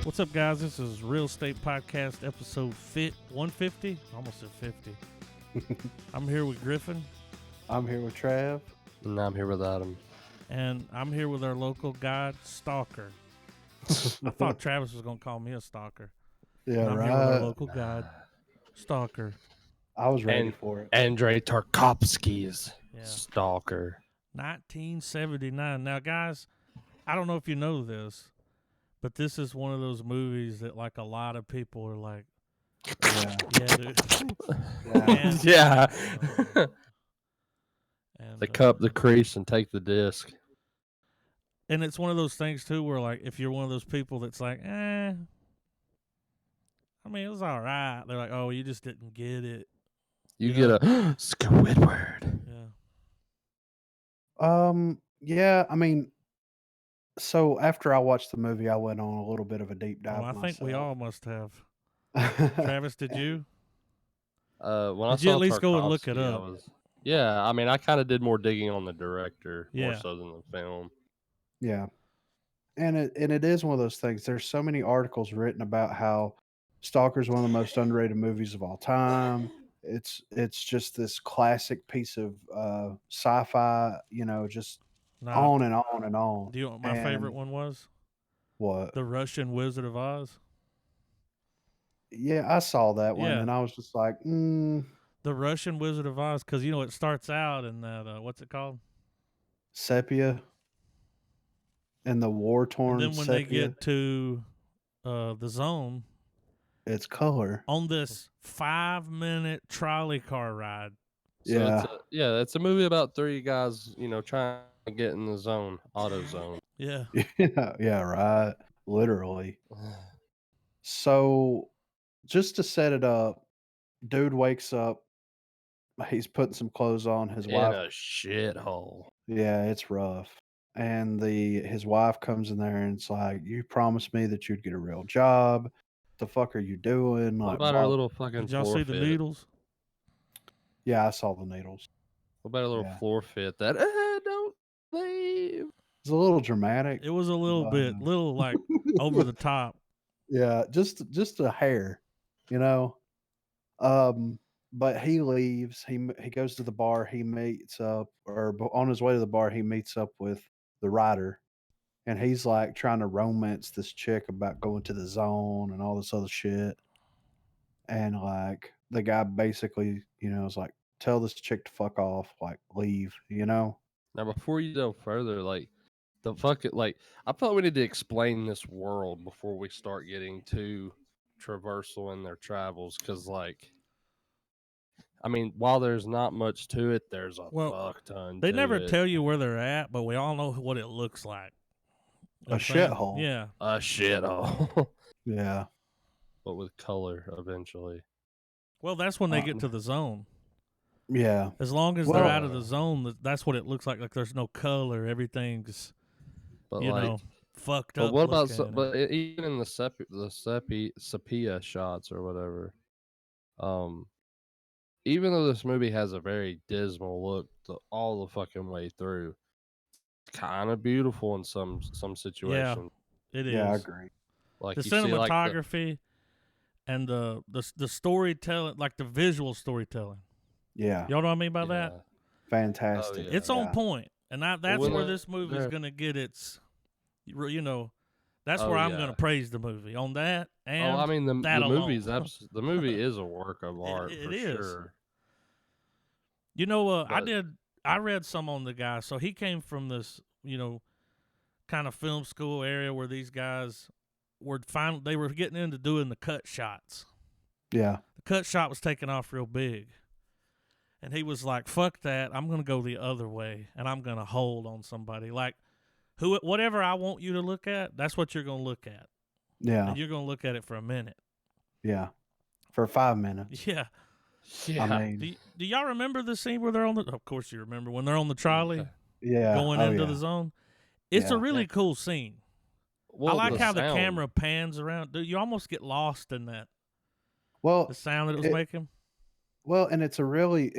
What's up, guys? This is Real Estate Podcast episode 150. Almost at 50. I'm here with Griffin. I'm here with Trav. And I'm here with Adam. And I'm here with our local guide, Stalker. I thought Travis was going to call me a stalker. Yeah, I'm here with our local guide, Stalker. I was ready for it. Andrei Tarkovsky's Yeah. Stalker. 1979. Now, guys, I don't know if you know this, but this is one of those movies that, like, a lot of people are like, Yeah. yeah, dude. Yeah. Yeah. And, They cut the crease and take the disc. and it's one of those things, too, where, like, if you're one of those people that's like, I mean, it was all right. They're like, oh, you just didn't get it. You Yeah. get a Squidward. Yeah. Yeah, I mean, so after I watched the movie, I went on a little bit of a deep dive. Well, I think we all must have. myself. Travis, did you? When I Did you saw at least go and look it Tarkovsky, up? Yeah, I mean, I kind of did more digging on the director more Yeah. so than the film. Yeah. And it is one of those things. There's so many articles written about how Stalker's one of the most underrated movies of all time. It's just this classic piece of sci-fi, just Nah. on and on and on. Do you know what my favorite one was? What? The Russian Wizard of Oz. Yeah, I saw that one, Yeah. and I was just like, The Russian Wizard of Oz, because, it starts out in that, what's it called? sepia, and the war-torn And then when sepia. they get to the zone, it's color. on this 5-minute trolley car ride. So it's a movie about three guys, trying to get in the zone, auto zone. Yeah. Yeah, right. Literally. So, just to set it up, dude wakes up. He's putting some clothes on. His In wife. a shithole. Yeah, it's rough. And his wife comes in there and it's like, "You promised me that you'd get a real job. The fuck are you doing?" What Like, about our little fucking Did y'all floor see the fit? needles? Yeah, I saw the needles. What about a little Yeah. floor fit that don't leave? It's a little dramatic. It was a little like over the top. Yeah, just a hair, you know. But he leaves. He goes to the bar. He meets up, on his way to the bar, he meets up with the writer, and he's like trying to romance this chick about going to the zone and all this other shit. And like the guy basically, is like, tell this chick to fuck off, like leave, Now, before you go further, like I thought we need to explain this world before we start getting too traversal in their travels, because I mean, while there's not much to it, there's a fuck ton. They to never it. tell you where they're at, but we all know what it looks like. a shithole. Yeah. A shithole. Yeah. But with color eventually. Well, that's when they get to the zone. Yeah. As long as they're out of the zone, that's what it looks like. Like there's no color. Everything's, But fucked but up. what about even in the sepia shots or whatever? Even though this movie has a very dismal look all the fucking way through, it's kind of beautiful in some situations. Yeah, it is. Yeah, I agree. Like the you cinematography and the storytelling, like the visual storytelling. Yeah. Y'all know what I mean by that? Fantastic. Oh, yeah. It's on point, and that's when where this movie is going to get its. That's where I'm going to praise the movie on that. And I mean the movie's the movie is a work of art. It for is. Sure. I read some on the guy. So he came from this, kind of film school area where these guys they were getting into doing the cut shots. Yeah. The cut shot was taking off real big. And he was like, fuck that. I'm going to go the other way, and I'm going to hold on somebody. Like, whatever I want you to look at, that's what you're going to look at. Yeah. And you're going to look at it for a minute. Yeah. For 5 minutes. Yeah. Yeah. I mean, do y'all remember the scene where they're on of course you remember, when they're on the trolley yeah. going into the zone? It's a really cool scene. Well, I like how the sound. camera pans around. Dude, you almost get lost in that. Well, the sound that it was making. Well, and it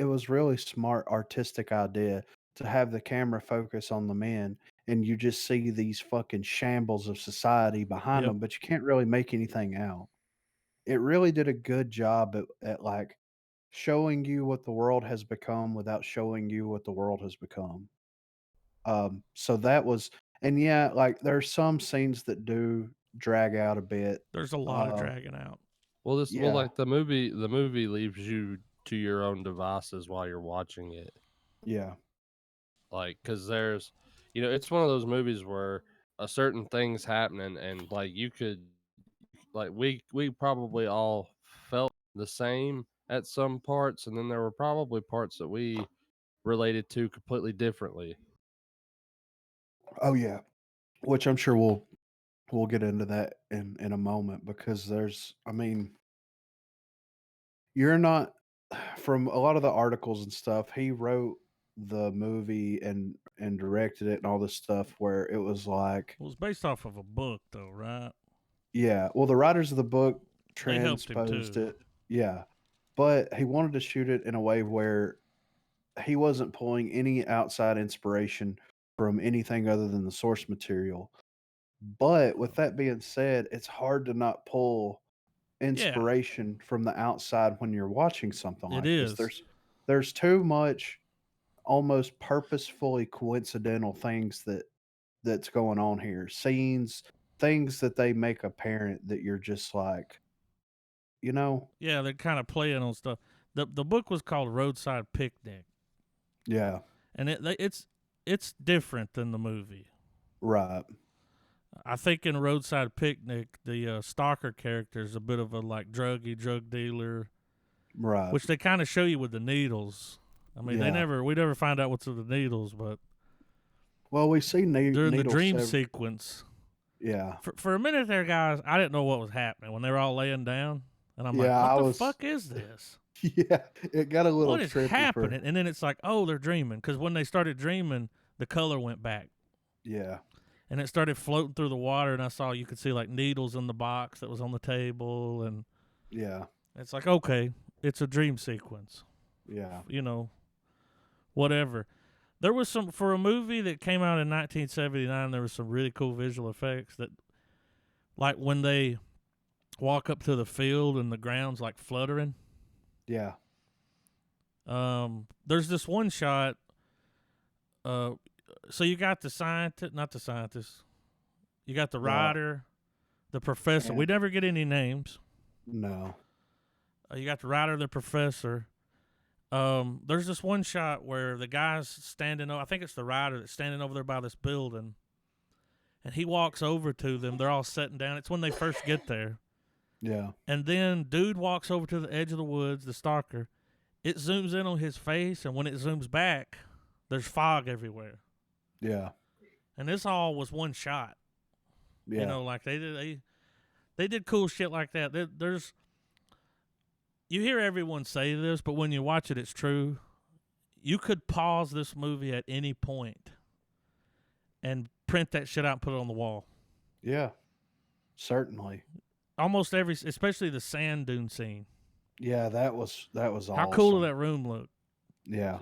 was really smart artistic idea to have the camera focus on the men and you just see these fucking shambles of society behind Yep. them, but you can't really make anything out. It really did a good job at like showing you what the world has become without showing you what the world has become. So that was, and yeah, like there's some scenes that do drag out a bit. There's a lot of dragging out. Well, Yeah, like the movie leaves you to your own devices while you're watching it. yeah, Like, because there's, it's one of those movies where a certain thing's happening, and like you could, like we probably all felt the same at some parts, and then there were probably parts that we related to completely differently. oh yeah. Which I'm sure we'll get into that in a moment because there's, I mean, you're not from a lot of the articles and stuff. He wrote the movie and directed it and all this stuff where it was like, Well, it's based off of a book, though, right? yeah, well, the writers of the book They helped him transposed too. it, yeah, but he wanted to shoot it in a way where he wasn't pulling any outside inspiration from anything other than the source material. But with that being said, it's hard to not pull Yeah, inspiration from the outside when you're watching something it like this. is. There's too much almost purposefully coincidental things that's going on here. Scenes, things that they make apparent that you're just like, you know, Yeah, they're kind of playing on stuff. The book was called Roadside Picnic, yeah, and it's different than the movie. right, I think in Roadside Picnic, the Stalker character is a bit of a like drug dealer, right, which they kind of show you with the needles. I mean, yeah. we never find out what's in the needles, but Well, we see during the needles. dream sequence, Yeah, for a minute there, guys, I didn't know what was happening when they were all laying down, and I'm like, yeah. what I the was, fuck is this? yeah. It got a little What is trippy for, happening? And then it's like, oh, they're dreaming, because when they started dreaming, the color went back. yeah, And it started floating through the water, and I saw you could see like needles in the box that was on the table, and yeah, it's like, okay, it's a dream sequence, yeah, whatever. There was some for a movie that came out in 1979. There was some really cool visual effects that, like when they walk up to the field and the ground's like fluttering. yeah, There's this one shot. So you got the scientist, not the scientist. You got the uh, writer, the professor. We and never get any names. no, You got the writer, the professor. There's this one shot where the guy's standing. I think it's the writer that's standing over there by this building, and he walks over to them. They're all sitting down. It's when they first get there, yeah, and then dude walks over to the edge of the woods. The stalker. It zooms in on his face, and when it zooms back, there's fog everywhere. yeah, And this all was one shot. yeah, Like they did cool shit like that. There's you hear everyone say this, but when you watch it, it's true. You could pause this movie at any point and print that shit out and put it on the wall. yeah. Certainly. Almost every, especially the sand dune scene. Yeah, that was How cool did awesome. that room look? Yeah.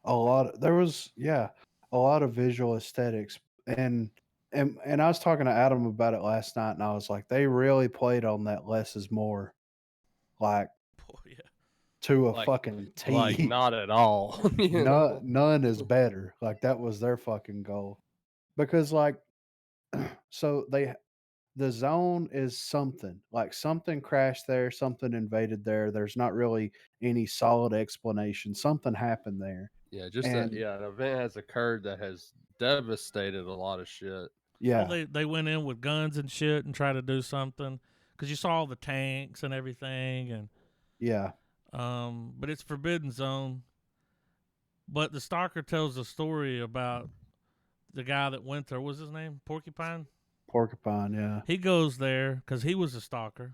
There was, yeah, a lot of visual aesthetics, and I was talking to Adam about it last night, and I was like, they really played on that less is more, like Boy, yeah. to a Like, fucking like T. not at all. None is better. Like that was their fucking goal, because like, so the zone is something like something crashed there, something invaded there. There's not really any solid explanation. Something happened there, Yeah, just and an event has occurred that has devastated a lot of shit. Well, yeah, they went in with guns and shit and tried to do something because you saw all the tanks and everything, and yeah, but it's Forbidden Zone. But the stalker tells a story about the guy that went there. What was his name? Porcupine. porcupine, yeah, He goes there because he was a stalker,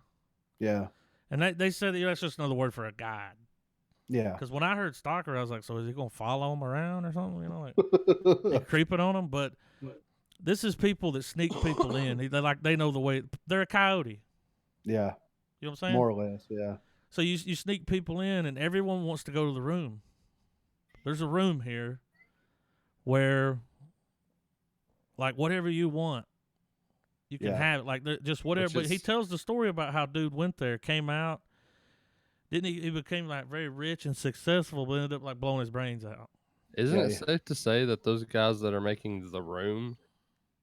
yeah, and they said that, that's just another word for a guide. yeah, Because when I heard stalker, I was like, so is he gonna follow him around or something? Like he creeping on him? But this is people that sneak people in. They know the way. They're a coyote. yeah, You know what I'm saying? more or less, yeah, So you sneak people in, and everyone wants to go to the room. There's a room here where like whatever you want, you can Yeah. have it. Like just whatever. But he is- tells the story about how dude went there, came out, didn't he? He became like very rich and successful, but ended up like blowing his brains out. Isn't Yeah, it yeah. safe to say that those guys that are making The Room,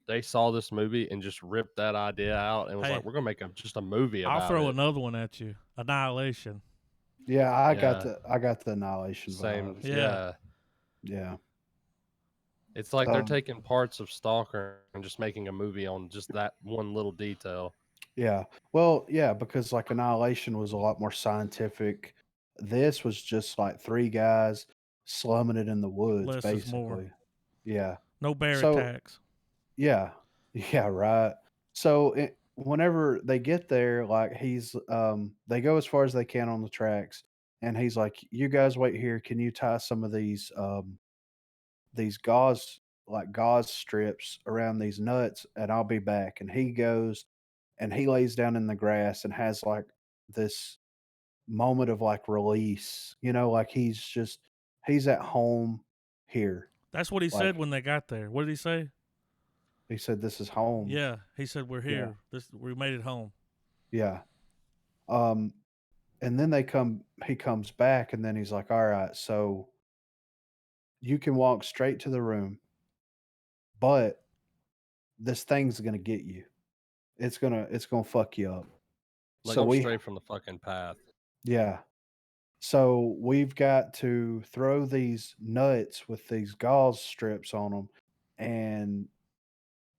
they saw this movie and just ripped that idea out and was Hey, like, "We're gonna make just a movie I'll about throw it." another one at you. Annihilation. Yeah, I got Yeah, the Annihilation same. vibes. Yeah. Yeah, Yeah. it's like they're Um, taking parts of Stalker and just making a movie on just that one little detail. yeah. Well, yeah, because like Annihilation was a lot more scientific. This was just like three guys slumming it in the woods, Less is more. basically. Yeah. No bear So attacks. yeah, yeah, right. So whenever they get there, like they go as far as they can on the tracks, and he's like, "You guys wait here. Can you tie some of these gauze strips around these nuts, and I'll be back." And he goes and he lays down in the grass and has like this moment of like release, like he's at home here. That's what he said Like when they got there. What did he say? he said, "This is home." Yeah, he said we're Yeah, here. We made it home. yeah. Um, and then he comes back, and then he's like, "All right, so you can walk straight to the room, but this thing's gonna get you. It's gonna fuck you up." Like, So don't we stray from the fucking path. Yeah. So we've got to throw these nuts with these gauze strips on them, and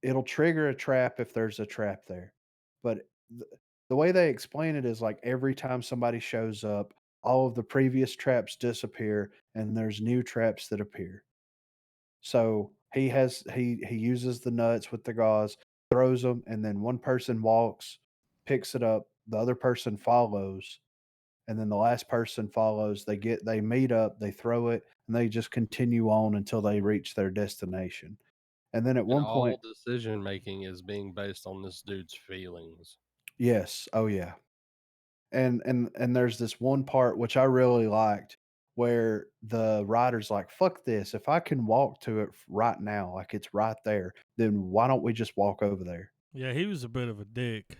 it'll trigger a trap if there's a trap there. But the way they explain it is like every time somebody shows up, all of the previous traps disappear, and there's new traps that appear. So he uses the nuts with the gauze, throws them, and then one person walks, picks it up, the other person follows, and then the last person follows. They meet up, they throw it, and they just continue on until they reach their destination. And then at And one all point, decision making is being based on this dude's feelings. yes, oh yeah. And there's this one part which I really liked where the writer's like, "Fuck this. If I can walk to it right now, like it's right there, then why don't we just walk over there?" Yeah, he was a bit of a dick.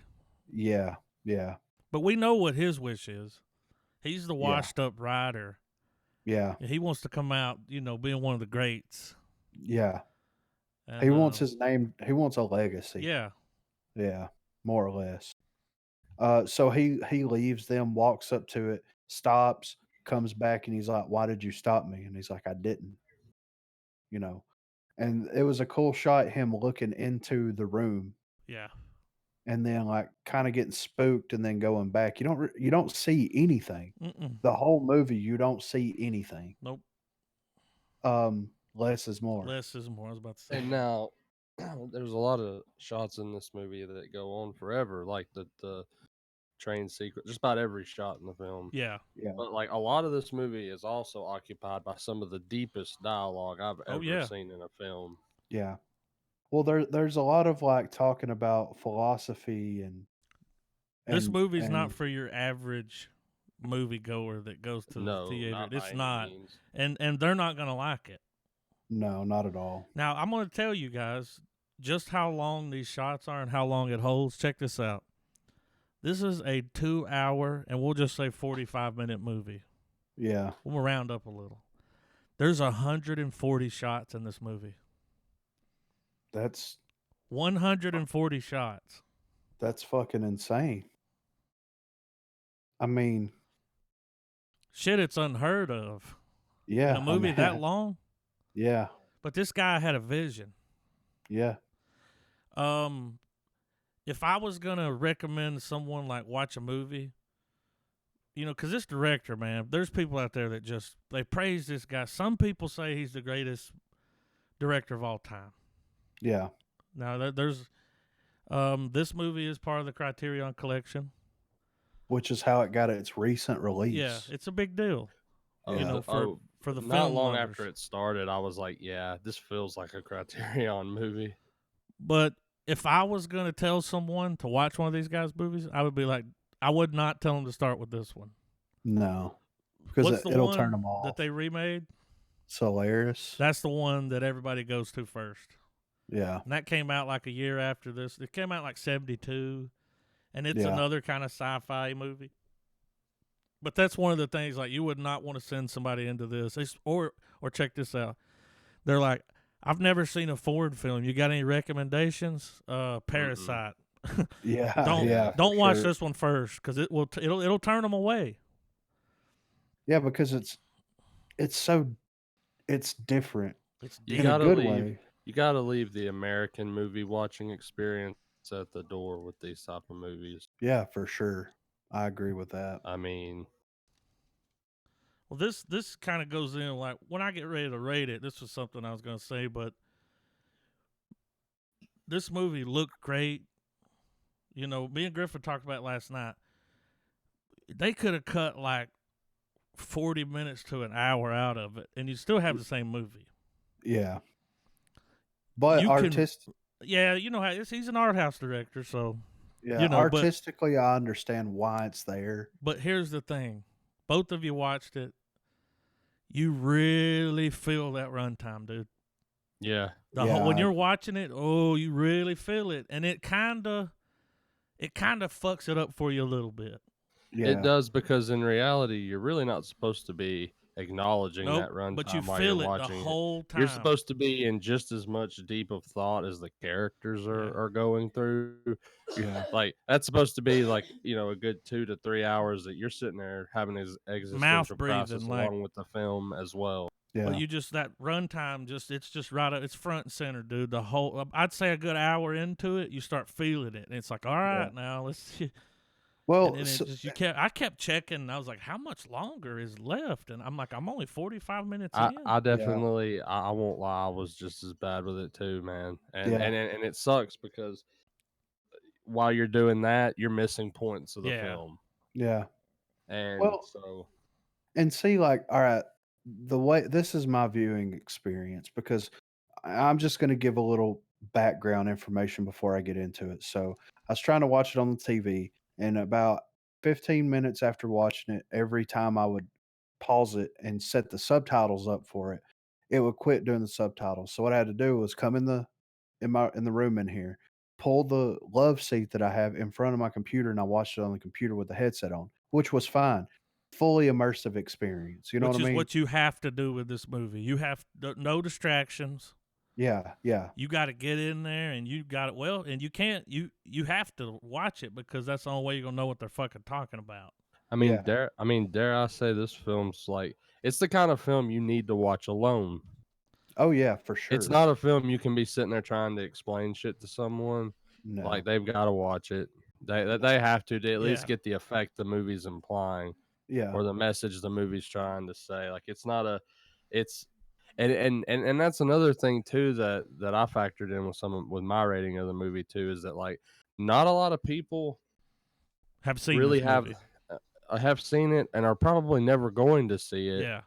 Yeah. Yeah. But we know what his wish is. He's the Yeah. washed up rider. Yeah. He wants to come out, being one of the greats. Yeah. He And wants his name, he wants a legacy. yeah, Yeah, more or less. So he leaves them, walks up to it, stops, comes back, and he's like, "Why did you stop me?" And he's like, "I didn't," you know. And it was a cool shot, him looking into the room, yeah. and then like kind of getting spooked, and then going back. You don't see anything. Mm-mm. The whole movie, you don't see anything. Nope. Less is more. Less is more. I was about to say. And now, there's a lot of shots in this movie that go on forever, like the train sequence. Just about every shot in the film. Yeah. Yeah, But like a lot of this movie is also occupied by some of the deepest dialogue I've Oh ever yeah. seen in a film. yeah. Well, there's a lot of like talking about philosophy This movie's not and for your average moviegoer that goes to the No, theater. not by It's any not, means. and they're not gonna like it. no, not at all. Now I'm gonna tell you guys just how long these shots are and how long it holds. Check this out. This is a 2 hour and we'll just say 45-minute movie. Yeah, We'll round up a little. There's 140 shots in this movie. that's 140 shots. that's fucking insane. I mean, Shit, it's unheard of yeah, in a movie that long. yeah, But this guy had a vision. yeah, If I was gonna recommend someone like watch a movie, because this director, man, there's people out there that they praise this guy. Some people say he's the greatest director of all time. yeah, Now there's this movie is part of the Criterion Collection. which is how it got its recent release. Yeah, it's a big deal. Yeah. For the not film long lovers. after it started, I was like, yeah, this feels like a Criterion movie. But if I was going to tell someone to watch one of these guys' movies, I would be like, I would not tell them to start with this one. No, because What's the it'll one turn them off. that they remade? Solaris. That's the one that everybody goes to first. Yeah. And that came out like a year after this. It came out like 72, and it's Yeah. another kind of sci-fi movie. But that's one of the things, like, you would not want to send somebody into this. Or check this out. They're like, I've never seen a Ford film. You got any recommendations? Parasite. Yeah. Yeah. Yeah. For Don't watch sure. this one first, because it'll turn them away. Yeah, because it's different It's You in a deep. gotta good leave. way. You gotta leave the American movie watching experience at the door with these type of movies. Yeah, for sure. I agree with that. I mean, Well, this kind of goes in, like, when I get ready to rate it. This was something I was going to say, but this movie looked great. You know, me and Griffin talked about it last night. They could have cut like 40 minutes to an hour out of it, and you still have the same movie. Yeah. But You can, yeah, you know how he's an art house director, so yeah, you know. But artistically I understand why it's there. here's the thing: both of you watched it. You really feel that runtime, dude. yeah, When Yeah. you're watching it, oh, you really feel it, and it kind of fucks it up for you a little bit. Yeah. it does, because in reality, you're really not supposed to be acknowledging Nope, that but you runtime while you're feel it the watching it. whole You're time. supposed to be in just as much deep of thought as the characters Yeah. are going through. Yeah. Like, that's supposed to be like, a good 2 to 3 hours that you're sitting there having this Mouth existential breathing, crisis like, along with the film as well. but Yeah. you just, that runtime, it's just right up, it's front and center, dude. The whole, I'd say a good hour into it, you start feeling it, and it's like, all right, Yeah. now let's see. And Well, then it just, I kept checking, and I was like, how much longer is left? And I'm like, I'm only 45 minutes in. I definitely, I won't lie, I was just as bad with it too, man. And Yeah. and it sucks because while you're doing that, you're missing points of the Yeah. film. Yeah. And Well, so, and see, like, all right, the way this is my viewing experience, because I'm just going to give a little background information before I get into it. So I was trying to watch it on the TV, and about 15 minutes after watching it, every time I would pause it and set the subtitles up for it, it would quit doing the subtitles. So what I had to do was come in the room in here, pull the love seat that I have in front of my computer, and I watched it on the computer with the headset on, which was fine. Fully immersive experience. You know what Which I is mean? what you have to do with this movie. You have no distractions. Yeah, yeah, You got to get in there, and you got it. Well, and you can't. You have to watch it, because that's the only way you're gonna know what they're fucking talking about. yeah. dare I say, this film's like, it's the kind of film you need to watch alone. Oh yeah, for It's sure. not a film you can be sitting there trying to explain shit to someone. Like, No. they've got to watch it. They have to at least Yeah. get the effect the movie's implying, Yeah, or the message the movie's trying to say. Like, it's not a, it's, and that's another thing too that I factored in with my rating of the movie too, is that, like, not a lot of people Have seen really this movie. have seen it and are probably never going to see it. Yeah.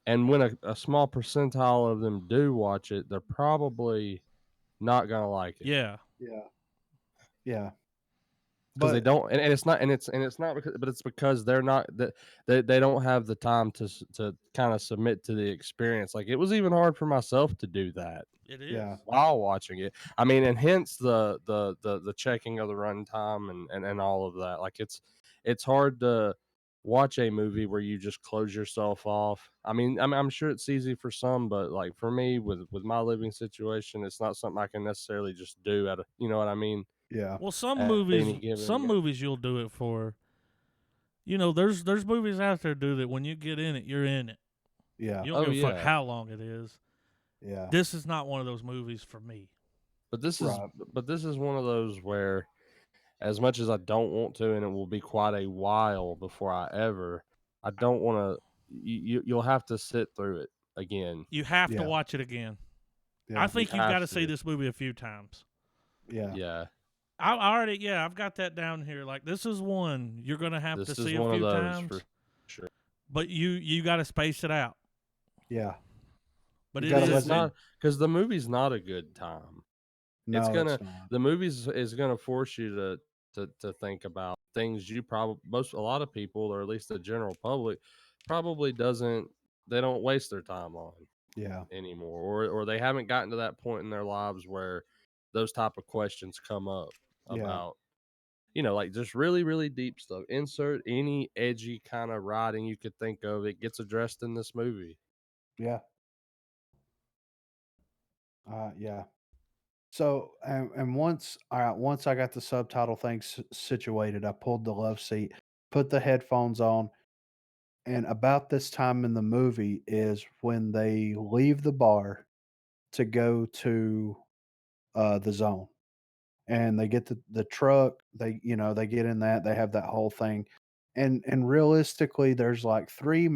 And when a small percentile of them do watch it, they're probably not gonna like it. Yeah. yeah, yeah. Because they But don't, and it's not, and it's not because, but it's because they're not, that they don't have the time to kind of submit to the experience. Like, it was even hard for myself to do that It is. yeah, while watching it. I mean, and hence the checking of the runtime and all of that. Like, it's hard to watch a movie where you just close yourself off. I mean, I'm sure it's easy for some, but, like, for me, with my living situation, it's not something I can necessarily just do at a, you know what I mean, yeah, Well, at any given some movies you'll do it for. You know, there's movies out there, dude, that when you get in it, you're in it. yeah, You don't Oh give a fuck yeah. how long it is. yeah. This is not one of those movies for me. But this is Right. but this is one of those where, as much as I don't want to, and it will be quite a while before I don't want to. You'll have to sit through it again. You have to Yeah, watch it again. I yeah, You think you've got have to see to. this movie a few times. yeah, Yeah, I already, yeah, I've got that down here. Like, this is one you're gonna have to this is see a one of few those times, for sure. but you got to space it out. yeah. But You it gotta Because is let it's the not, because the movie's not a good time. It's no, gonna it's not. the movies is gonna force you to think about things you probably, a lot of people, or at least the general public, probably doesn't, they don't waste their time on. Yeah. anymore, or they haven't gotten to that point in their lives where those type of questions come up Yeah. about, like just really, really deep stuff. Insert any edgy kind of writing you could think of. It gets addressed in this movie. Yeah. Yeah. So, and once, all right, once I got the subtitle thing situated, I pulled the love seat, put the headphones on, and about this time in the movie is when they leave the bar to go to the zone, and they get the truck. They get in that. They have that whole thing, and realistically, there's like four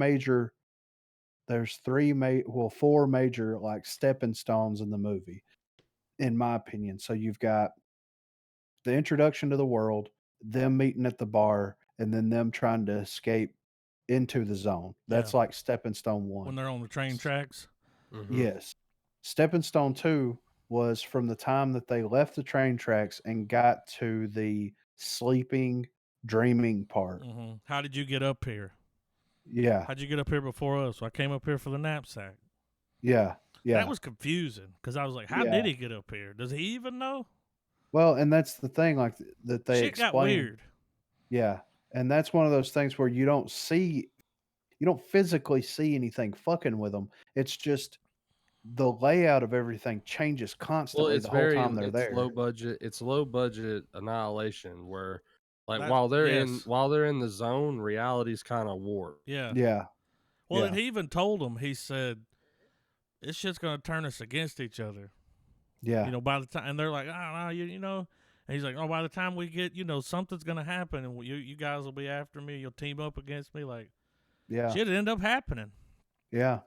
major like stepping stones in the movie, in my opinion. So you've got the introduction to the world, them meeting at the bar, and then them trying to escape into the zone. Yeah. That's like stepping stone When one. they're on the train tracks. Mm-hmm. Yes. Stepping stone two was from the time that they left the train tracks and got to the sleeping, dreaming part. How did you get up here? Yeah. How'd you get up here before us? I came up here for the knapsack. Yeah. That Yeah. was confusing because I was like, how did Yeah. he get up here? Does he even know? Well, and that's the thing, like that they Shit got explain. weird. Yeah. And that's one of those things where you don't physically see anything fucking with them. It's just the layout of everything changes Well, constantly the whole time they're it's low there. budget. It's low budget annihilation where, like, That yes, while they're in the zone, reality's kind of warped. yeah. Yeah. Well, and Yeah. he even told him. He said, "This shit's gonna turn us against each other." Yeah. By the time, and they're like, "Oh no, you know," and he's like, "Oh, by the time we get, something's gonna happen, and you guys will be after me. You'll team up against me." Like Yeah. shit, it ended up happening. Yeah.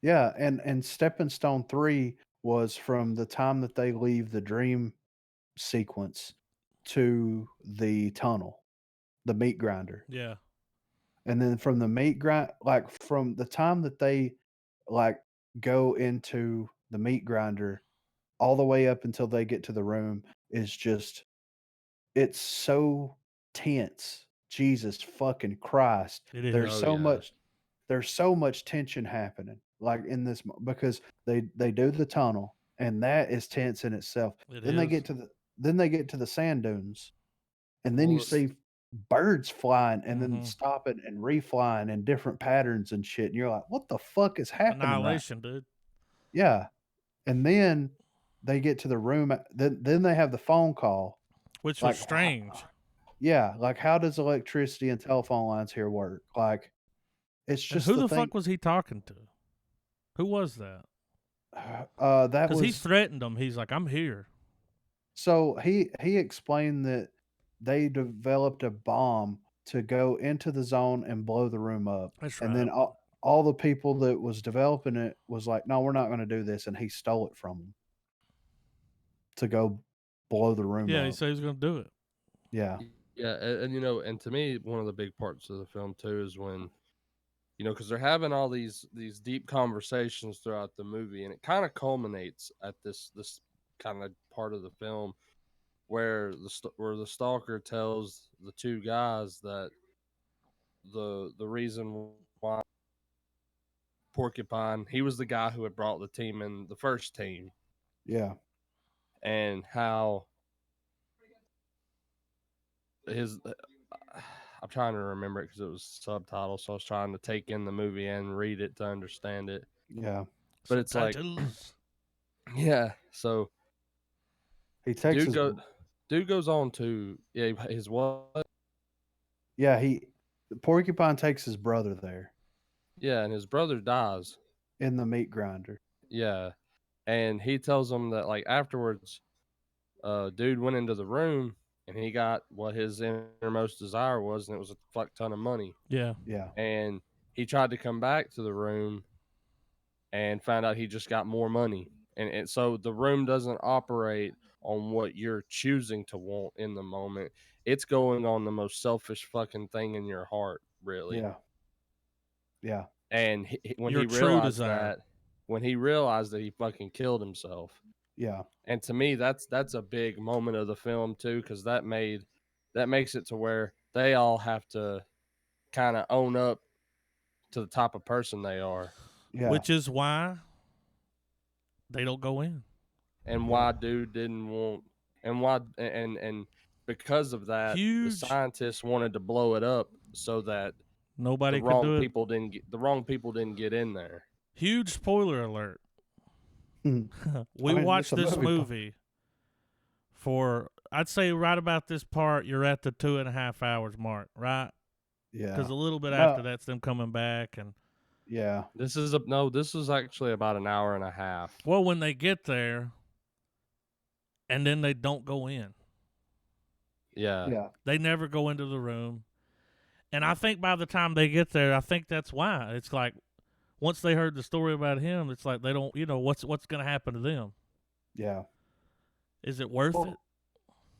Yeah. And Stepping Stone 3 was from the time that they leave the dream sequence to the tunnel, the meat grinder. Yeah, And then from the meat grind, like from the time that they like go into the meat grinder all the way up until they get to the room is just it's so tense. Jesus fucking Christ. it There's is. Oh so yeah. much there's so much tension happening like in this because they do the tunnel and that is tense in itself. It Then they is. get to the sand dunes and then you Well, see birds flying and then Mm-hmm. stopping and reflying in different patterns and shit and you're like, "What the fuck is happening right?" Annihilation, dude. Yeah. And then they get to the room then they have the phone call Which was like strange. yeah, like, how does electricity and telephone lines here work? Like, it's And just who the the thing. fuck was he talking to? Who was that? That Because he was threatened them. He's like, "I'm here." so he explained that they developed a bomb to go into the zone and blow the room up, That's and right. then all the people that was developing it was like, "No, we're not going to do this," and he stole it from them to go blow the room Yeah, he up. said he was gonna do it. Yeah, yeah, and to me, one of the big parts of the film too is when, because they're having all these deep conversations throughout the movie, and it kind of culminates at this kind of part of the film where the stalker tells the two guys that the reason why Porcupine, he was the guy who had brought the team in the first team, yeah, and how his I'm trying to remember it because it was subtitled, so I was trying to take in the movie and read it to understand it. yeah. But it's like, Subtitles. yeah, so He takes dude his go dude goes on to, yeah, his what? yeah he Porcupine takes his brother there Yeah, and his brother dies. in the meat grinder. Yeah, and he tells him that, like, afterwards, dude went into the room and he got what his innermost desire was, and it was a fuck ton of money. Yeah. Yeah, And he tried to come back to the room and found out he just got more money. And so the room doesn't operate on what you're choosing to want in the moment. It's going on the most selfish fucking thing in your heart, really. yeah, yeah, And Your true desire. when he realized that he fucking killed himself, yeah, and to me that's a big moment of the film too, because that makes it to where they all have to kind of own up to the type of person they are. Yeah. which is why they don't go in. And Yeah. why dude didn't want, and why, and because of that, the Huge. scientists wanted to blow it up so that Nobody could do it. the wrong people didn't get in there. Huge spoiler alert. Hmm. We I mean, it's watched a this movie. movie for, I'd say right about this part, you're at the 2.5 hours mark, right? Yeah. Because a little bit No, after that's them coming back. And yeah. This is actually about an hour and a half. well, when they get there and then they don't go in, Yeah. Yeah. they never go into the room. And I think by the time they get there, I think that's why. It's like once they heard the story about him, it's like they don't, what's going to happen to them? Yeah. Is it worth it?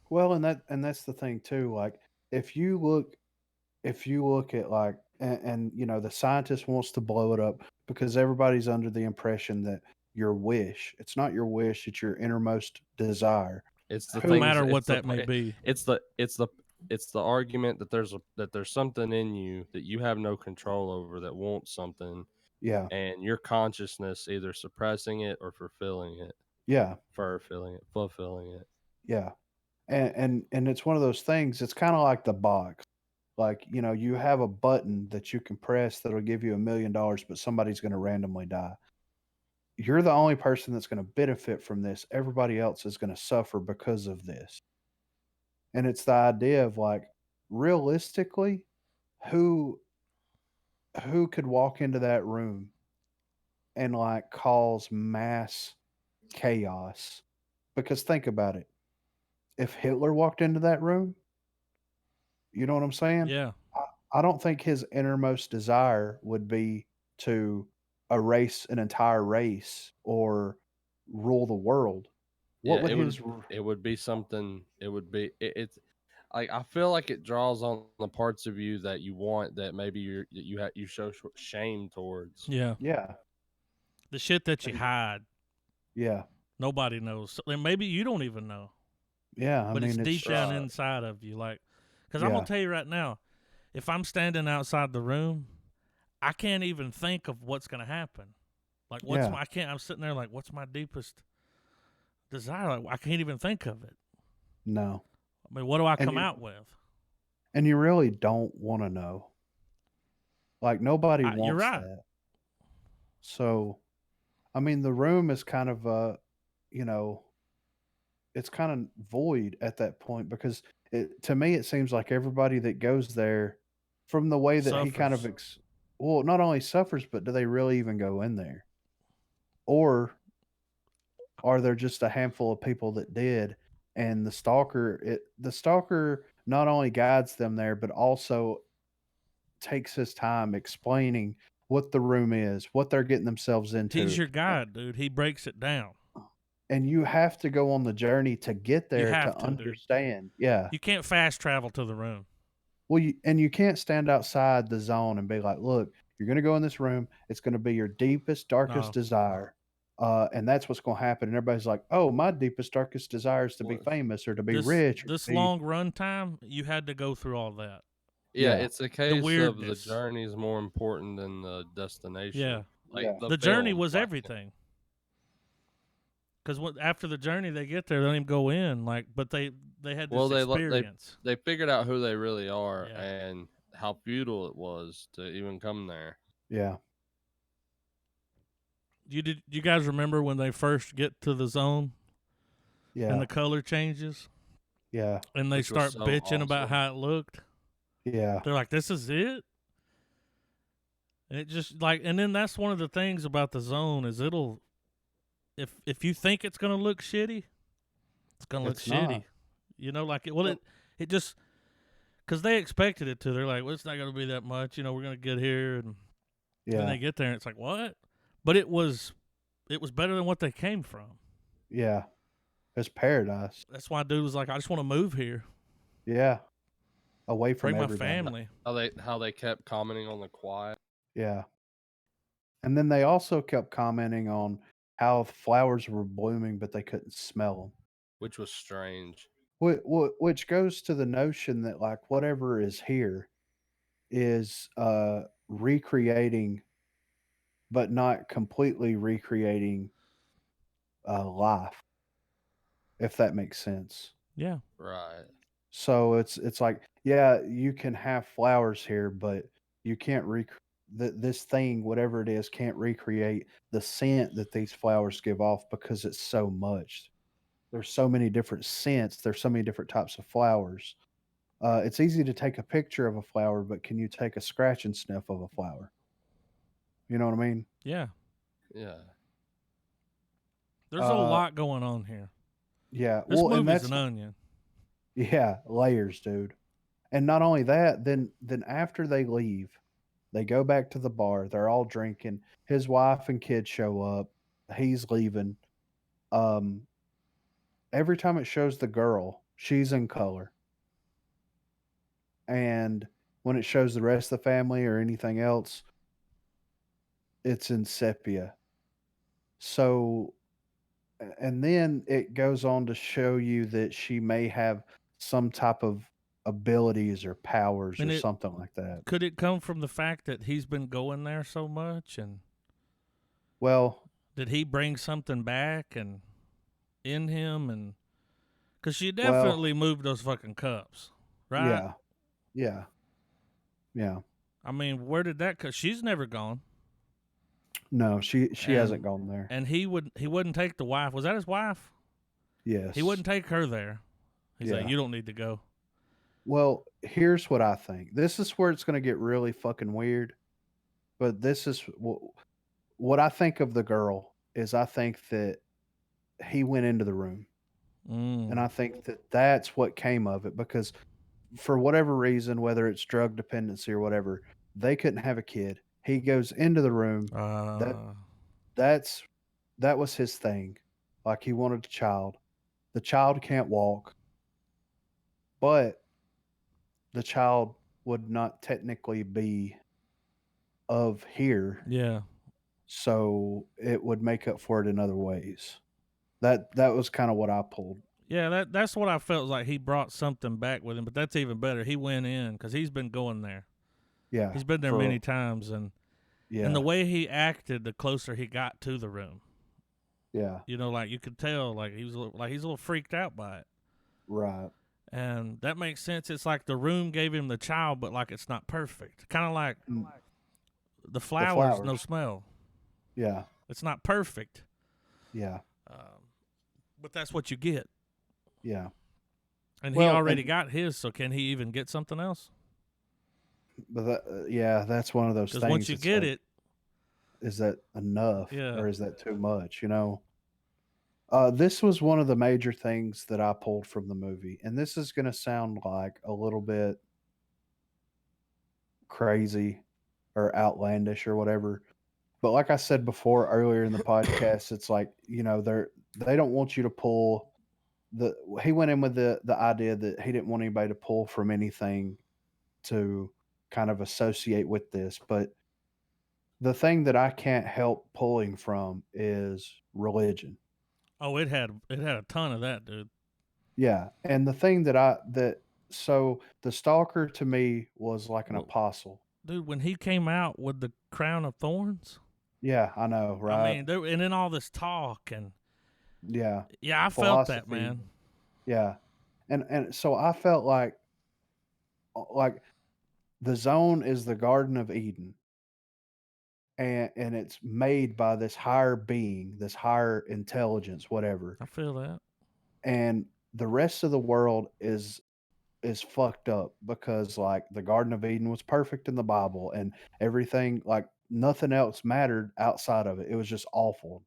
Well, and that's the thing too. Like, if you look at like, and you know, the scientist wants to blow it up because everybody's under the impression that your wish, it's not your wish, it's your innermost desire. It's the Who- No things. matter what It's the that may be. it's the argument that there's something in you that you have no control over that wants something, Yeah. and your consciousness either suppressing it or fulfilling it. Yeah. Fulfilling it. Yeah. And it's one of those things, it's kind of like the box. Like, you know, you have a button that you can press that'll give you $1,000,000, but somebody's going to randomly die. You're the only person that's going to benefit from this. Everybody else is going to suffer because of this. And it's the idea of like, realistically, who who could walk into that room and like cause mass chaos? Because think about it. If Hitler walked into that room, you know what I'm saying? Yeah. I don't think his innermost desire would be to erase an entire race or rule the world. What Yeah, would it would his it would be something. It would be it's like, I feel like it draws on the parts of you that you want, that maybe you show shame towards. Yeah. Yeah. The shit that you And- hide, Yeah. nobody knows. And maybe you don't even know, Yeah, I but it's mean deep it's down Right. inside of you. Like, because I'm yeah. going to tell you right now, if I'm standing outside the room, I can't even think of what's going to happen. Like, Yeah. I'm sitting there like, what's my deepest desire? Like, I can't even think of it. No. I mean, what do I And come you out with? and you really don't want to know. Like nobody You're wants right. that. So, I mean the room is kind of you know, it's kind of void at that point because to me it seems like everybody that goes there from the way that he kind of Suffers. well, not only suffers, but do they really even go in there? Or are there just a handful of people that did and the stalker not only guides them there but also takes his time explaining what the room is, what they're getting themselves He's into. your guide, dude. He breaks it down. And you have to go on the journey to get You there have to to, dude. understand. Yeah. You can't fast travel to the room. Well, you can't stand outside the zone and be like, "Look, you're going to go in this room. It's going to be your deepest, darkest No. desire, and that's what's going to happen." And everybody's like, "Oh, my deepest, darkest desire is to be Well, famous or to be This rich or to this be." long run time, you had to go through all that. Yeah, Yeah, it's a The case of the weirdness. journey is more important than the destination. Yeah. Like yeah, the The journey film, was like, everything. Because after the journey, they get there, they don't even go in. Like, but they had this well, experience. they figured out who they really are Yeah. and how futile it was to even come there. yeah, You guys remember when they first get to the zone yeah, and the color changes yeah, and they Which was start so bitching about awesome. how it looked? yeah, They're like, "This is it." And it just like, and then that's one of the things about the zone is it'll, if you think it's gonna look shitty, it's gonna look It's not. shitty. You know, like it just because they expected it to. They're like, well, it's not gonna be that much. You know, we're gonna get here, and then Yeah, they get there, and it's like, what? But it was better than what they came from. yeah. It's paradise. That's why dude was like, I just want to move here, Yeah, away from bring my everybody. family. How they kept commenting on the quiet, Yeah, and then they also kept commenting on how flowers were blooming, but they couldn't smell them. which was strange. Which goes to the notion that like whatever is here is recreating but not completely recreating life, if that makes sense. Yeah. Right. So it's like, yeah, you can have flowers here, but you can't this thing, whatever it is, can't recreate the scent that these flowers give off because it's so much. There's so many different scents. There's so many different types of flowers. It's easy to take a picture of a flower, but can you take a scratch and sniff of a flower? You know what I mean? Yeah. Yeah. There's a Uh, lot going on here. yeah. This Well, and movie's an that's onion. yeah, layers, dude. And not only that, then after they leave, they go back to the bar. They're all drinking. His wife and kids show up. He's leaving. Um, every time it shows the girl, she's in color. And when it shows the rest of the family or anything else, it's in sepia. So, and then it goes on to show you that she may have some type of abilities or powers or And it something like that. could it come from the fact that he's been going there so much, and Well, did he bring something back and in him? And because she well, definitely moved those fucking cups, right? yeah, yeah, yeah. I mean, where did that? Cause she's never gone, No, she hasn't and gone there. he wouldn't take the wife. Was that his wife? He Yes. wouldn't take her there. He's like, Yeah. you don't need to go. Well, here's what I think. This is where it's going to get really fucking weird. But this is what I think of the girl is I think that he went into the room, and Mm. I think that that's what came of it because for whatever reason, whether it's drug dependency or whatever, they couldn't have a kid. He goes into the room. That Uh. that's that was his thing. Like he wanted a child. The child can't walk, but the child would not technically be of here, Yeah. so it would make up for it in other ways. That was kind of what I pulled. Yeah, that's what I felt like he brought something back with him, but that's even better. He went in because he's been going there. Yeah, He's been there for many times, and the yeah, way he acted, the closer he got to the room, yeah, like you could tell, like he's a little freaked out by it, right, and that makes sense. It's like the room gave him the child, but like it's not perfect. Kind of like mm, the the flowers, no flowers. smell. Yeah, It's not perfect, yeah, but that's what you get. yeah. And he Well, already and got his, so can he even get something else? but yeah, that's one of those Because once things. you It's get like, it, is that enough yeah. or is that too much? You know. This was one of the major things that I pulled from the movie, and this is going to sound like a little bit crazy or outlandish or whatever. But like I said before earlier in the podcast, it's like, they don't want you to pull the he went in with the idea that he didn't want anybody to pull from anything to kind of associate with this. But the thing that I can't help pulling from is religion. Oh, it had a ton of that, dude. Yeah. And the thing that so the stalker to me was like an Well, apostle. dude, when he came out with the crown of thorns, Yeah, I know, I right? mean, and then all this talk, and Yeah. yeah, I felt that, Philosophy. man. Yeah. And so I felt like the zone is the Garden of Eden, and it's made by this higher being, this higher intelligence, whatever. I feel that. And the rest of the world is fucked up because like the Garden of Eden was perfect in the Bible and everything, like nothing else mattered outside of it. It was just awful.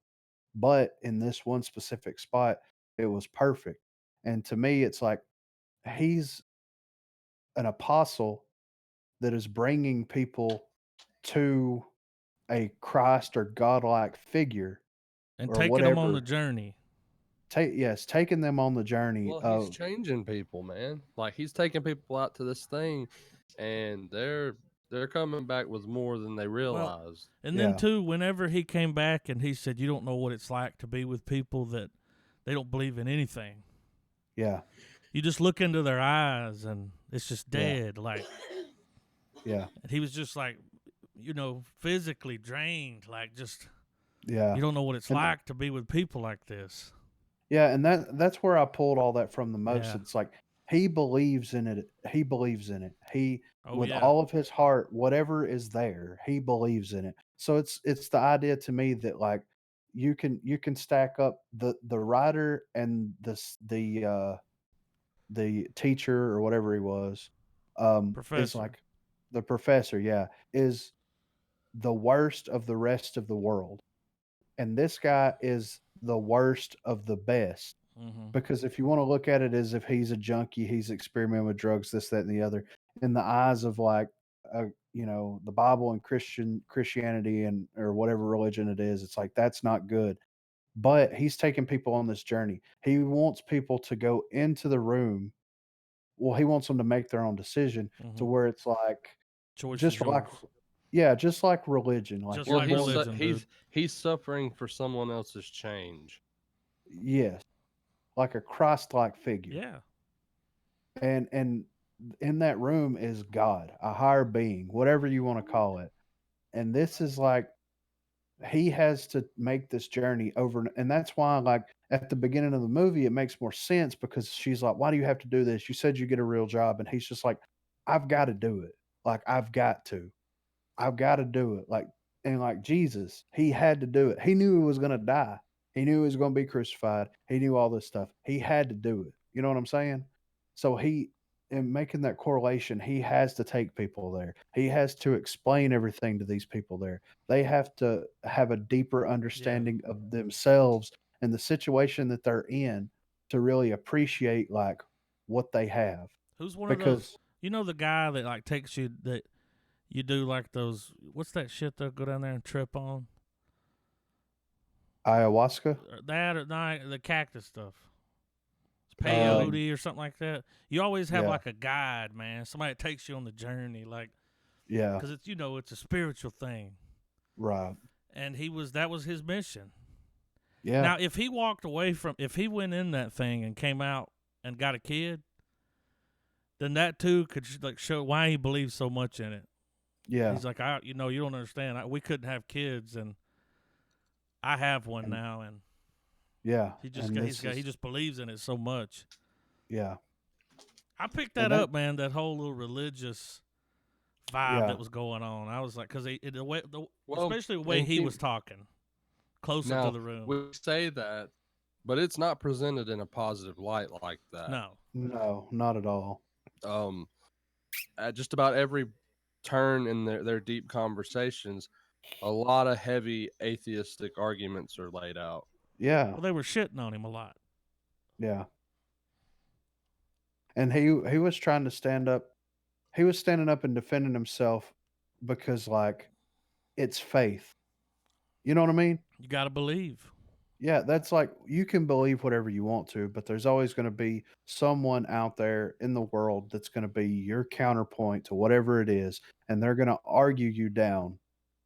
But in this one specific spot, it was perfect. And to me, it's like he's an apostle that is bringing people to a Christ or godlike figure And or taking them on the whatever. journey. Taking them on the journey Well, he's of changing people, man. Like he's taking people out to this thing, and they're coming back with more than they Well, realize. and then yeah, too, whenever he came back and he said, "You don't know what it's like to be with people that they don't believe in anything." yeah, You just look into their eyes and it's just yeah, dead. Like, yeah, and he was just like, physically drained, like just Yeah. you don't know what it's And like to be with people like this. yeah, and that's where I pulled all that from the most. Yeah. It's like he believes in it. He believes in it. He Oh with yeah. all of his heart, whatever is there, he believes in it. So it's the idea to me that like you can stack up the writer and the teacher or whatever he was is Professor. like the professor, yeah, is the worst of the rest of the world. And this guy is the worst of the best. Mm-hmm. Because if you want to look at it as if he's a junkie, he's experimenting with drugs, this, that, and the other, in the eyes of like, the Bible and Christianity and or whatever religion it is, it's like that's not good. But he's taking people on this journey. He wants people to go into the room. Well, he wants them to make their own decision to Mm-hmm. where it's like Choice is just like, yours. yeah, just like religion. Like Just you're Well, like born, religion, dude. he's suffering for someone else's change. yes, like a Christ-like figure. Yeah. And in that room is God, a higher being, whatever you want to call it. And this is like he has to make this journey over, and that's why like at the beginning of the movie it makes more sense because she's like, "Why do you have to do this? You said you get a real job." And he's just like, "I've got to do it. Like I've got to." I've got to do it. Like, and like Jesus, he had to do it. He knew he was going to die. He knew he was going to be crucified. He knew all this stuff. He had to do it. You know what I'm saying? So in making that correlation, he has to take people there. He has to explain everything to these people there. They have to have a deeper Yeah. understanding of themselves and the situation that they're in to really appreciate like what they have. Who's one of those? Because The guy that like takes you that you do like those. What's that shit they'll go down there and trip on? ayahuasca, That or not the cactus stuff. It's Um, peyote or something like that. You always have yeah, like a guide, man. Somebody that takes you on the journey, like yeah, because it's a spiritual thing. right. And that was his mission. Yeah, Now, if he went in that thing and came out and got a kid, then that too could like show why he believes so much in it. yeah, He's like, you don't understand. We couldn't have kids, and I have one and now, and yeah, and he just believes in it so much. yeah, I picked and that up, man. That whole little religious vibe yeah, that was going on. I was like, because well, especially the way and he was talking, closer to now the room. we say that, but it's not presented in a positive light like that. No, no, not at all. Um, at just about every turn in their deep conversations, a lot of heavy atheistic arguments are laid out. Yeah, well, they were shitting on him a lot. yeah, and he was trying to stand up. He was standing up and defending himself because like it's faith. You know what I mean? You got to believe. Yeah, that's like you can believe whatever you want to, but there's always going to be someone out there in the world that's going to be your counterpoint to whatever it is, and they're going to argue you down.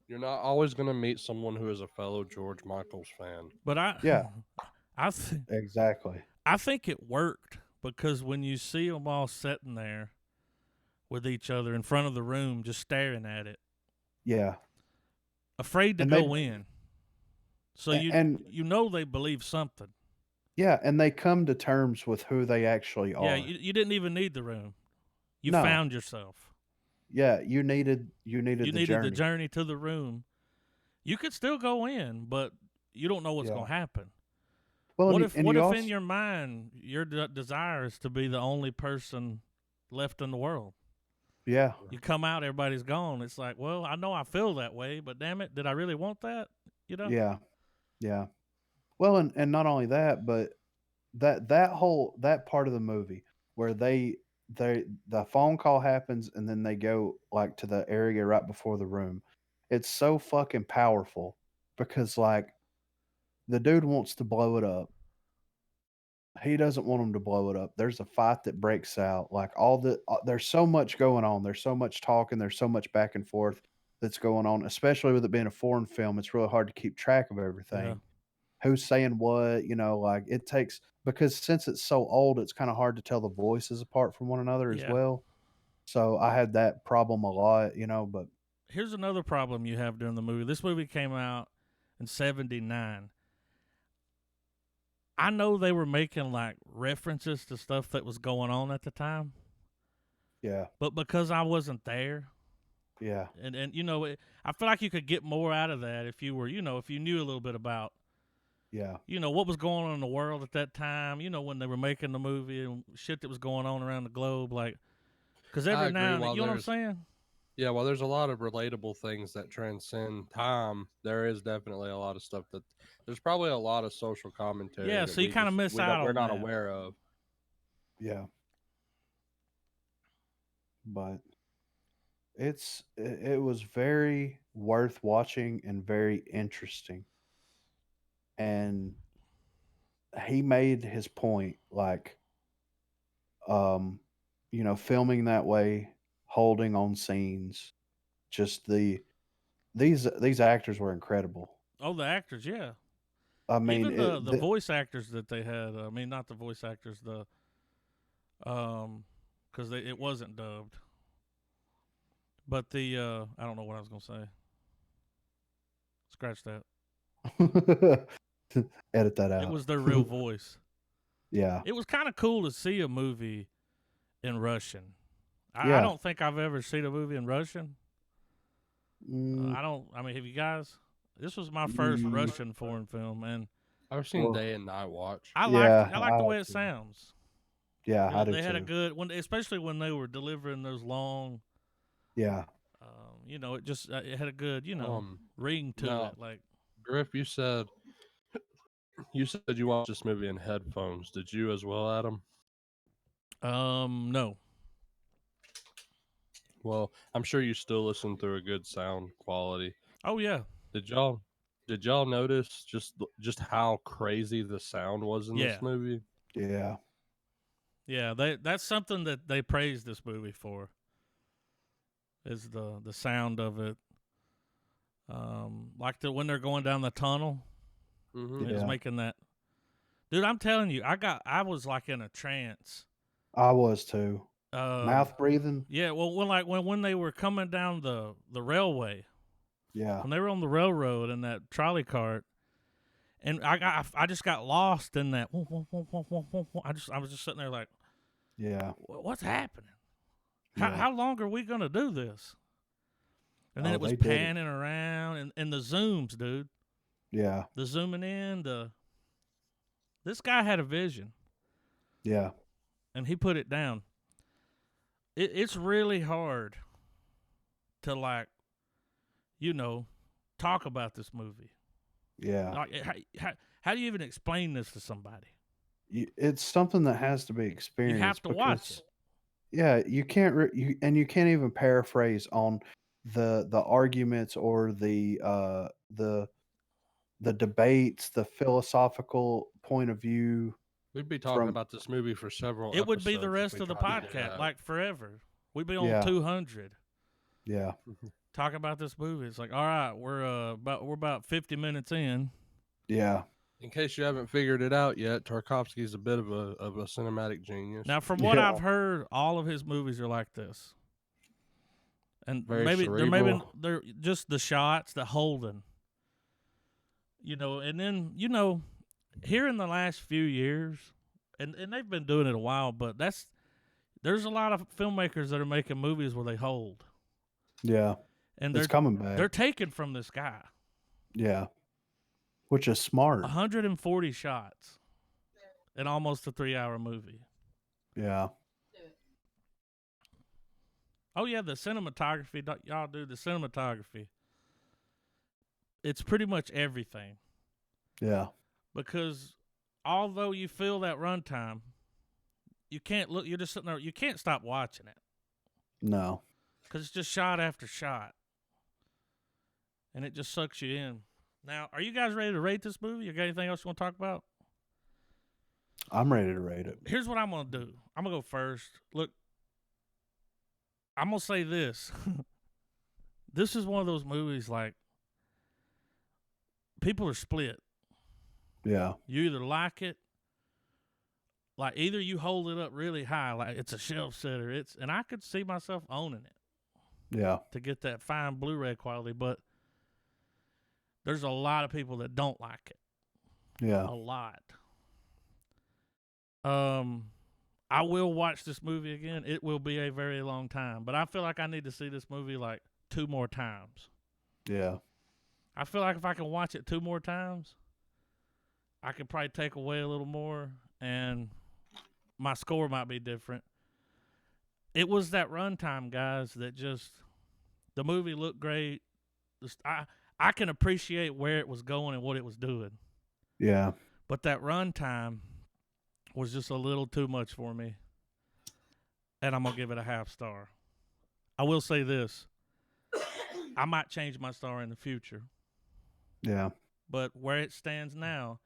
You're not always going to meet someone who is a fellow George Michaels fan. But Yeah, I, th- exactly. I think it worked because when you see them all sitting there with each other in front of the room, just staring at it, Yeah, afraid to and go in. So and they believe something. yeah, and they come to terms with who they actually Yeah, are. you didn't even need the room. You No, found yourself. yeah, you You needed the needed the journey. journey to the room. You could still go in, but you don't know what's Yeah. going to happen. Well, and What you if in also your mind your desire is to be the only person left in the world? yeah, You come out, everybody's gone. It's like, well, I know I feel that way, but damn it, did I really want that? You know? yeah, yeah. Well, and not only that, but that part of the movie where the phone call happens and then they go like to the area right before the room. It's so fucking powerful because like the dude wants to blow it up. He doesn't want him to blow it up. There's a fight that breaks out. Like there's so much going on. There's so much talking. There's so much back and forth that's going on. Especially with it being a foreign film, it's really hard to keep track of Yeah. everything. Who's saying what? Like it takes because since it's so old, it's kind of hard to tell the voices apart from one another as Yeah. well. So I had that problem a lot, but here's another problem you have during the movie. This movie came out in '79. I know they were making like references to stuff that was going on at the time, Yeah. but because I wasn't there, Yeah. and I feel like you could get more out of that if you were, if you knew a little bit about, Yeah. what was going on in the world at that time. When they were making the movie and shit that was going on around the globe, like, because I every agree. now and then, While you know what I'm there's saying? Yeah, well, there's a lot of relatable things that transcend time. There is definitely a lot of stuff that there's probably a lot of social commentary Yeah, that so you kind of miss out we're on not that. aware of. Yeah. But it was very worth watching and very interesting. And he made his point, like, um, filming that way, holding on scenes, just these actors were incredible. Oh, the actors, yeah. I mean, Even the voice actors that they had. I mean, not the voice actors, because it wasn't dubbed. But I don't know what I was gonna say. Scratch that. edit that It out. was their real voice. Yeah. It was kind of cool to see a movie in Russian. I Yeah. don't think I've ever seen a movie in Russian. Mm, I don't. I mean, have you guys? This was my first Russian foreign film, and I've seen well, Day and Night Watch. I liked yeah, it. I like the way have it too. sounds. Yeah, I do They had a too. good especially when they were delivering those long. Yeah. It just it had a good ring to Now, it. Like, Griff, you said you watched this movie in headphones. Did you as well, Adam? no. Well, I'm sure you still listen through a good sound quality. Oh yeah, Did y'all notice just how crazy the sound was in yeah, this movie? Yeah. yeah. That's something that they praised this movie for. Is the sound of it. Like when they're going down the tunnel, Mm-hmm. it was Yeah. making that. Dude, I'm telling you, I was like in a trance. I was too. Um, Mouth breathing. yeah. Well, when they were coming down the railway, Yeah. when they were on the railroad in that trolley cart, and I just got lost in that. I was just sitting there like, Yeah. what's happening? Yeah. How long are we gonna do this? And then Oh, it was they did it. panning around, and the zooms, dude. Yeah. The zooming in, this guy had a vision, Yeah. and he put it down. It's really hard to talk about this movie. Yeah. Like, how do you even explain this to somebody? It's something that has to be experienced. You have to watch because, it. Yeah, you can't you can't even paraphrase on the arguments or the debates, the philosophical point of view We'd be talking from about this movie for several It would be the episodes if rest we of the tried to do podcast, that. like forever. We'd be on Yeah. 200 yeah. talking about this movie. It's like, all right, we're about 50 minutes in. Yeah. In case you haven't figured it out yet, Tarkovsky's a bit of a cinematic genius. Now, from what Yeah. I've heard, all of his movies are like this. And Very maybe cerebral. they're just the shots, the holding. And then, here in the last few years, and they've been doing it a while, but there's a lot of filmmakers that are making movies where they hold. Yeah. And It's coming back. they're taken from this guy. Yeah. Which is smart. 140 shots in almost a 3-hour movie. Yeah. Oh yeah, the cinematography, y'all do the cinematography. It's pretty much everything. Yeah. Because although you feel that runtime, you can't look. You're just sitting there. You can't stop watching it No. because it's just shot after shot, and it just sucks you in. Now, are you guys ready to rate this movie? You got anything else you want to talk about? I'm ready to rate it. Here's what I'm gonna do. I'm gonna go first. Look, I'm gonna say this. This is one of those movies like people are split. Yeah. You either like it, like either you hold it up really high, like it's a shelf setter. And I could see myself owning it. Yeah. to get that fine Blu-ray quality, but there's a lot of people that don't like it. Yeah. A lot. I will watch this movie again. It will be a very long time, but I feel like I need to see this movie like 2 more times. Yeah. I feel like if I can watch it 2 more times, I could probably take away a little more, and my score might be different. It was that runtime, guys, that just the movie looked great. I can appreciate where it was going and what it was doing, Yeah. but that runtime was just a little too much for me, and I'm gonna give it a half star. I will say this: I might change my star in the future, Yeah. but where it stands now,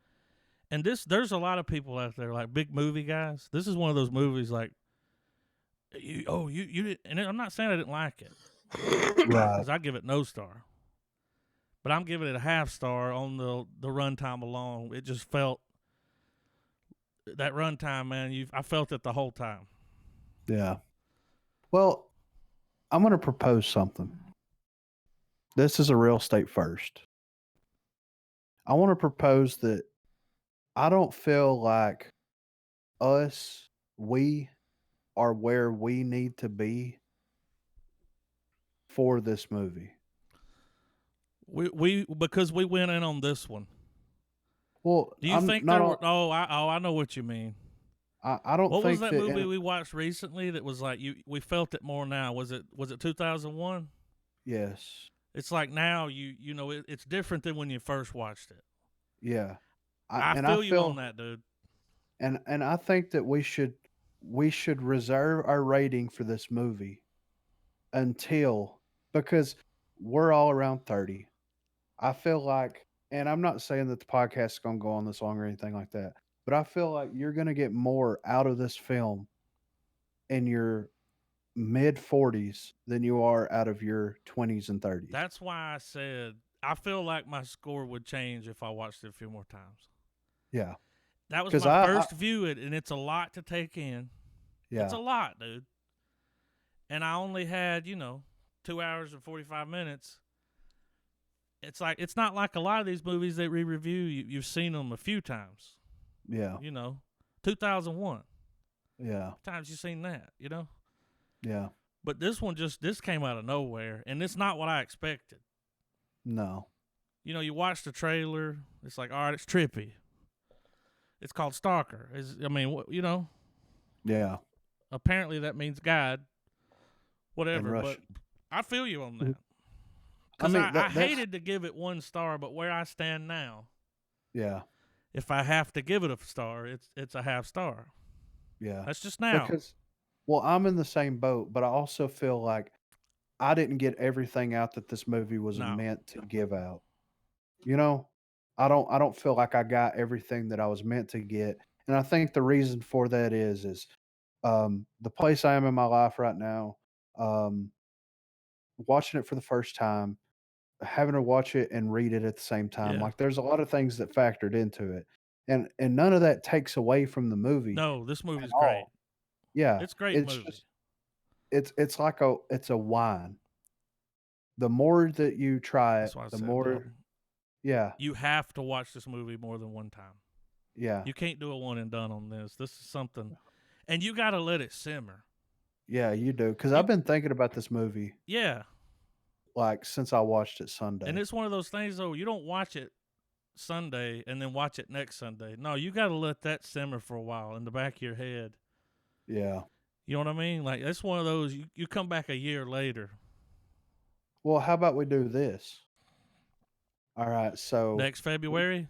and there's a lot of people out there like big movie guys. This is one of those movies like you did, and I'm not saying I didn't like it Right. because I give it no star, but I'm giving it a half star on the runtime alone. It just felt that runtime, man. I felt it the whole time. Yeah. Well, I'm going to propose something. This is a real estate first. I want to propose that I don't feel like we are where we need to be for this movie. We because we went in on this one. Well, Do you I'm think not there all, were? I know what you mean. I don't What was think that that movie we watched recently that was like we felt it more now? Was it 2001? yes. It's like now you know it's different than when you first watched it. Yeah. I And I feel you on feel that, dude. and I think that we should reserve our rating for this movie until, because we're all around 30. I feel like, and I'm not saying that the podcast is going to go on this long or anything like that, but I feel like you're going to get more out of this film in your mid 40s than you are out of your 20s and 30s. That's why I said I feel like my score would change if I watched it a few more times. Yeah. That was Because my first view it, and it's a lot to take in. It's yeah. a lot, dude. And I only had 2 hours and 45 minutes. It's like it's not like a lot of these movies that we review. You've seen them a few times. Yeah. 2001. Yeah. Times you seen that, Yeah. But this came out of nowhere, and it's not what I expected. No. You watch the trailer, it's like, all right, it's trippy. It's called Stalker. Yeah. Apparently that means God, In whatever. But Russian. I feel you on that. I Because mean, I that's hated to give it 1 star, but where I stand now, yeah. if I have to give it a star, it's a half star. Yeah. That's just now. Because, well, I'm in the same boat, but I also feel like I didn't get everything out that this movie was No. meant to give out. You know, I don't feel like I got everything that I was meant to get. And I think the reason for that is the place I am in my life right now, um, watching it for the first time, having to watch it and read it at the same time. Yeah. Like there's a lot of things that factored into it. And none of that takes away from the movie No, this at movie's great. all. Yeah. It's a great It's movie. just it's like it's a wine. The more that you try it, That's why I the said, more yeah, you have to watch this movie more than one time. yeah. You can't do a one and done on this. This is something, and you got to let it simmer. Yeah, you do. Because You, I've been thinking about this movie yeah, like since I watched it and Sunday. it's one of those things though. You don't watch it Sunday and then watch it next Sunday. No, you got to let that simmer for a while in the back of your head. Yeah. You know what I mean? Like it's one of those. You come back a year later. Well, how about we do this? All right. So Next February.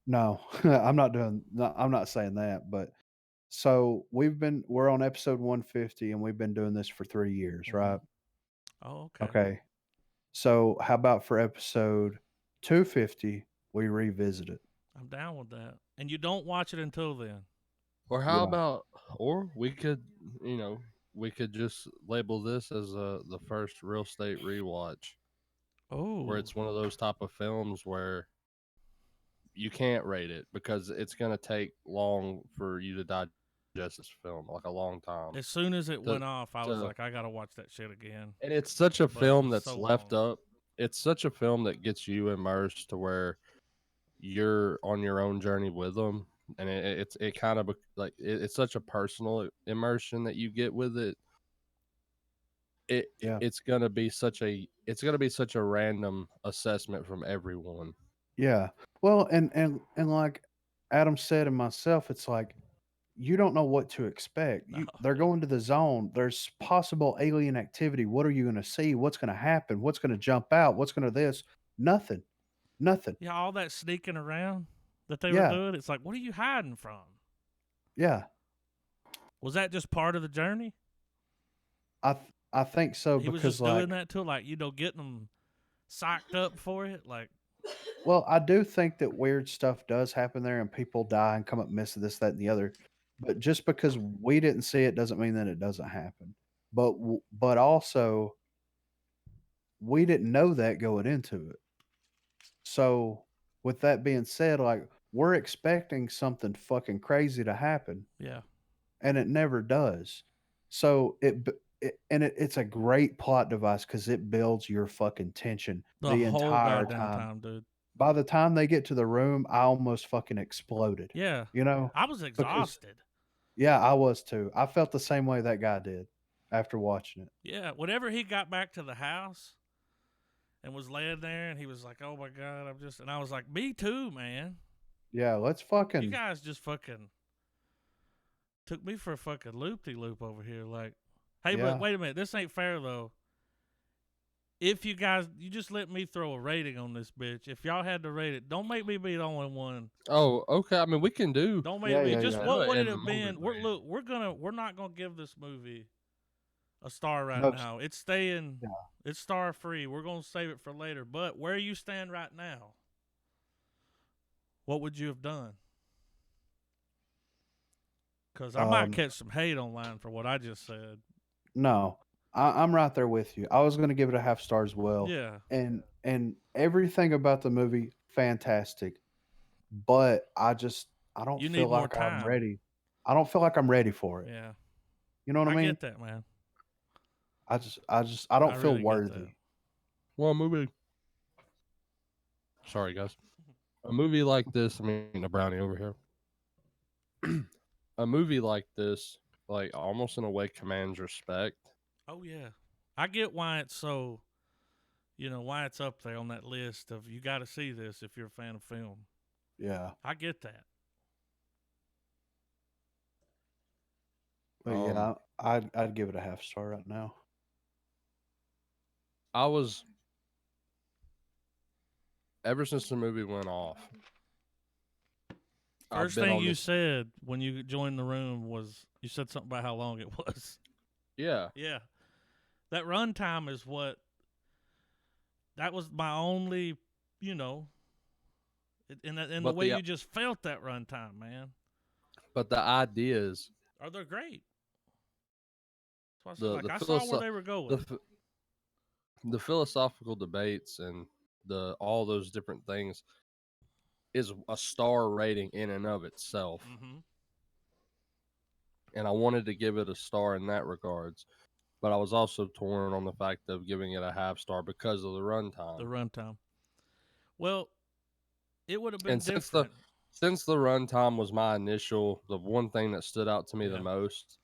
no, I'm not saying that, but so we're on episode 150 and we've been doing this for 3 years, Mm-hmm. right? Oh, okay. Okay. So how about for episode 250 we revisit it? I'm down with that. And you don't watch it until then. Or how Yeah. about, or we could just label this as the first real estate rewatch, Oh, where it's one of those type of films where you can't rate it because it's going to take long for you to digest digest this film like a long time. As soon as it To- went off, I was to- like, I gotta watch that shit again. And it's such a But it film was that's so left long. up. It's such a film that gets you immersed to where you're on your own journey with them, and it kind of like it's such a personal immersion that you get with it. Yeah. It's gonna be such a random assessment from everyone. Yeah. Well, and like Adam said and myself, it's like you don't know what to expect. No. They're going to the zone. There's possible alien activity. What are you going to see? What's going to happen? What's going to jump out? What's going to this? Nothing. Nothing. Yeah, all that sneaking around that they were Yeah. doing, it's like, what are you hiding from? Yeah. Was that just part of the journey? I think so He was because just like doing that to like, getting them psyched up for it. Like, well, I do think that weird stuff does happen there and people die and come up missing this, that, and the other. But just because we didn't see it doesn't mean that it doesn't happen. But also we didn't know that going into it. So with that being said, like we're expecting something fucking crazy to happen yeah, and it never does. So it's a great plot device because it builds your fucking tension the the whole entire goddamn time. time, dude. By the time they get to the room, I almost fucking exploded. Yeah, You know, I was because exhausted. yeah, I was too. I felt the same way that guy did after watching it. Yeah, whenever he got back to the house and was laying there, and he was like, "Oh my god, and I was like, "Me too, man. Yeah, let's You fucking guys just fucking took me for a fucking loop-de-loop over here." Like, hey, Yeah. but wait a minute, this ain't fair though. If you guys, you just let me throw a rating on this bitch. If y'all had to rate it, don't make me be the only one. Oh, okay. I mean, we can do. Don't make Yeah, me yeah, just yeah. what would In it the have been? moment, We're not gonna give this movie a star right No, now. It's staying. Yeah. It's star free. We're gonna save it for later. But where you stand right now, what would you have done? Because I might catch some hate online for what I just said. No, I'm right there with you. I was going to give it a half star as well. Yeah, And everything about the movie fantastic, but I don't you feel need more like I'm time. ready. I don't feel like I'm ready for it. Yeah, You know what I I mean? get that, man. I don't feel really get worthy. that. well, a movie. Sorry, guys. A movie like this. I mean, a brownie over here. A movie like this, like almost in a way, commands respect. Oh yeah, I get why it's so. Why it's up there on that list of you got to see this if you're a fan of film. Yeah. I get that. But yeah, I'd give it a half star right now. I was ever since the movie went off. I've First been thing on you this- said when you joined the room was you said something about how long it was. Yeah, Yeah, that runtime is what. That was my only, and the But way the- you just felt that runtime, man. but the ideas, Are they great? That's the why I said, the I saw where philosoph- they were going. the philosophical debates and all those different things is a star rating in and of itself. Mm-hmm. And I wanted to give it a star in that regards, but I was also torn on the fact of giving it a half star because of the runtime. The runtime. Well, it would have been And different. since the runtime was the one thing that stood out to me the Yeah. most,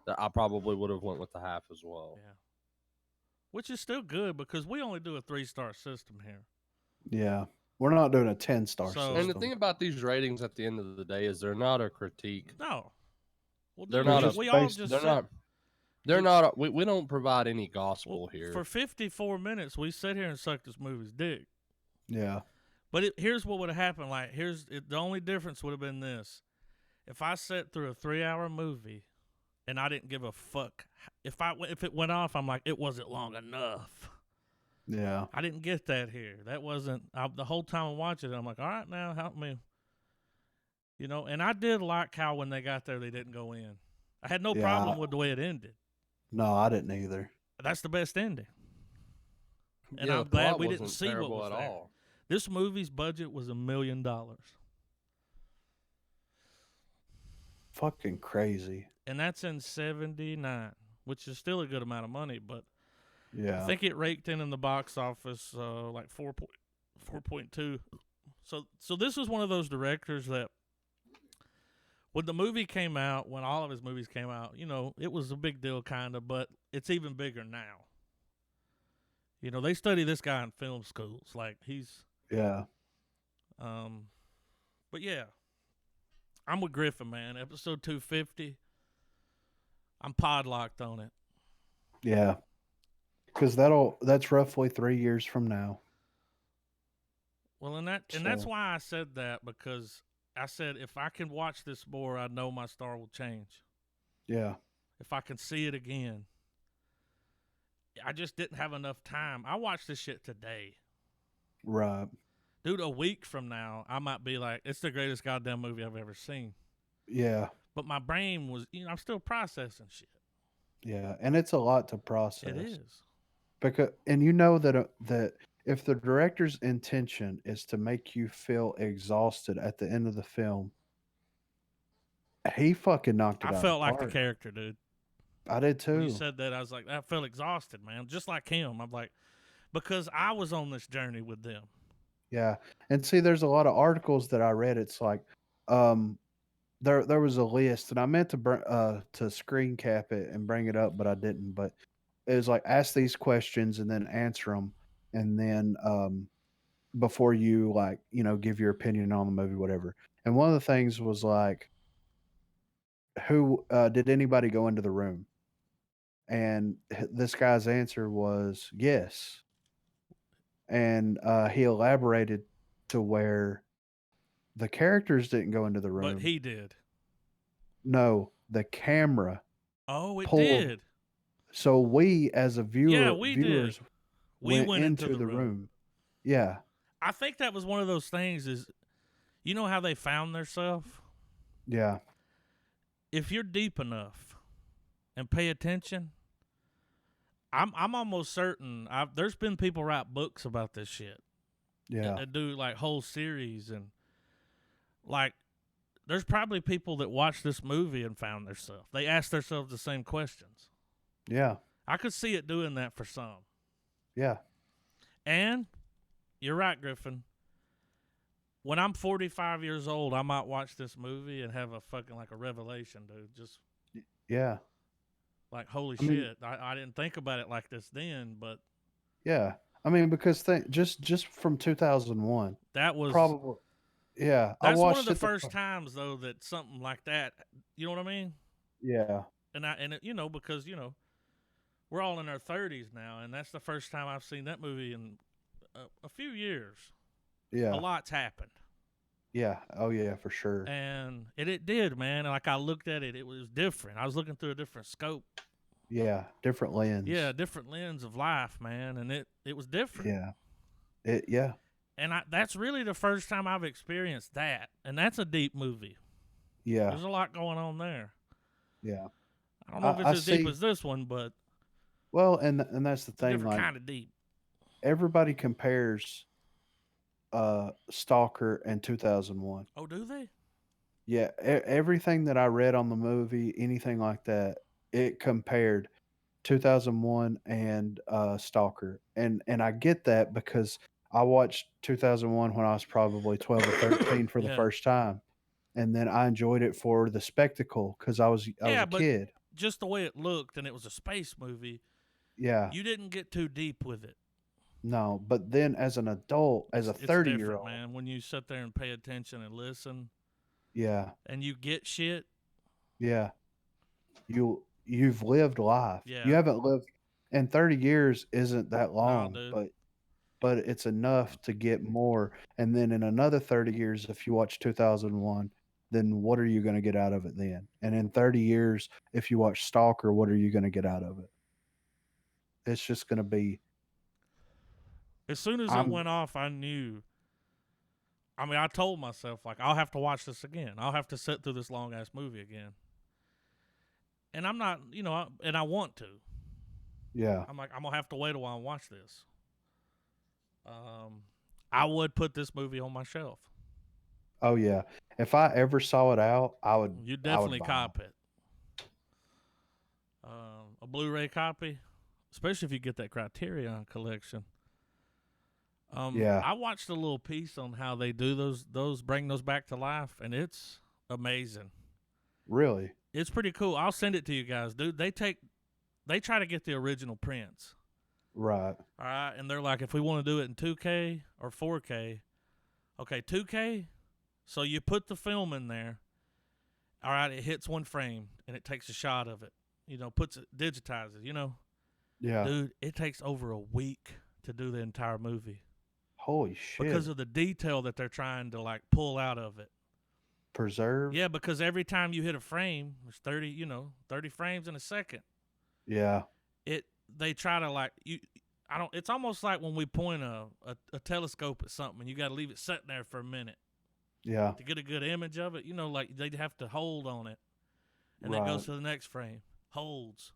that I probably would have went with the half as well. Yeah. Which is still good because we only do a 3-star system here. Yeah. We're not doing a 10-star So- system. And the thing about these ratings at the end of the day is they're not a critique. No. Well, They're dude, not a- we all based- just They're sit- not. They're Dude. not. We don't provide any gospel well, here. For 54 minutes, we sit here and suck this movie's dick. Yeah. But here's what would have happened. Like, the only difference would have been this: if I sat through a 3-hour movie, and I didn't give a fuck if it went off, I'm like, it wasn't long enough. Yeah. I didn't get that here. That wasn't the whole time I'm watching it. I'm like, all right, now help me. And I did like how when they got there, they didn't go in. I had no Yeah, problem with the way it ended. No, I didn't either. That's the best ending. And Yeah, I'm the glad plot we didn't wasn't see what terrible was at there. all. This movie's budget was $1 million. fucking crazy. And that's in 79, which is still a good amount of money, but I Yeah. think it raked in the box office like 4.2. So this was one of those directors that when the movie came out, when all of his movies came out, it was a big deal kind of, but it's even bigger now. They study this guy in film schools. Like he's Yeah. But yeah, I'm with Griffin, man. Episode 250. I'm podlocked on it. Yeah. Because that's roughly 3 years from now. Well, and that's why I said that, because I said if I can watch this more, I know my star will change. Yeah. If I can see it again. I just didn't have enough time. I watched this shit today. Right. Dude, a week from now, I might be like, it's the greatest goddamn movie I've ever seen. Yeah. But my brain was, I'm still processing shit. Yeah. And it's a lot to process. It is. Because, and you know that if the director's intention is to make you feel exhausted at the end of the film, he fucking knocked it I out felt of like the park. character, dude. I did When you too. said that, I was like, I felt exhausted, man. Just like him. I'm like, because I was on this journey with them. Yeah. And see, there's a lot of articles that I read. It's like, there was a list, and I meant to screen cap it and bring it up, but I didn't. But it was like ask these questions and then answer them, and then before you give your opinion on the movie, whatever. And one of the things was like, who did anybody go into the room? And this guy's answer was yes, and he elaborated to where the characters didn't go into the But room. he did. No, the camera Oh, it pulled. did. So we, as a Yeah, we viewers, did. We went went into into the the room. room. Yeah, I think that was one of those things is, you know how they found themselves? yeah, If you're deep enough and pay attention, I'm almost certain there's been people write books about this shit. yeah, And do like whole series, and like there's probably people that watched this movie and found themselves. They asked themselves the same questions. yeah, I could see it doing that for some. yeah, And you're right, Griffin. When I'm 45 years old, I might watch this movie and have a fucking like a revelation, dude. Just yeah. like, holy I mean, shit. I didn't think about it like this then, but yeah. I mean, because just from 2001, that was probably. Yeah, I that's one of watched the it. first times though that something like that, you know what I mean? Yeah, And because we're all in our 30s now, and that's the first time I've seen that movie in a few years. yeah, A lot's happened. yeah. Oh yeah, for sure. And it did, man. Like I looked at it, it was different. I was looking through a different scope. Yeah, different lens. Yeah, different lens of life, man, and it was different. Yeah, yeah, And that's really the first time I've experienced that, and that's a deep movie. yeah, There's a lot going on there. yeah. I don't know if it's I as deep see. as this one, but Well, and that's the it's a thing. different Like kind of deep. everybody compares Stalker and 2001. Oh, do they? Yeah, everything that I read on the movie, anything like that, it compared 2001 and Stalker, and I get that because I watched 2001 when I was probably 12 or 13 for the Yeah. first time, and then I enjoyed it for the spectacle because I was Yeah, a but kid. just the way it looked, and it was a space movie, Yeah, you didn't get too deep with it. no, but then as an adult, as a It's 30-year different, old, man. When you sit there and pay attention and listen, yeah, and you get shit. yeah, you've lived life. You Yeah. haven't lived, and 30 years isn't that Nah, long, dude. but it's enough to get more. And then in another 30 years, if you watch 2001, then what are you going to get out of it then? And in 30 years, if you watch Stalker, what are you going to get out of it? It's just going to be, As soon as it I'm, went off, I knew. I mean, I told myself, like, I'll have to watch this again. I'll have to sit through this long ass movie again. And I'm not, and I want to. yeah, I'm like, I'm going to have to wait a while and watch this. I would put this movie on my shelf. oh yeah. If I ever saw it out, I would. You I would definitely buy 'em. cop it. A Blu-ray copy, especially if you get that Criterion collection. Yeah, I watched a little piece on how they do those bring those back to life, and it's amazing. really. It's pretty cool. I'll send it to you guys, dude. They try to get the original prints. Right. All right, and they're like, if we want to do it in 2K or 4K, okay, 2K. So you put the film in there. All right, it hits one frame and it takes a shot of it. Puts it digitizes. Yeah. Dude, it takes over a week to do the entire movie Holy shit. because of the detail that they're trying to like pull out of it. Preserve. Yeah, because every time you hit a frame, there's 30 frames in a second. Yeah. They try to like you. I don't. It's almost like when we point a telescope at something, and you got to leave it sitting there for a minute Yeah. to get a good image of it. Like they have to hold on it, and Right. then it goes to the next frame, holds,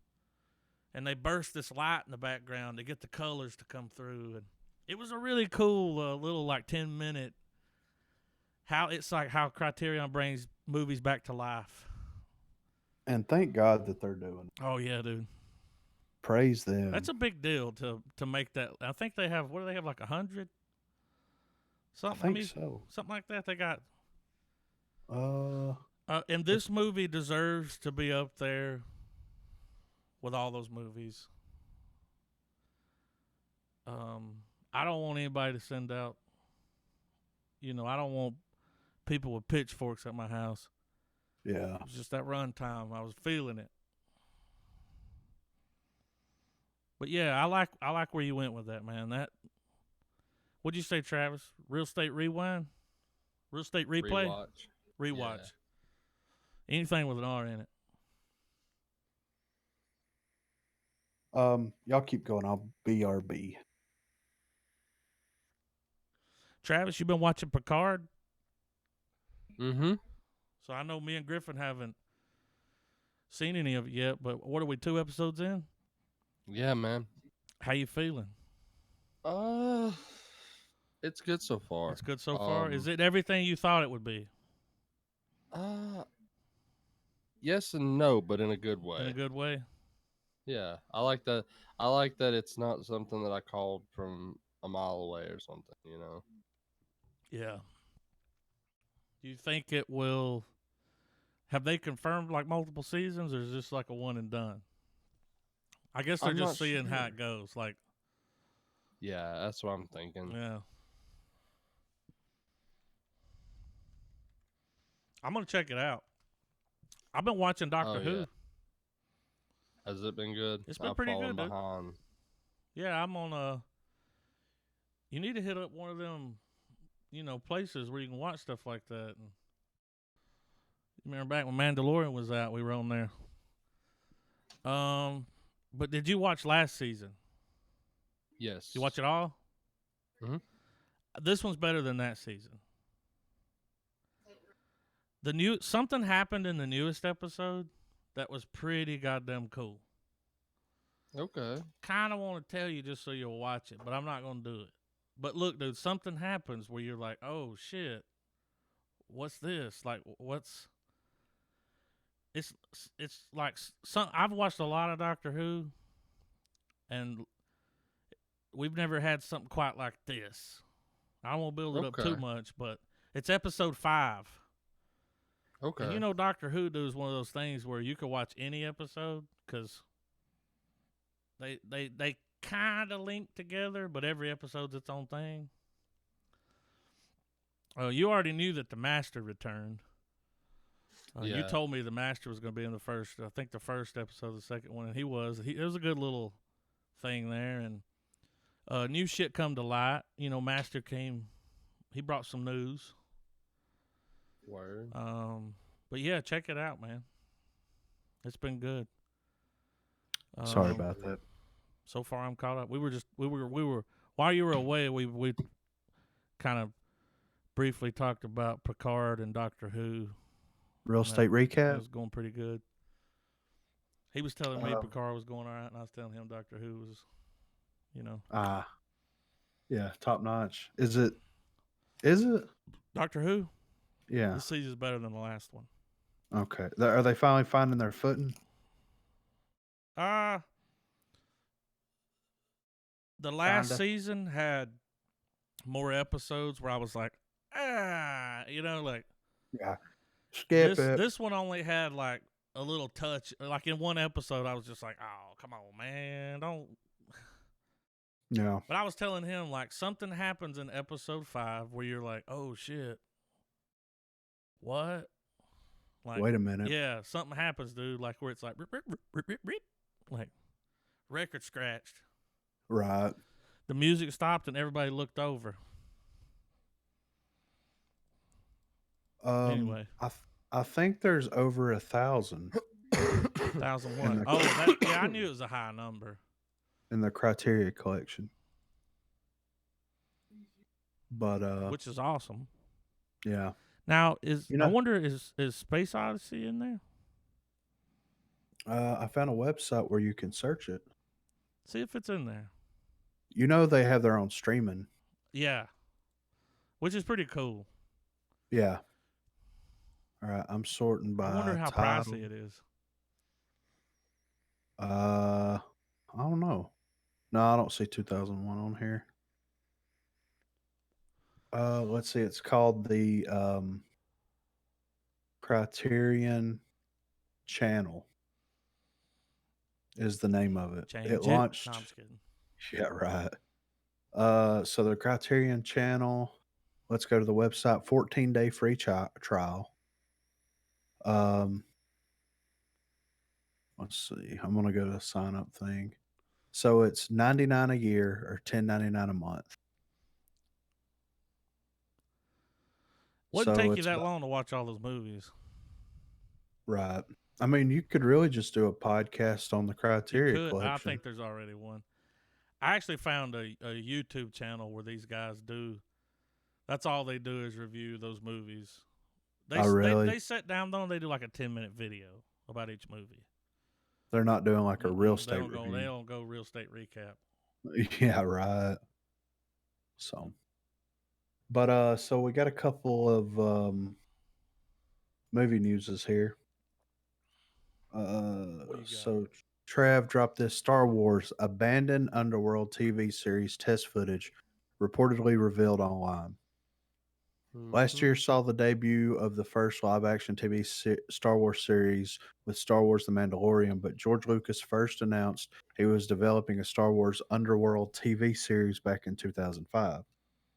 and they burst this light in the background to get the colors to come through. And it was a really cool little like 10-minute. How Criterion brings movies back to life. And thank God that they're doing it. Oh yeah, dude. Praise them. That's a big deal to make that. I think they have. What do they have? Like 100? I think so. Something like that. They got. Uh, And this movie deserves to be up there with all those movies. I don't want anybody to send out. I don't want people with pitchforks at my house. yeah. It was just that run time. I was feeling it. But yeah, I like where you went with that, man. What'd you say, Travis? Real Estate Rewind? Real Estate Replay? Rewatch. Yeah. Anything with an R in it. Y'all keep going. I'll BRB. Travis, you been watching Picard? Mm-hmm. So I know me and Griffin haven't seen any of it yet, but what are we, 2 episodes in? Yeah, man. How you feeling? It's good so far. It's good so far. Is it everything you thought it would be? Yes and no, but in a good way. In a good way? Yeah, I like that. I like that it's not something that I called from a mile away or something. Yeah. Do you think it will? Have they confirmed like multiple seasons, or is this like a one and done? I guess they're I'm just not seeing how sure. it goes. Like, Yeah, that's what I'm thinking. yeah. I'm gonna check it out. I've been watching Doctor Who. Yeah. Has it been good? It's been I've pretty fallen good, dude. behind. Yeah, I'm on you need to hit up one of them, places where you can watch stuff like that. And you remember back when Mandalorian was out, we were on there. But did you watch last season? Yes. You watch it all? Mhm. This one's better than that season. Something happened in the newest episode that was pretty goddamn cool. Okay. Kind of want to tell you just so you'll watch it, but I'm not going to do it. But look, dude, something happens where you're like, oh, shit, what's this? Like, what's... It's like... I've watched a lot of Doctor Who, and we've never had something quite like this. I don't want to build it up too much, but it's episode 5. Okay. And Doctor Who is one of those things where you can watch any episode because they kind of link together, but every episode's its own thing. You already knew that the Master returned. Yeah. You told me the Master was going to be in the first episode, the second one, and he was. It was a good little thing there, and new shit come to light. Master came. He brought some news. Word. But yeah, check it out, man. It's been good. Sorry about that. So far, I'm caught up. We were while you were away, we kind of briefly talked about Picard and Doctor Who. Real estate It recap. was going pretty good. He was telling me Picard was going all right, and I was telling him Doctor Who was, Yeah, top notch. Is it? Doctor Who? Yeah. This season's better than the last one. Okay. Are they finally finding their footing? Uh the last Kinda. season had more episodes where I was like, like Yeah. Skip this it. this one only had like a little touch. Like in one episode, I was just like, oh, come on, man, don't. Yeah. But I was telling him like something happens in episode 5 where you're like, oh shit, what? Like, Wait a minute. yeah, something happens, dude. Like where it's like, rip, rip, rip, rip, rip, rip, like record scratched. Right. The music stopped and everybody looked over. Anyway, I think there's over 1,000 in 1001. the Oh, I knew it was a high number. in the Criteria collection. But Which is awesome. yeah. Now I know, wonder is Space Odyssey in there? I found a website where you can search it. See if it's in there. They have their own streaming. Yeah, which is pretty cool. Yeah. All right, I'm sorting by I wonder how title. pricey it is. I don't know. No, I don't see 2001 on here. Let's see. It's called the Criterion Channel. Is the name of it. It Change it. launched. No, I'm just kidding. Yeah, right. So the Criterion Channel. Let's go to the website. 14-day free trial. Let's see. I'm gonna go to the sign up thing. So it's $99 a year or $10.99 a month. Wouldn't So take you it's that long to watch all those movies. right. I mean, you could really just do a podcast on the You Criteria could. I collection. think there's already one. I actually found a YouTube channel where these guys do. That's all they do is review those movies. Oh, really? They sit down though and they do like a 10-minute video about each movie. They're not doing like a real estate They review. don't go real estate recap. Yeah, right. So, but so we got a couple of movie newses here. What you got? So Trav dropped this Star Wars abandoned underworld TV series test footage reportedly revealed online. Last year saw the debut of the first live action TV Star Wars series with Star Wars The Mandalorian, but George Lucas first announced he was developing a Star Wars Underworld TV series back in 2005,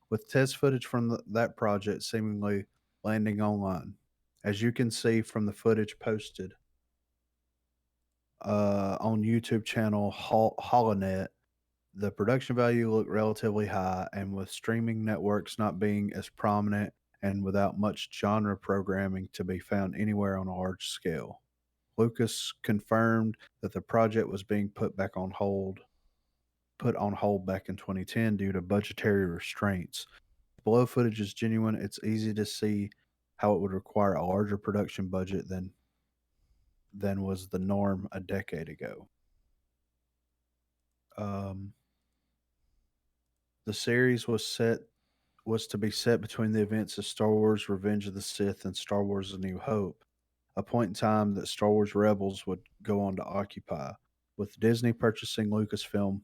with test footage from that project seemingly landing online. As you can see from the footage posted on YouTube channel Holonet, the production value looked relatively high, and with streaming networks not being as prominent and without much genre programming to be found anywhere on a large scale. Lucas confirmed that the project was being put on hold back in 2010 due to budgetary restraints. Below footage is genuine. It's easy to see how it would require a larger production budget than was the norm a decade ago. The series was to be set between the events of Star Wars Revenge of the Sith and Star Wars A New Hope, a point in time that Star Wars Rebels would go on to occupy. With Disney purchasing Lucasfilm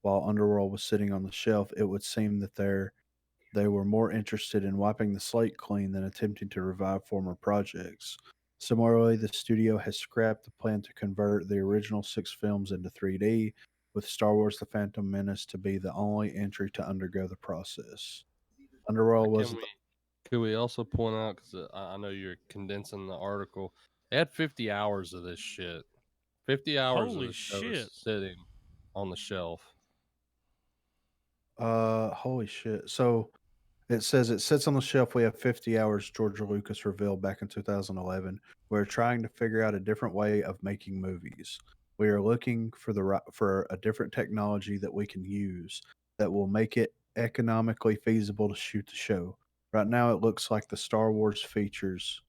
while Underworld was sitting on the shelf, it would seem that they were more interested in wiping the slate clean than attempting to revive former projects. Similarly, the studio has scrapped the plan to convert the original 6 films into 3D, with Star Wars The Phantom Menace to be the only entry to undergo the process. Underworld was Could we also point out, because I know you're condensing the article, they had 50 hours of this shit. 50 hours of Holy the show shit. sitting on the shelf. holy shit. So it says it sits on the shelf. We have 50 hours, George Lucas revealed back in 2011. We're trying to figure out a different way of making movies. We are looking for a different technology that we can use that will make it economically feasible to shoot the show. Right now, it looks like the Star Wars features.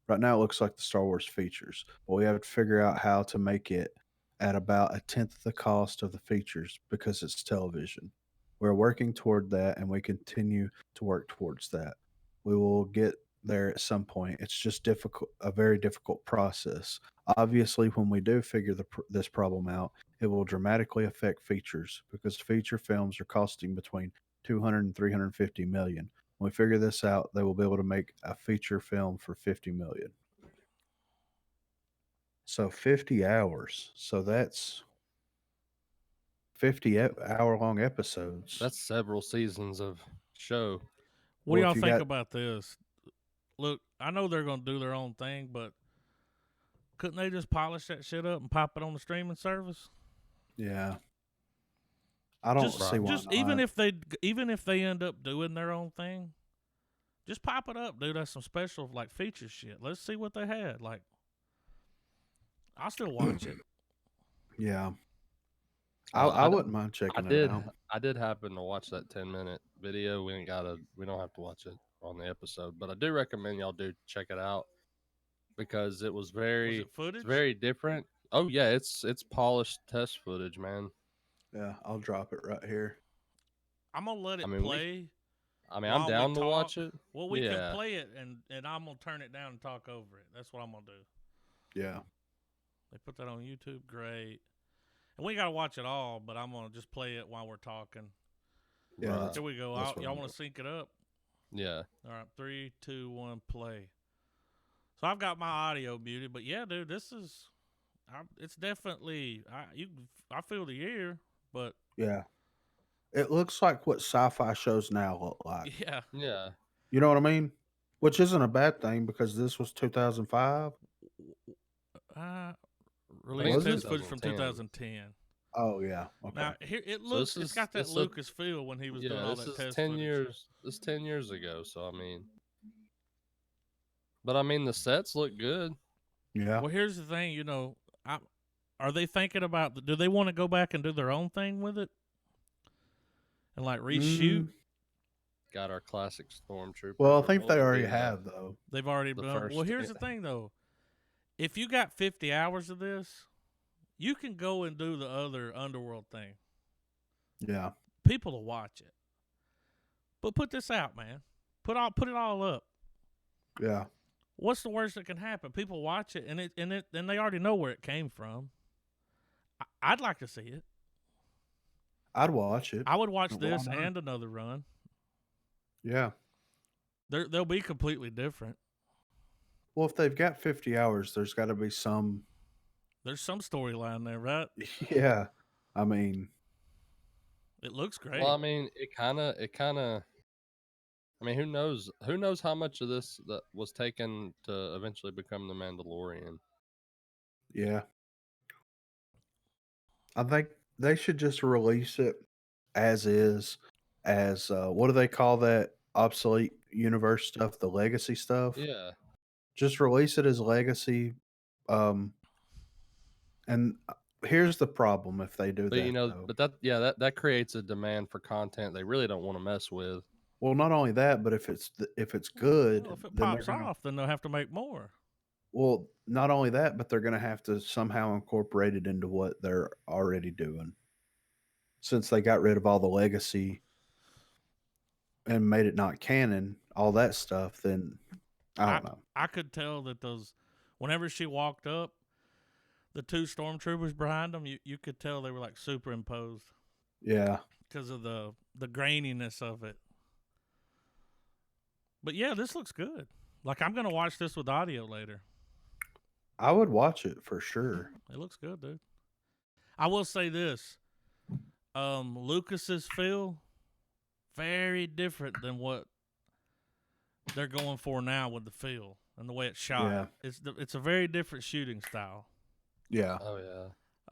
Right now, it looks like the Star Wars features, but we have to figure out how to make it at about a tenth the cost of the features because it's television. We're working toward that, and we continue to work towards that. We will get there at some point. It's just difficult, a very difficult process. Obviously, when we do figure this problem out, it will dramatically affect features because feature films are costing between 200 and 350 million. When we figure this out, they will be able to make a feature film for 50 million. So 50 hours. So that's 50 hour long episodes. That's several seasons of show. What do Well, y'all if you think got, about this? Look, I know they're going to do their own thing, but couldn't they just polish that shit up and pop it on the streaming service? yeah, I don't see why Just not. even if they end up doing their own thing, just pop it up, dude. That's some special like feature shit. Let's see what they had. Like, I'll still watch it. Yeah, Uh, I I, wouldn't mind I checking it did out. I did happen to watch that 10-minute video. We don't have to watch it on the episode, but I do recommend y'all do check it out because it was Was it it's footage? very different. Oh yeah, it's polished test footage, man. Yeah, I'll drop it right here. I'm gonna let I it mean, play I'm while we down to talk. watch it. Well, we can Yeah. play it and I'm gonna turn it down and talk over it. That's what I'm gonna do. Yeah, They put that on YouTube, great. And we gotta watch it all, but I'm gonna just play it while we're talking. yeah. Right. Here we go. That's what Y'all I'm want to sync it up? Yeah. All right, 3, 2, 1, play. So I've got my audio muted, but yeah, dude, this is, it's definitely, I feel the year, but Yeah, it looks like what sci-fi shows now look like. yeah, Yeah. You know what I mean? Which isn't a bad thing because this was 2005. release Was test it? footage from 2010. 2010. Oh yeah. Okay. Now here it So looks, it's got that Lucas feel when he was doing all this that is test 10 footage. years. This is 10 years ago, so I mean, but I mean the sets look good. Yeah. Well, here's the thing, are they thinking about? Do they want to go back and do their own thing with it, and like reshoot? Mm, Got our classic stormtroopers. well, I We're think they going to already do have though. They've already the done. Well, first. here's the thing though. If you got 50 hours of this, you can go and do the other underworld thing. Yeah. People will watch it. But put this out, man. Put it all up. Yeah. What's the worst that can happen? People watch it and they already know where it came from. I'd like to see it. I'd watch it. I would watch Why this not? and another run. Yeah. They'll be completely different. Well, if they've got 50 hours, there's got to be some. There's some storyline there, right? Yeah. I mean, It looks great. Well, I mean, it kind of. I mean, who knows? Who knows how much of this that was taken to eventually become the Mandalorian? yeah. I think they should just release it as is, as what do they call that obsolete universe stuff? The legacy stuff. Yeah. Just release it as legacy. Um, and here's the problem if they do But that though. but that creates a demand for content they really don't want to mess with. Well, not only that, but if it's good, Well, if it then they're pops gonna. off, then they'll have to make more. Well, not only that, but they're gonna have to somehow incorporate it into what they're already doing. Since they got rid of all the legacy and made it not canon, all that stuff, then I don't know. I could tell that whenever she walked up, the two stormtroopers behind them, you could tell they were like superimposed Yeah. because of the graininess of it. But yeah, this looks good. Like I'm gonna watch this with audio later. I would watch it for sure. It looks good, dude. I will say this: Lucas's feel very different than what they're going for now with the feel and the way it's shot. Yeah. It's a very different shooting style. Yeah. Oh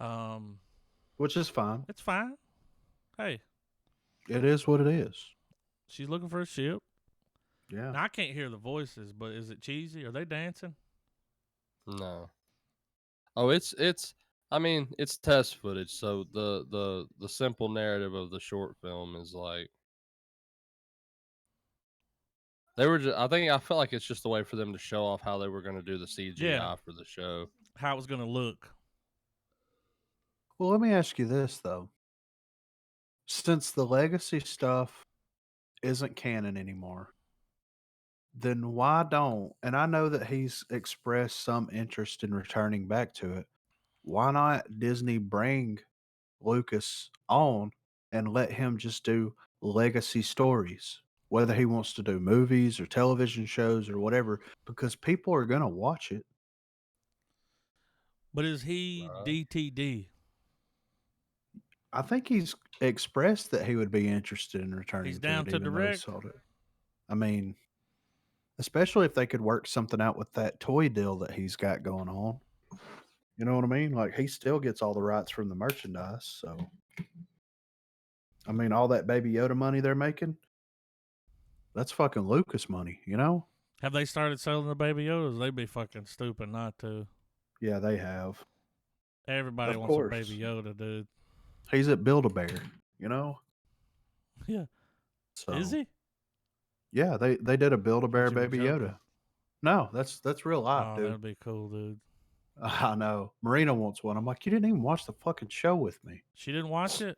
yeah. Which is fine. It's fine. Hey, It is what it is. she's looking for a ship. Yeah. Now I can't hear the voices, but is it cheesy? Are they dancing? No. Oh, it's. I mean, it's test footage, so the simple narrative of the short film is like they were. I felt like it's just a way for them to show off how they were going to do the CGI for the show. How it's gonna look? Well, let me ask you this though. Since the legacy stuff isn't canon anymore, then why don't? And I know that he's expressed some interest in returning back to it. Why not Disney bring Lucas on and let him just do legacy stories, whether he wants to do movies or television shows or whatever, because people are gonna watch it. But is he Uh, DTD? I think he's expressed that he would be interested in He's returning to down it, to even though he direct. sold it. I mean, especially if they could work something out with that toy deal that he's got going on. You know what I mean? Like he still gets all the rights from the merchandise. So, I mean, all that Baby Yoda money they're making, that's fucking Lucas money, you know? Have they started selling the Baby Yodas? They'd be fucking stupid not to. Yeah, they have. Everybody Of wants a course. Baby Yoda, dude. He's at Build-A-Bear, you know? Yeah. So, Is he? yeah, they did a Thought Build-A-Bear you were Baby joking. Yoda. No, that's real life, Oh, dude. that'd be cool, dude. I know. Marina wants one. I'm like, you didn't even watch the fucking show with me. She didn't watch it?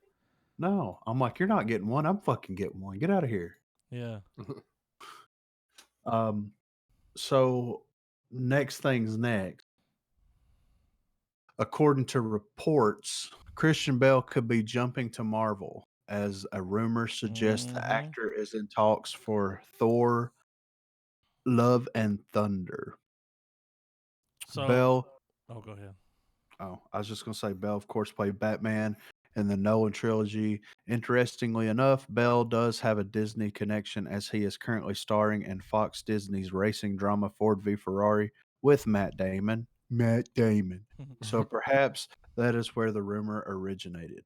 No. I'm like, you're not getting one. I'm fucking getting one. Get out of here. Yeah. Um, so next thing's next. According to reports, Christian Bale could be jumping to Marvel, as a rumor suggests the Mm-hmm. actor is in talks for Thor: Love and Thunder. So, Bell, oh, go ahead. oh, I was just gonna say Bell, of course, played Batman in the Nolan trilogy. Interestingly enough, Bell does have a Disney connection, as he is currently starring in Fox Disney's racing drama Ford v Ferrari with Matt Damon. Matt Damon. So perhaps that is where the rumor originated.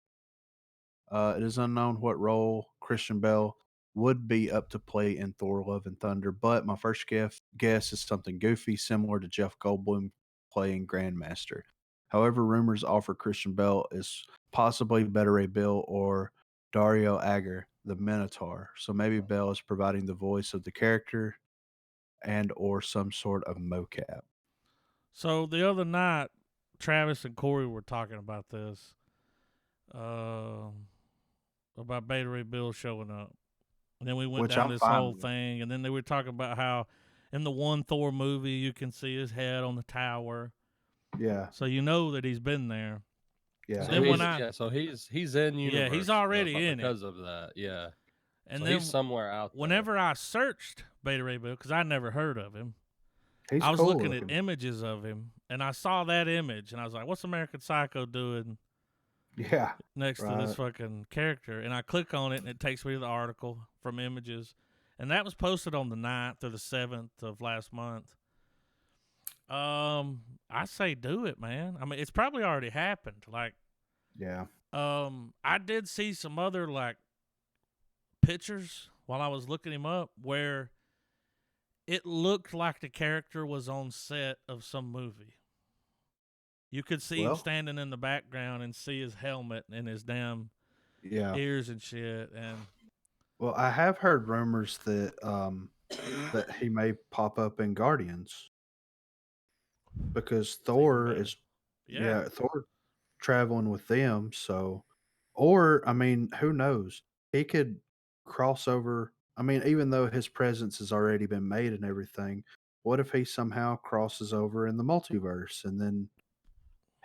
It is unknown what role Christian Bell would be up to play in Thor: Love and Thunder, but my first guess is something goofy, similar to Jeff Goldblum playing Grandmaster. However, rumors offer Christian Bell is possibly Better Ray Bill or Dario Agger, the Minotaur. So maybe Bell is providing the voice of the character and or some sort of mocap. So, the other night, Travis and Corey were talking about this. About Beta Ray Bill showing up. And then we went Which down I'm this fine whole with. thing, and then they were talking about how in the one Thor movie you can see his head on the tower, Yeah, so you know that he's been there. yeah. so Then when he's I, yeah, so he's in yeah, he's universe already in it. because of that. Yeah. And So he's then somewhere out there. whenever I searched Beta Ray Bill, because I never heard of him, He's I was cool looking at looking. images of him, and I saw that image, and I was like, "What's American Psycho doing Yeah, next to this right. fucking character?" And I click on it, and it takes me to the article from Images, and that was posted on the 9th or the 7th of last month. I say do it, man. I mean, it's probably already happened. Like, Yeah, I did see some other like pictures while I was looking him up where it looked like the character was on set of some movie. You could see him well, standing in the background and see his helmet and his damn yeah. ears and shit. And Well, I have heard rumors that that he may pop up in Guardians because it's even Thor better. is, Yeah. yeah, Thor traveling with them. So, or I mean, who knows? He could cross over. I mean, even though his presence has already been made and everything, what if he somehow crosses over in the multiverse and then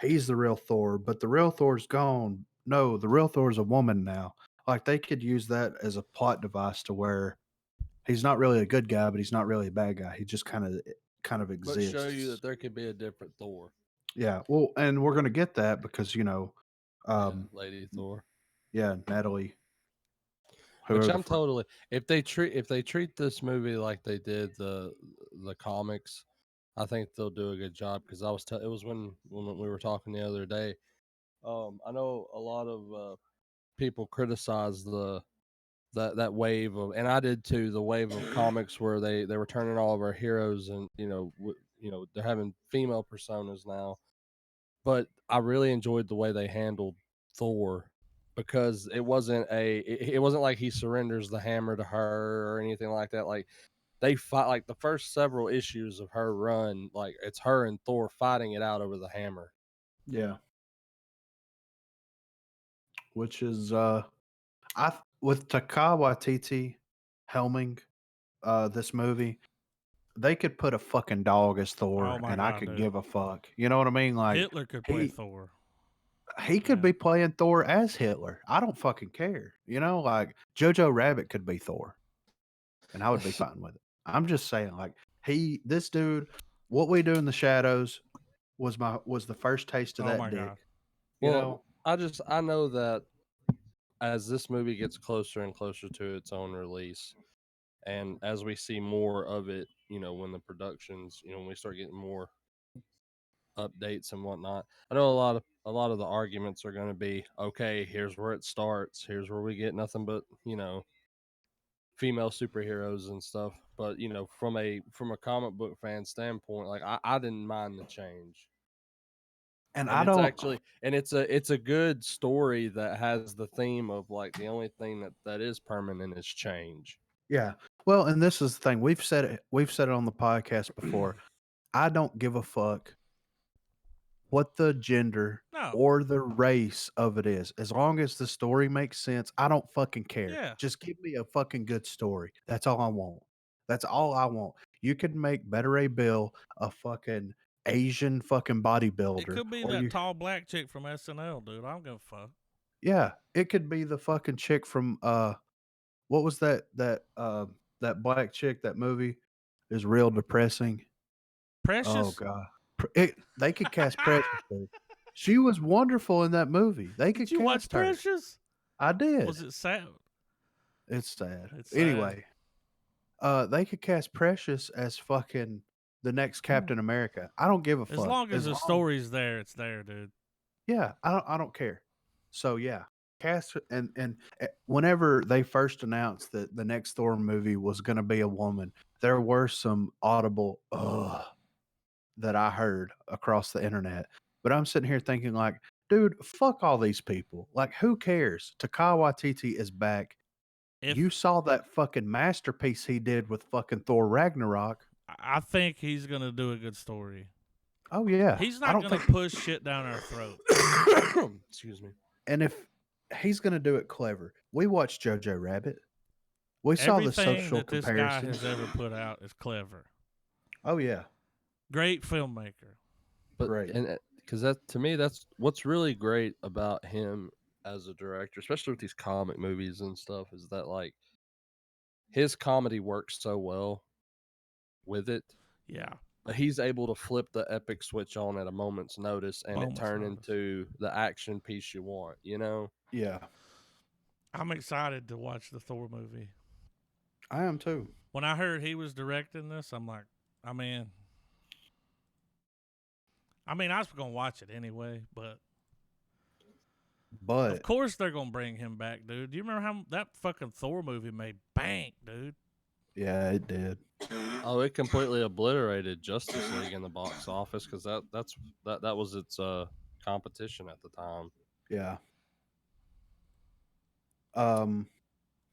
he's the real Thor, but the real Thor's gone? No, the real Thor's a woman now. Like they could use that as a plot device to where he's not really a good guy, but he's not really a bad guy. He just kind of But show you exists. that there could be a different Thor. Yeah. Well, and we're gonna get that because Yeah, um, Lady Thor. yeah, Natalie, Which whoever the I'm fuck. totally if they treat this movie like they did the comics, I think they'll do a good job because it was when we were talking the other day. I know a lot of people criticize that wave of, and I did too, the wave of comics where they were turning all of our heroes and they're having female personas now. But I really enjoyed the way they handled Thor because it wasn't like he surrenders the hammer to her or anything like that. Like they fight, like the first several issues of her run, like it's her and Thor fighting it out over the hammer. Yeah, which is with Taika Waititi helming this movie. they could put a fucking dog as Oh Thor, my and I god, could dude! give a fuck. You know what I mean? Like Hitler could play he Thor. he could Yeah. be playing Thor as Hitler. I don't fucking care. You know, like Jojo Rabbit could be Thor, and I would be fine with it. I'm just saying, like this dude, what we do in the shadows was the first taste of Oh that my dick. god. You Well, know, I know that as this movie gets closer and closer to its own release, and as we see more of it, when the productions, when we start getting more updates and whatnot, I know a lot of the arguments are going to be, okay, here's where it starts, here's where we get nothing but female superheroes and stuff. But from a comic book fan standpoint, like I didn't mind the change. and And I it's don't. actually and it's a good story that has the theme of, like, the only thing that is permanent is change. Yeah. Well, and this is the thing. We've said it. We've said it on the podcast before. I don't give a fuck what the gender No. or the race of it is. As long as the story makes sense, I don't fucking care. Yeah. Just give me a fucking good story. That's all I want. That's all I want. You could make Better Ray Bill a fucking Asian fucking It bodybuilder, could be or that you, tall black chick from SNL, dude. I don't give a fuck. yeah, it could be the fucking chick from what was that black chick, that movie is real depressing. Oh Precious? god. They could cast Precious. Dude. She was wonderful in that movie. They Did could you watch cast her. Precious? I did. Was it sad? It's sad. It's sad. Anyway, they could cast Precious as fucking the next Captain America. I don't give a As fuck. long as As the long, story's there, it's there, dude. yeah, I don't care. So yeah, cast and whenever they first announced that the next Thor movie was going to be a woman, there were some audible that I heard across the internet. But I'm sitting here thinking, like, dude, fuck all these people. Like, who cares? Taika Waititi is back. If You saw that fucking masterpiece he did with fucking Thor Ragnarok. I think he's gonna do a good story. Oh yeah, He's I not don't gonna think. push shit down our throat. Excuse me. And if he's gonna do it clever, we watched Jojo Rabbit. We saw the Everything social that this guy comparisons. has ever put out is clever. Oh yeah, Great filmmaker. But great. and because that, to me, that's what's really great about him as a director, especially with these comic movies and stuff, is that, like, his comedy works so well with it. Yeah. He's able to flip the epic switch on at a moment's notice, and it Moment's turn notice. into the action piece you want. Yeah, I'm excited to watch the Thor movie. I am too. When I heard he was directing this, I'm like, I mean, I was gonna watch it anyway, but But of course they're gonna bring him back, dude. Do you remember how that fucking Thor movie made bank, dude? yeah, it did. Oh, it completely obliterated Justice League in the box office because that was its competition at the time. Yeah.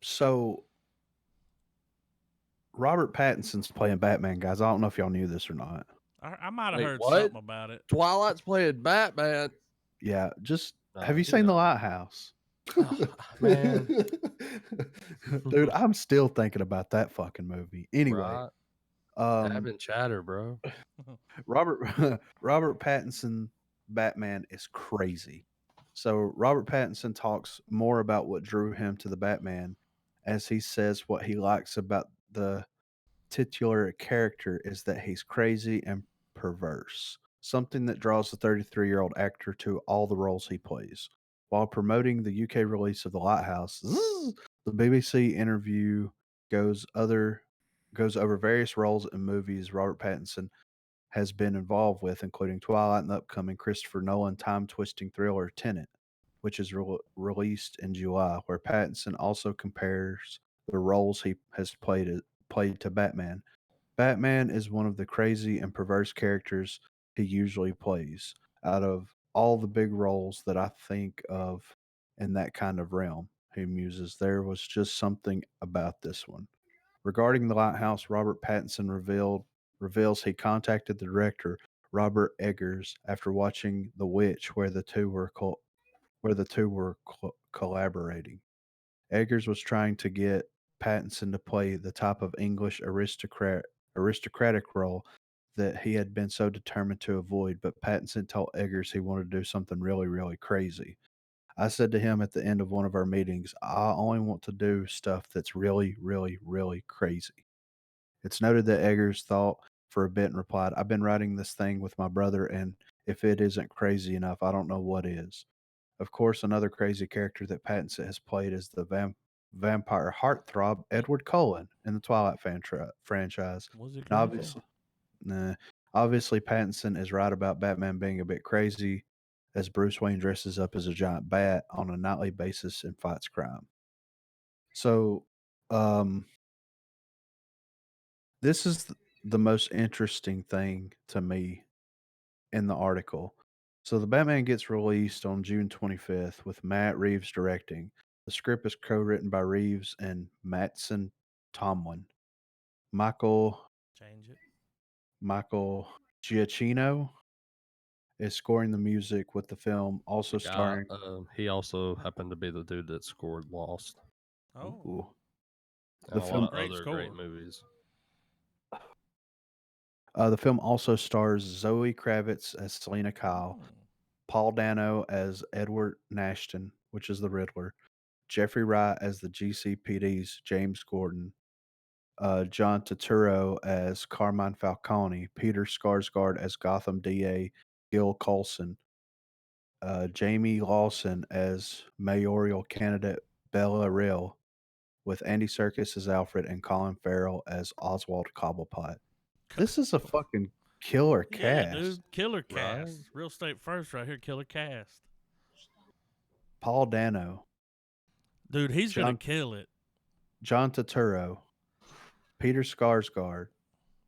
So Robert Pattinson's playing Batman, guys. I don't know if y'all knew this or not. I might have Wait, heard what? something about it. Twilight's playing Batman. Yeah, just No, have you he seen The don't. Lighthouse? Oh, man. Dude, I'm still thinking about that fucking movie. Anyway, Right? Dab and chatter, bro. Robert Pattinson Batman is crazy. So Robert Pattinson talks more about what drew him to the Batman, as he says what he likes about the titular character is that he's crazy and perverse, something that draws the 33-year-old actor to all the roles he plays. While promoting the UK release of The Lighthouse, the BBC interview goes other goes over various roles in movies Robert Pattinson has been involved with, including Twilight and the upcoming Christopher Nolan time twisting thriller Tenet, which is released in July, where Pattinson also compares the roles he has played to Batman. Batman is one of the crazy and perverse characters he usually plays. Out of all the big roles that I think of in that kind of realm, he muses, there was just something about this one. Regarding The Lighthouse, Robert Pattinson reveals he contacted the director Robert Eggers after watching The Witch, where the two were collaborating. Eggers was trying to get Pattinson to play the type of English aristocrat aristocratic role that he had been so determined to avoid, but Pattinson told Eggers he wanted to do something really, really crazy. I said to him at the end of one of our meetings, I only want to do stuff that's really, really, really crazy. It's noted that Eggers thought for a bit and replied, I've been writing this thing with my brother, and if it isn't crazy enough, I don't know what is. Of course, another crazy character that Pattinson has played is the vampire heartthrob Edward Cullen in the Twilight franchise. Was it And crazy? nah, obviously, Pattinson is right about Batman being a bit crazy as Bruce Wayne dresses up as a giant bat on a nightly basis and fights crime. So, um, this is the most interesting thing to me in the article. So the Batman gets released on June 25th with Matt Reeves directing. The script is co-written by Reeves and Mattson Tomlin. Michael Change it. Michael Giacchino is scoring the music with the film, also The guy, starring. he also happened to be the dude that scored Lost Oh, Ooh, and the a lot film. of great other great score. movies. The film also stars Zoe Kravitz as Selena Kyle, Hmm. Paul Dano as Edward Nashton, which is the Riddler, Jeffrey Wright as the GCPD's James Gordon, John Turturro as Carmine Falcone, Peter Skarsgård as Gotham DA Gil Coulson, Jamie Lawson as mayoral candidate Bella Rill, with Andy Serkis as Alfred and Colin Farrell as Oswald Cobblepot. This is a fucking killer Yeah, cast. dude. Killer Right. cast. Real estate first right here. Killer cast. Paul Dano, Dude, he's going to John kill it. John Turturro, Peter Skarsgård,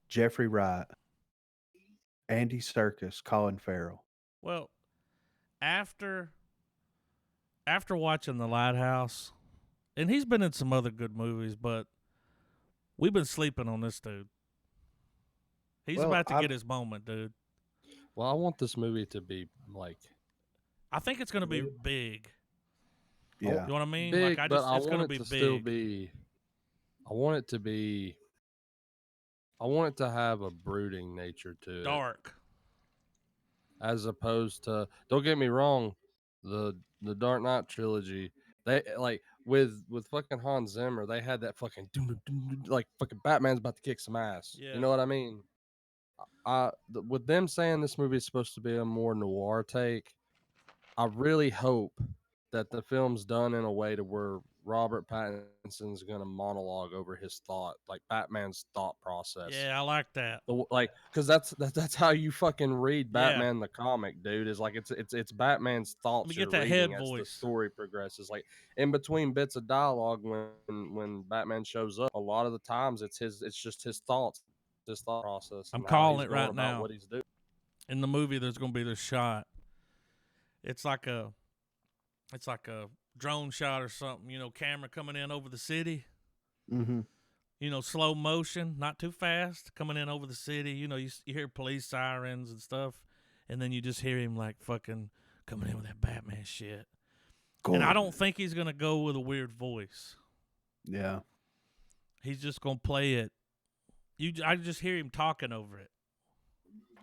Jeffrey Wright, Andy Serkis, Colin Farrell. Well, after watching The Lighthouse, and he's been in some other good movies, but we've been sleeping on this dude. He's Well, about to get his moment, dude. Well, I want this movie to be like I think it's going to be big. yeah. You know what I mean? big, but I it's going want to it be to still big. be. I want it to be. I want it to have a brooding nature to it, Dark. as opposed to. Don't get me wrong, the Dark Knight trilogy. They like with fucking Hans Zimmer. They had that fucking like fucking Batman's about to kick some ass. Yeah. You know what I mean? With them saying this movie is supposed to be a more noir take, I really hope that the film's done in a way to where Robert Pattinson's going to monologue over his thought, like Batman's thought process. Yeah, I like that. Like, because that's how you fucking read Yeah. Batman the comic, dude. Is like it's Batman's Let me thoughts get you're that reading head as the voice. story progresses. Like in between bits of dialogue, when Batman shows up, a lot of the times it's just his thoughts, his thought process, I'm and how calling he's it going right about now. what he's doing. In the movie, there's going to be this shot. It's like a drone shot or something. You know, camera coming in over the city. Mm-hmm. You know, slow motion, not too fast, coming in over the city. You know, you hear police sirens and stuff, and then you just hear him like fucking coming in with that Batman shit. And I don't think he's gonna go with a weird voice. Yeah. He's just gonna play it. I just hear him talking over it.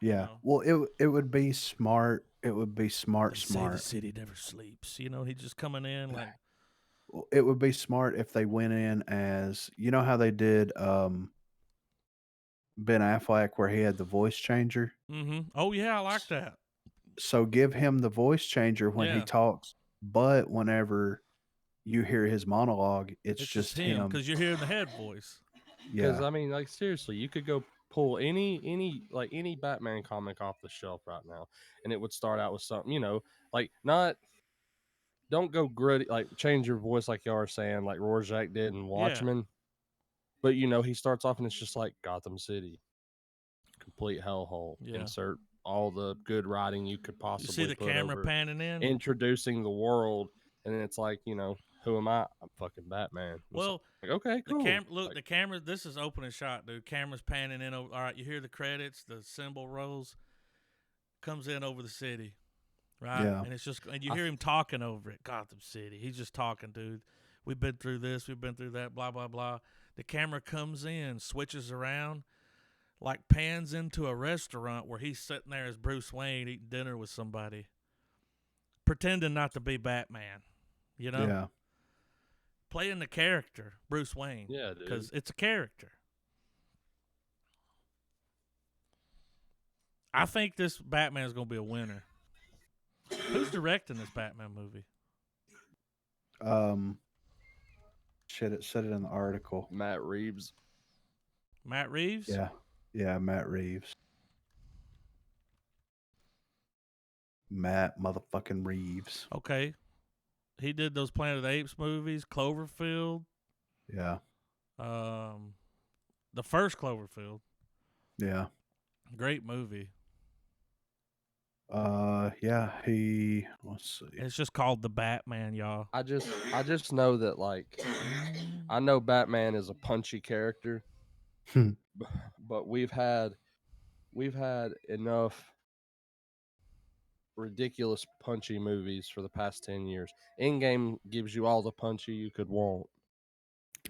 Yeah. know? Well, it would be smart. It would be They smart. say the city never sleeps. You know, he's just coming in like, It would be smart if they went in as how they did Ben Affleck where he had the voice changer. oh yeah, I like that. So give him the voice changer when he Yeah. talks, but whenever you hear his monologue, it's It's just just him him. because you're hearing the head voice. Because Yeah. I mean, like seriously, you could go pull any Batman comic off the shelf right now, and it would start out with something, like not. Don't go gritty, like change your voice like y'all are saying, like Rorschach did in Yeah. Watchmen. But he starts off and it's just like Gotham City, complete hellhole. Yeah. Insert all the good writing you could You see possibly the put camera over panning in? introducing the world, and then it's like, who am I? I'm fucking Batman. And it's Well, like, okay, the cool. the camera. This is opening shot, dude. Camera's panning in. All right, you hear the credits, the symbol rolls, comes in over the city, right? Yeah. And it's just, and you hear him talking over it. Gotham City. He's just talking, dude. We've been through this. We've been through that. Blah blah blah. The camera comes in, switches around. like pans into a restaurant where he's sitting there as Bruce Wayne eating dinner with somebody, pretending not to be Batman. You know, Yeah. playing the character Bruce Wayne Yeah, dude. because it's a character. I think this Batman is going to be a winner. Who's directing this Batman movie? Shit, it said it in the article. Matt Reeves. Matt Reeves? Yeah. Yeah, Matt Reeves. Matt motherfucking Reeves. Okay. He did those Planet of the Apes movies, Cloverfield, Yeah. the first Cloverfield. Yeah. Great movie. Yeah, let's see. It's just called The Batman, y'all. I just know that, like, I know Batman is a punchy character, but we've had enough ridiculous punchy movies for the past 10 years. Endgame gives you all the punchy you could want.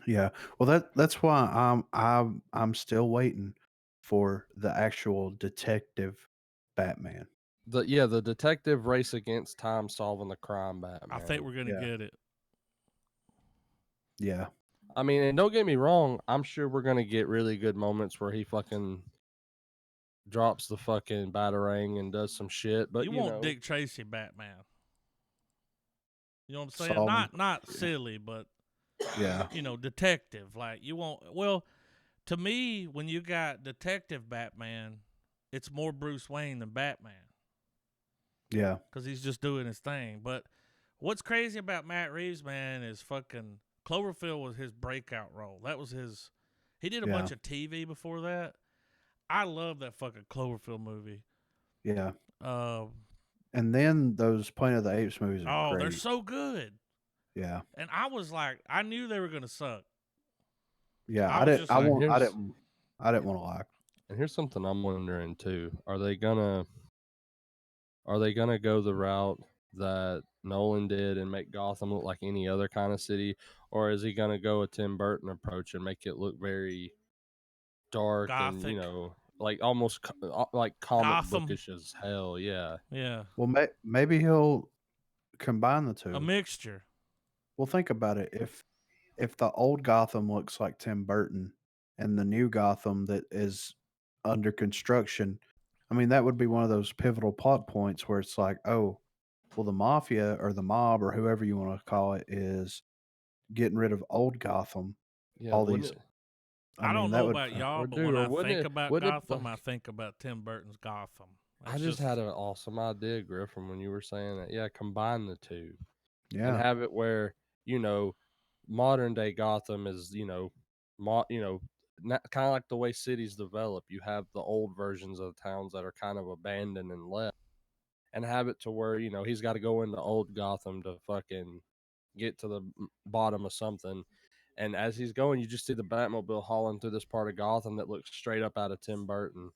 Yeah. Well, that's why I'm still waiting for the actual detective Batman. The detective race against time solving the crime Batman. I think we're going to get it. Yeah. I mean, and don't get me wrong, I'm sure we're gonna get really good moments where he fucking drops the fucking batarang and does some shit. But you you want know, Dick Tracy Batman. You know what I'm saying? Solving- Not silly, but Yeah. detective. Like you want. Well, to me, when you got detective Batman, it's more Bruce Wayne than Batman Yeah. because he's just doing his thing. But what's crazy about Matt Reeves, man, is fucking Cloverfield was his breakout role. That was his. He did a bunch of TV before that. I love that fucking Cloverfield movie. Yeah. Uh, And then those Planet of the Apes movies are great. they're so good. Yeah. And I was like, I knew they were gonna suck. Yeah. I I was didn't just I like, want I here's- didn't I didn't want to like. and here's something I'm wondering too: Are they gonna go the route that Nolan did and make Gotham look like any other kind of city, or is he gonna go a Tim Burton approach and make it look very dark and Gothic. like almost like comic Gotham. bookish as hell? Yeah. Yeah. Well, maybe he'll combine the two. A mixture. Well, think about it. If the old Gotham looks like Tim Burton and the new Gotham that is under construction, I mean that would be one of those pivotal plot points where it's like, oh, well, the mafia or the mob or whoever you want to call it is getting rid of old Gotham. Yeah. All Wouldn't these, it? I don't that know would, about y'all, Or but when I wouldn't think it? about Wouldn't it? Gotham, I think about Tim Burton's Gotham. I just had an awesome idea, Griffin, when you were saying that. Yeah, combine the two and yeah, have it where modern day Gotham is kind of like the way cities develop. You have the old versions of the towns that are kind of abandoned and left, and have it to where he's got to go into old Gotham to fucking get to the bottom of something. And as he's going, you just see the Batmobile hauling through this part of Gotham that looks straight up out of Tim Burton.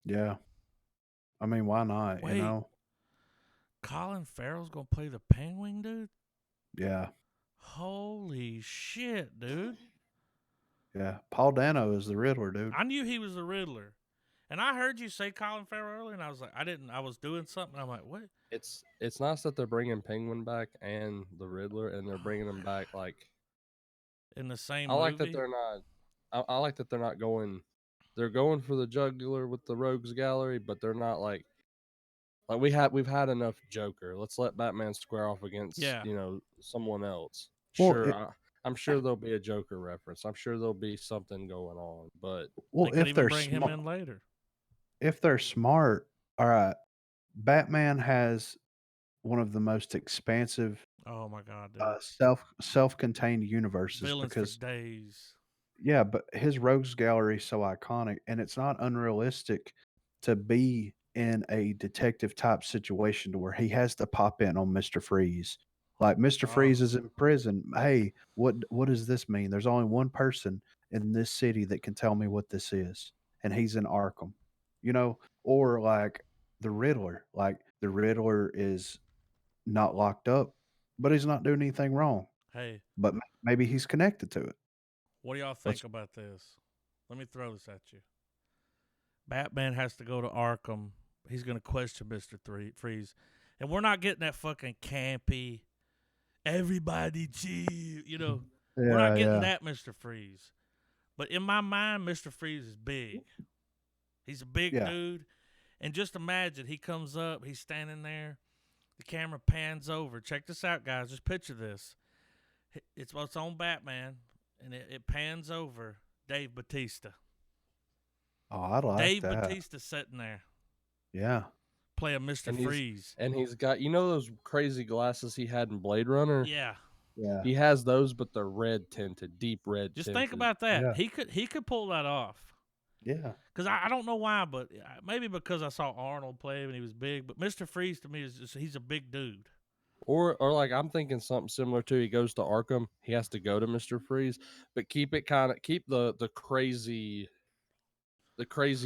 yeah. I mean, why not? Wait. Colin Farrell's gonna play the Penguin, dude. Yeah, Holy shit, dude! yeah. Paul Dano is the Riddler, dude. I knew he was the Riddler, and I heard you say Colin Farrell earlier, and I was like, I didn't. I was doing something. I'm like, what? It's nice that they're bringing Penguin back and the Riddler, and they're bringing them back like In the same I movie? like that they're not. I like that they're not going. They're going for the jugular with the Rogues Gallery, but they're not like we've had enough Joker. Let's let Batman square off against someone else. Well, Sure, I'm sure there'll be a Joker reference. I'm sure there'll be something going on. But well, they could if even they're bring him smart, in later. if they're smart, all right. Batman has one of the most expansive Oh my god, dude! self-contained universes Villains because for days. yeah, but his rogues gallery is so iconic and it's not unrealistic to be in a detective type situation to where he has to pop in on Mr. Freeze. Like Mr. Freeze is in prison. Hey, what does this mean? There's only one person in this city that can tell me what this is, and he's in Arkham. Or like the Riddler. Like the Riddler is not locked up, but he's not doing anything wrong. Hey, But maybe he's connected to it. what do y'all think about this? Let me throw this at you. Batman has to go to Arkham. He's going to question Mr. Freeze. And we're not getting that fucking campy, everybody chill, you know. We're not getting that Mr. Freeze. But in my mind, Mr. Freeze is big. He's a big dude. And just imagine, he comes up, he's standing there. The camera pans over. Check this out, guys. Just picture this. It's on Batman, and it pans over Dave Bautista. Oh, I like Dave that. Bautista sitting there. Yeah. Playing Mr. Freeze. And he's got, you know those crazy glasses he had in Blade Runner? Yeah. Yeah. He has those, but they're red tinted, deep red Just tinted. think about that. Yeah. He could pull that off. Yeah. Because I don't know why, but maybe because I saw Arnold play when he was big. But Mr. Freeze to me he's a big dude. Or like I'm thinking something similar to he goes to Arkham, he has to go to Mr. Freeze, but keep the crazy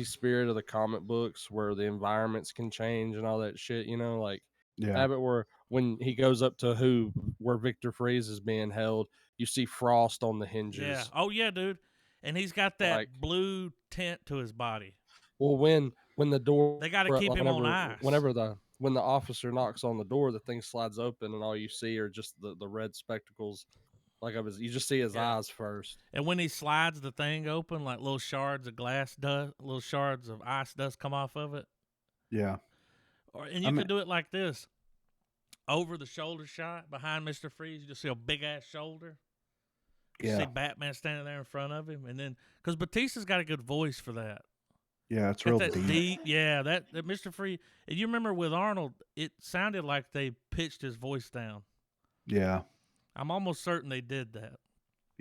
spirit of the comic books where the environments can change and all that shit, you know, like have it where when he goes up to where Victor Freeze is being held, you see frost on the hinges. Yeah. Oh yeah, dude. And he's got that blue tint to his body. Well, when the door, they got to keep him on ice. When the officer knocks on the door, the thing slides open, and all you see are just the red spectacles, you just see his eyes first. And when he slides the thing open, like little shards of glass dust, little shards of ice dust come off of it. Yeah. And you can do it like this: over the shoulder shot behind Mr. Freeze, you just see a big ass shoulder. You see Batman standing there in front of him, and then because Batista's got a good voice for that. Yeah, it's real deep. Yeah, that Mr. Freeze. And you remember with Arnold, it sounded like they pitched his voice down. Yeah. I'm almost certain they did that.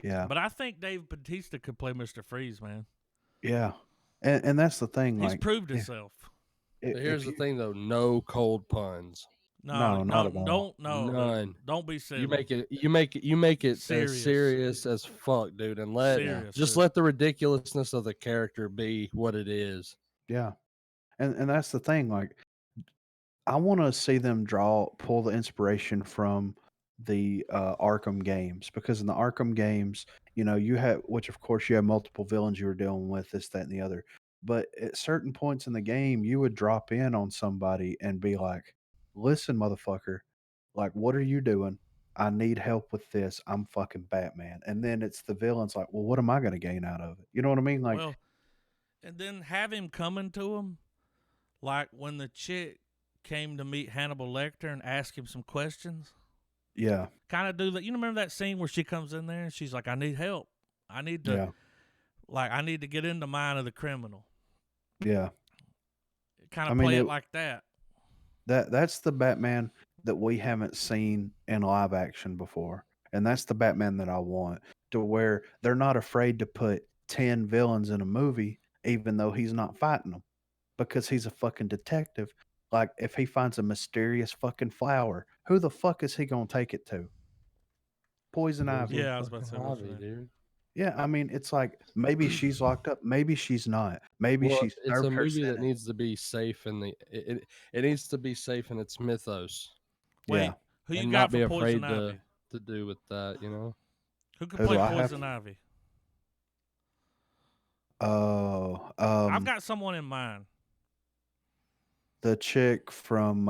Yeah. But I think Dave Bautista could play Mr. Freeze, man. Yeah. And that's the thing. He's proved himself. Here's the thing, though. No cold puns. No, not at all. None. Don't be silly. You make it serious. As serious as fuck, dude, and let the ridiculousness of the character be what it is. Yeah, and that's the thing. Like, I want to see them pull the inspiration from the Arkham games, because in the Arkham games, you know, which of course you have multiple villains you were dealing with, this, that, and the other. But at certain points in the game, you would drop in on somebody and be like, listen, motherfucker, like, what are you doing? I need help with this. I'm fucking Batman. And then it's the villain's like, well, what am I going to gain out of it? You know what I mean? Like, and then have him coming to him, like when the chick came to meet Hannibal Lecter and ask him some questions. Yeah. Kind of do that. You remember that scene where she comes in there and she's like, I need help. I need to, I need to get in the mind of the criminal. Yeah. Kind of play it like that. That's the Batman that we haven't seen in live action before. And that's the Batman that I want, to where they're not afraid to put 10 villains in a movie, even though he's not fighting them, because he's a fucking detective. Like, if he finds a mysterious fucking flower, who the fuck is he going to take it to? Poison Ivy. Yeah, I was about to say Ivy, dude. Yeah, I mean, it's like, maybe she's locked up, maybe she's not. Maybe she's it's a movie that needs to be safe in it needs to be safe in its mythos. Wait, who you got for Poison Ivy? To do with that, you know? Who could play Poison Ivy? Oh, I've got someone in mind. The chick from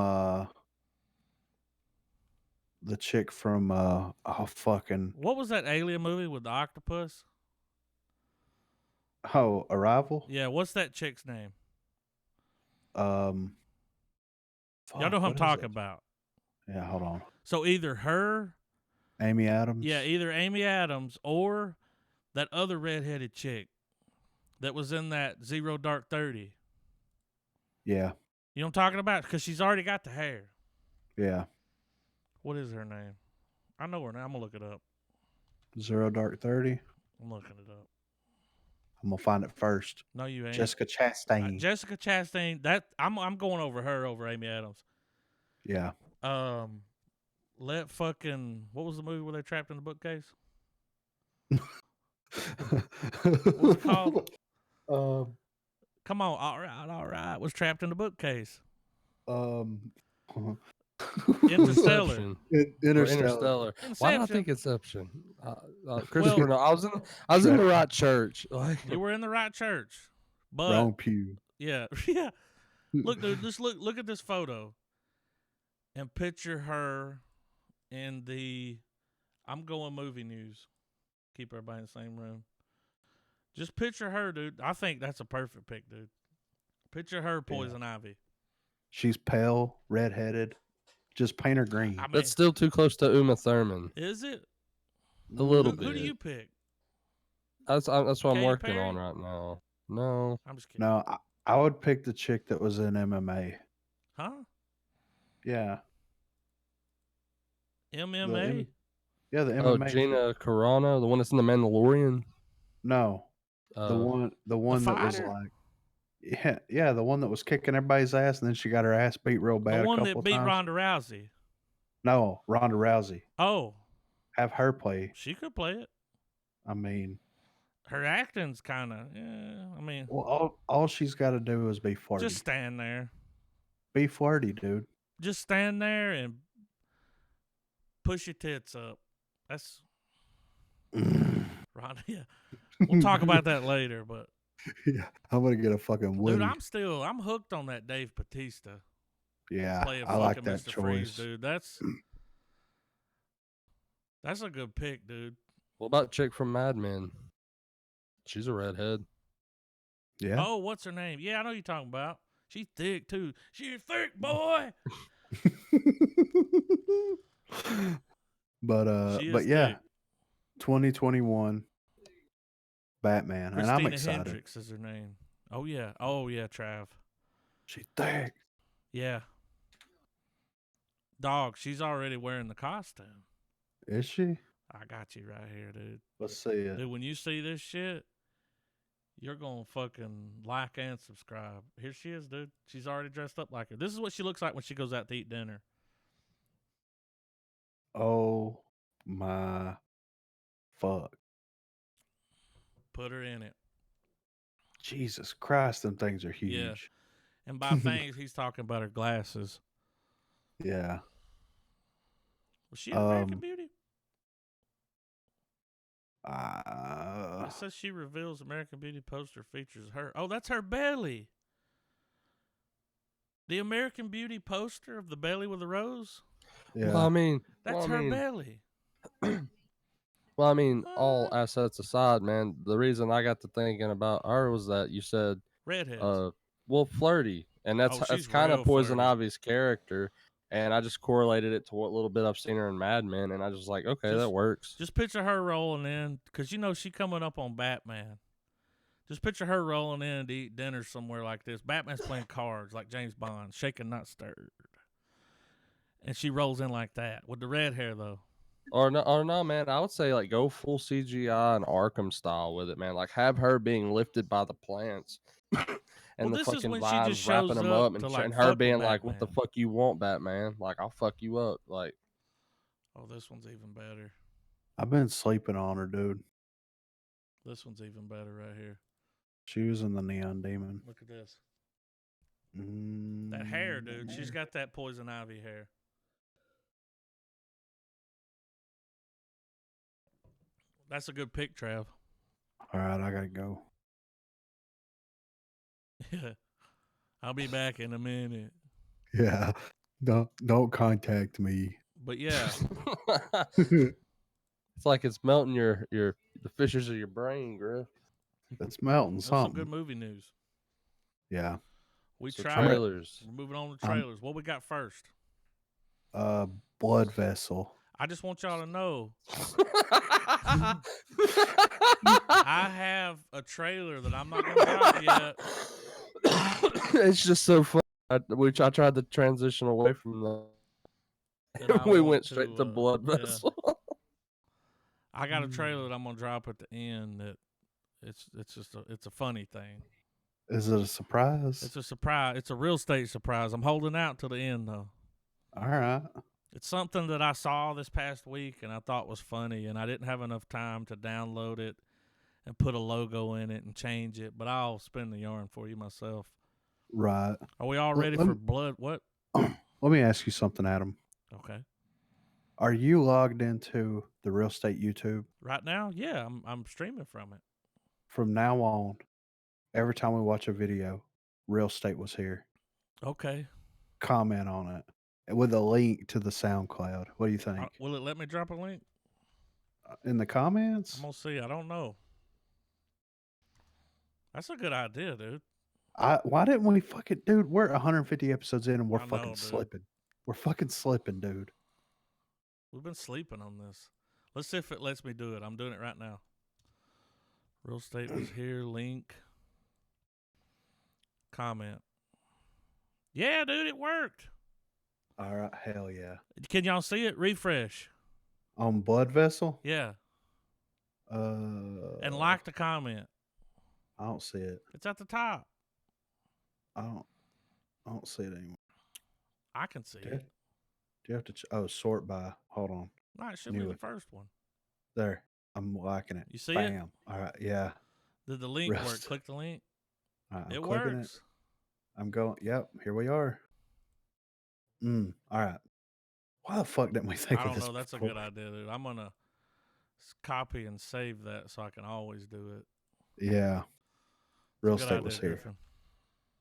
fucking, what was that alien movie with the octopus? Oh, Arrival? Yeah, what's that chick's name? Y'all know who I'm talking about. Yeah, hold on. So either her, Amy Adams. Yeah, either Amy Adams or that other redheaded chick that was in that Zero Dark 30. Yeah. You know what I'm talking about? Because she's already got the hair. Yeah. What is her name? I know her name. I'm going to look it up. Zero Dark 30? I'm looking it up. I'm going to find it first. No, you ain't. Jessica Chastain. Jessica Chastain. I'm going over her over Amy Adams. Yeah. What was the movie where they're trapped in the bookcase? What's it called? Come on, all right. Was trapped in the bookcase. Interstellar. Interstellar. Why do I think Inception? Christopher, no, I was in the right church. You were in the right church, but wrong pew. Yeah, yeah. Look, dude, just look at this photo and picture her in the I'm going movie news. Keep everybody in the same room. Just picture her, dude. I think that's a perfect pick, dude. Picture her Poison Ivy. She's pale, redheaded. Just paint her green. I mean, That's still too close to Uma Thurman. is it? A little Who bit. do you pick? That's what I'm Katy working Perry? on right now. No. I'm just kidding. No, I would pick the chick that was in MMA. Huh? Yeah. MMA? Yeah, the Oh, MMA. Gina Carano, the one that's in the Mandalorian. No, the one that was fighter? like, yeah, the one that was kicking everybody's ass, and then she got her ass beat real bad. The one a that couple beat times. Ronda Rousey. No, Ronda Rousey. Oh, Have her play. she could play it. I mean, Her acting's kind of, I mean, well, all she's got to do is be flirty. just stand there. Be flirty, dude. Just stand there and push your tits up. That's Ronda. Yeah, we'll talk about that later. But Yeah, I'm gonna get a fucking Woody. dude, I'm hooked on that Dave Bautista. Yeah, Playing I like fucking that Mr. Freeze, choice. dude. That's a good pick, dude. What about chick from Mad Men? She's a redhead. Yeah. Oh, what's her name? Yeah, I know you're talking about. She's thick too. She's thick, boy. but She is yeah, thick. 2021 Batman, and I'm Christina excited. Hendricks is her name. Oh yeah, Trav. She's thick. Yeah. Dog, she's already wearing the costume. Is she? I got you right here, dude. Let's see it. Dude, when you see this shit, you're going to fucking like and subscribe. Here she is, dude. She's already dressed up like her. This is what she looks like when she goes out to eat dinner. Oh my fuck. Put her in it. Jesus Christ, them things are huge. Yeah. And by things, he's talking about her glasses. Yeah. Was she American Beauty? It says she reveals American Beauty poster features her. Oh, that's her belly. The American Beauty poster of the belly with the rose? Yeah. Well, I mean, That's her belly. Well, I mean, all assets aside, man, the reason I got to thinking about her was that you said, redheads. Well, flirty, and that's kind of Poison Ivy's character, and I just correlated it to what little bit I've seen her in Mad Men, and I just like, okay, that works. Just picture her rolling in, because you know she coming up on Batman. Just picture her rolling in to eat dinner somewhere like this. Batman's playing cards like James Bond, shaken not stirred, and she rolls in like that with the red hair though. Or no, man. I would say like go full CGI and Arkham style with it, man. Like have her being lifted by the plants, and the fucking vines wrapping them up, and her being like, "What the fuck you want, Batman? Like I'll fuck you up." Like, oh, this one's even better. I've been sleeping on her, dude. This one's even better right here. She was in the Neon Demon. Look at this. That hair, dude. She's got that Poison Ivy hair. That's a good pick, Trav. All right, I gotta go. Yeah, I'll be back in a minute. Yeah, don't contact me. But yeah, it's like it's melting the fissures of your brain, Griff. It's melting something. Some good movie news. Yeah, we so tried trailers. We're moving on to trailers. What we got first? Blood Vessel. I just want y'all to know I have a trailer that I'm not going to drop yet. It's just so fun. I tried to transition away from that. We went straight to Blood Vessel. Yeah. I got a trailer that I'm going to drop at the end that it's a funny thing. Is it a surprise? It's a surprise. It's a real estate surprise. I'm holding out till the end though. All right. It's something that I saw this past week and I thought was funny, and I didn't have enough time to download it and put a logo in it and change it, but I'll spin the yarn for you myself. Right. Are we all ready for blood? What? Let me ask you something, Adam. Okay. Are you logged into the Real Estate YouTube? Right now? Yeah, I'm streaming from it. From now on, every time we watch a video, Real Estate Was Here. Okay. Comment on it with a link to the SoundCloud. What do you think? Will it let me drop a link? In the comments? I'm gonna see. I don't know. That's a good idea, dude. Why didn't we fucking, dude? We're 150 episodes in and we're I know, fucking dude. slipping. We're fucking slipping, dude. We've been sleeping on this. Let's see if it lets me do it. I'm doing it right now. Real Estate Was Here. Link. Comment. Yeah, dude, it worked. All right, hell yeah. Can y'all see it? Refresh. On Blood Vessel? Yeah. And like the comment. I don't see it. It's at the top. I don't see it anymore. I can see it. Do you have to sort by? Hold on. No, it should be the first one. There. I'm liking it. You see Bam. it? All right, yeah. Did the link work? Click the link. All right, It clicking works. I'm going. Yep, here we are. All right. Why the fuck didn't we think I of don't this know. That's before? a good idea, dude. I'm gonna copy and save that so I can always do it. Yeah. Real Good Estate idea, Was Here. Griffin.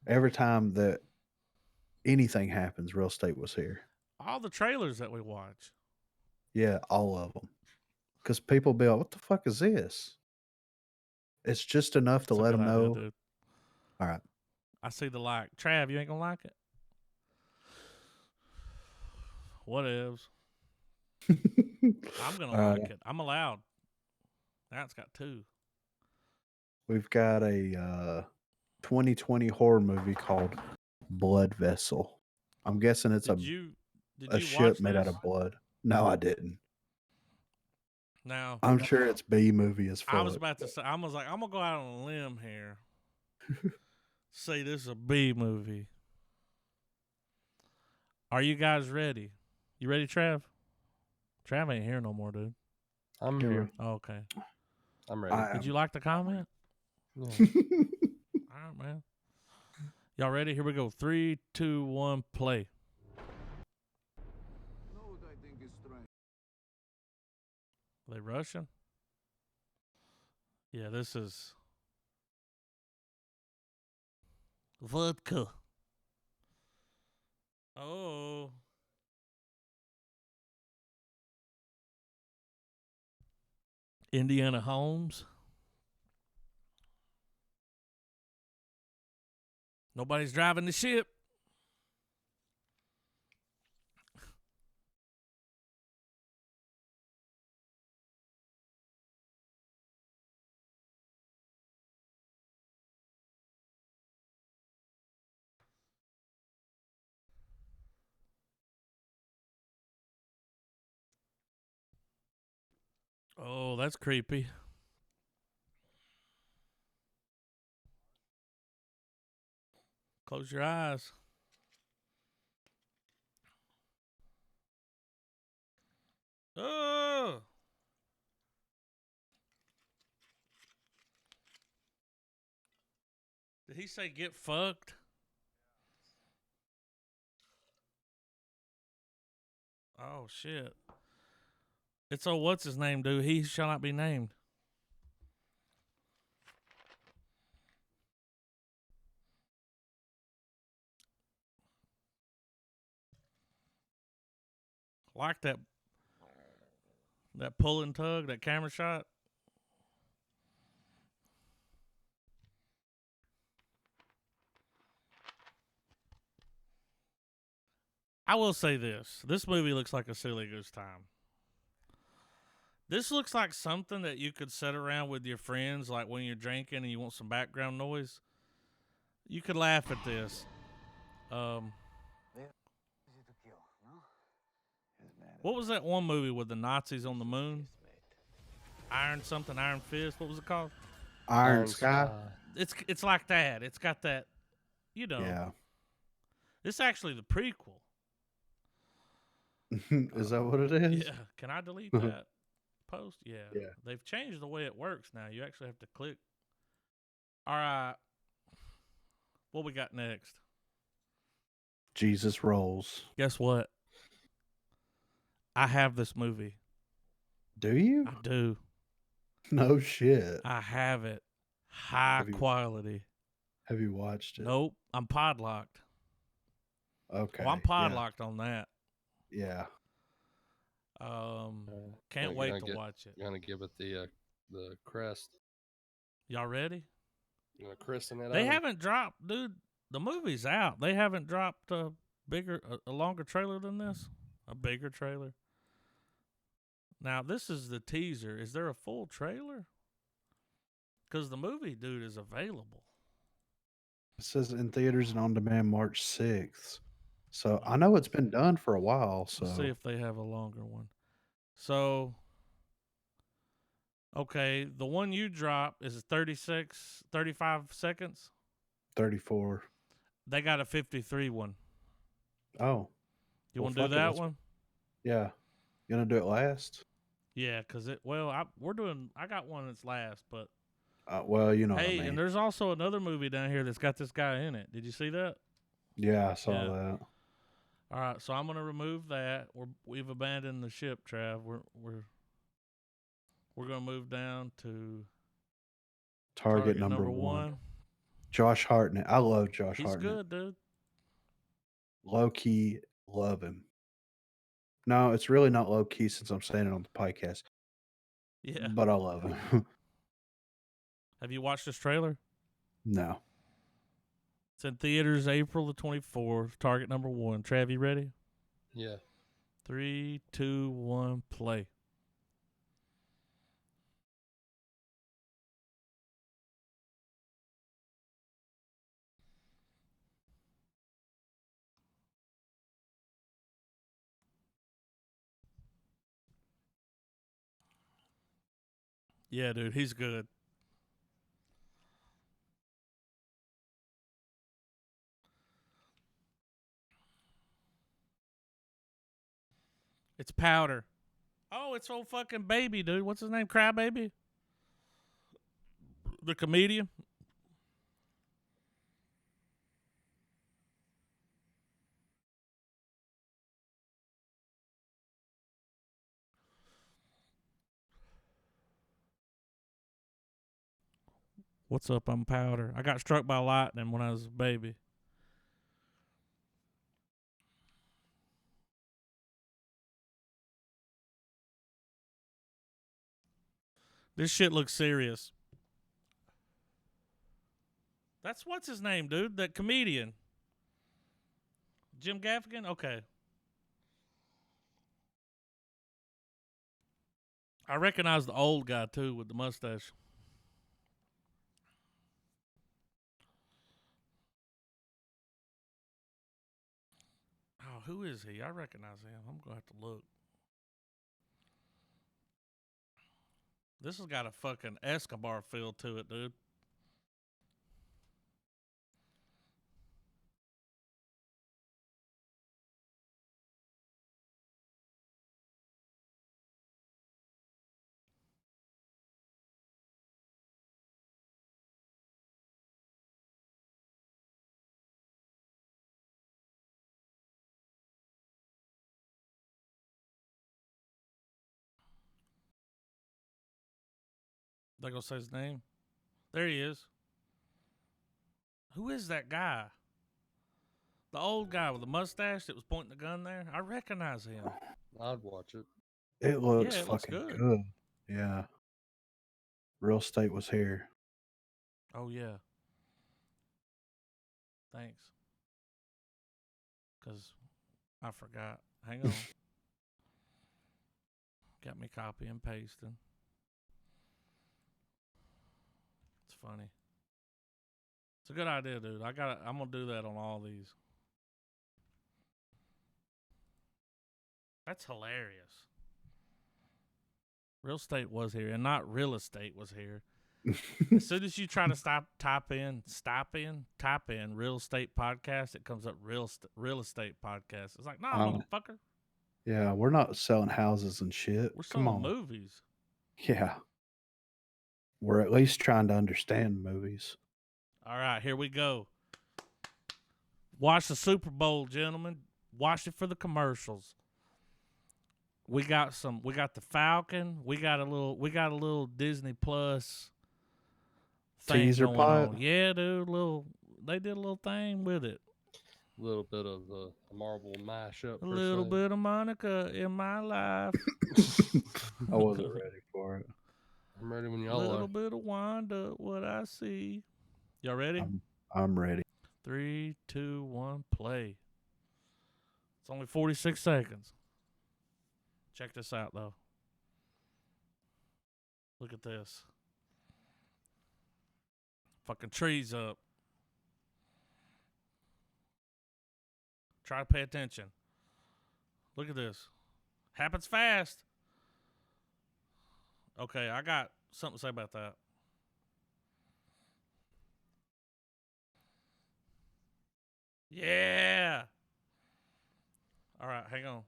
Every time that anything happens, Real Estate Was Here. All the trailers that we watch. Yeah, all of them. Because people be like, what the fuck is this? It's just enough to That's a let good them idea, know. dude. All right. I see the like. Trav, you ain't gonna like it? Whatevs. I'm gonna like it. I'm allowed. Now it's got 2. We've got a 2020 horror movie called Blood Vessel. I'm guessing it's Did you ship watch made out this? of blood. No, I didn't. Now I'm sure it's B movie as fuck. I was about to say. I was like, I'm gonna go out on a limb here. Say this is a B movie. Are you guys ready? You ready, Trav? Trav ain't here no more, dude. I'm here. Oh, okay. I'm ready. Did you like the comment? Yeah. All right, man. Y'all ready? Here we go. 3, 2, 1, play. Are they Russian? Yeah, this is vodka. Oh. Indiana Homes. Nobody's driving the ship. Oh, that's creepy. Close your eyes. Oh. Did he say get fucked? Oh, shit. It's what's his name, dude? He shall not be named. Like that pull and tug, that camera shot. I will say this. This movie looks like a silly goose time. This looks like something that you could sit around with your friends, like when you're drinking and you want some background noise. You could laugh at this. What was that one movie with the Nazis on the moon? Iron Fist. What was it called? Iron Sky. It's like that. It's got that, Yeah. It's actually the prequel. Is that what it is? Yeah. Can I delete that post? Yeah. Yeah. They've changed the way it works now. You actually have to click. All right. What we got next? Jesus Rolls. Guess what? I have this movie. Do you? I do. No shit. I have it. High quality. Have you watched it? Nope. I'm podlocked. Okay. Oh, I'm podlocked on that. Yeah. Can't wait to watch it. You're gonna give it the crest. Y'all ready? You gonna christen it? They haven't dropped, dude. The movie's out. They haven't dropped a longer trailer than this. A bigger trailer. Now this is the teaser. Is there a full trailer? Because the movie, dude, is available. It says in theaters and on demand March 6th. So I know it's been done for a while. So Let's see if they have a longer one. So, okay, the one you drop is 35 seconds. 34. They got a 53 one. Oh. You want to do that one? Yeah. You gonna do it last? Yeah, because I got one that's last, but. Well, you know what I mean. And there's also another movie down here that's got this guy in it. Did you see that? Yeah, I saw that. All right, so I'm gonna remove that. We've abandoned the ship, Trav. We're gonna move down to Target number one. Josh Hartnett. I love Josh Hartnett. He's good, dude. Low key, love him. No, it's really not low key since I'm saying it on the podcast. Yeah, but I love him. Have you watched this trailer? No. It's in theaters April the 24th. Target number one. Trav, you ready? Yeah. 3, 2, 1, play. Yeah, dude, he's good. It's Powder. Oh, it's old fucking baby, dude. What's his name? Crybaby? The comedian? What's up? I'm Powder. I got struck by lightning when I was a baby. This shit looks serious. That's what's his name, dude? That comedian. Jim Gaffigan? Okay. I recognize the old guy, too, with the mustache. Oh, who is he? I recognize him. I'm going to have to look. This has got a fucking Escobar feel to it, dude. They gonna say his name? There he is. Who is that guy? The old guy with the mustache that was pointing the gun there? I recognize him. I'd watch it. It looks Yeah, it fucking looks good. Yeah. Real estate was here. Oh, yeah. Thanks. Because I forgot. Hang on. Got me copy and pasting. It's funny. It's a good idea, dude. I'm gonna do that on all these. That's hilarious. Real estate was here, and not real estate was here. As soon as you try to type in real estate podcast, it comes up real estate podcast. It's like, nah, motherfucker. Yeah, we're not selling houses and shit. We're Come selling on. movies. Yeah. We're at least trying to understand movies. All right, here we go. Watch the Super Bowl, gentlemen. Watch it for the commercials. We got the Falcon. We got a little Disney Plus thing Teaser going pot. on. Yeah, dude. they did a little thing with it. A little bit of the Marvel mashup. A little bit of Monica in my life. I wasn't ready for it. I'm ready when A y'all little are. bit of Wanda, what I see. Y'all ready? I'm ready. 3, 2, 1, play. It's only 46 seconds. Check this out, though. Look at this. Fucking trees up. Try to pay attention. Look at this. Happens fast. Okay, I got something to say about that. Yeah. All right, hang on.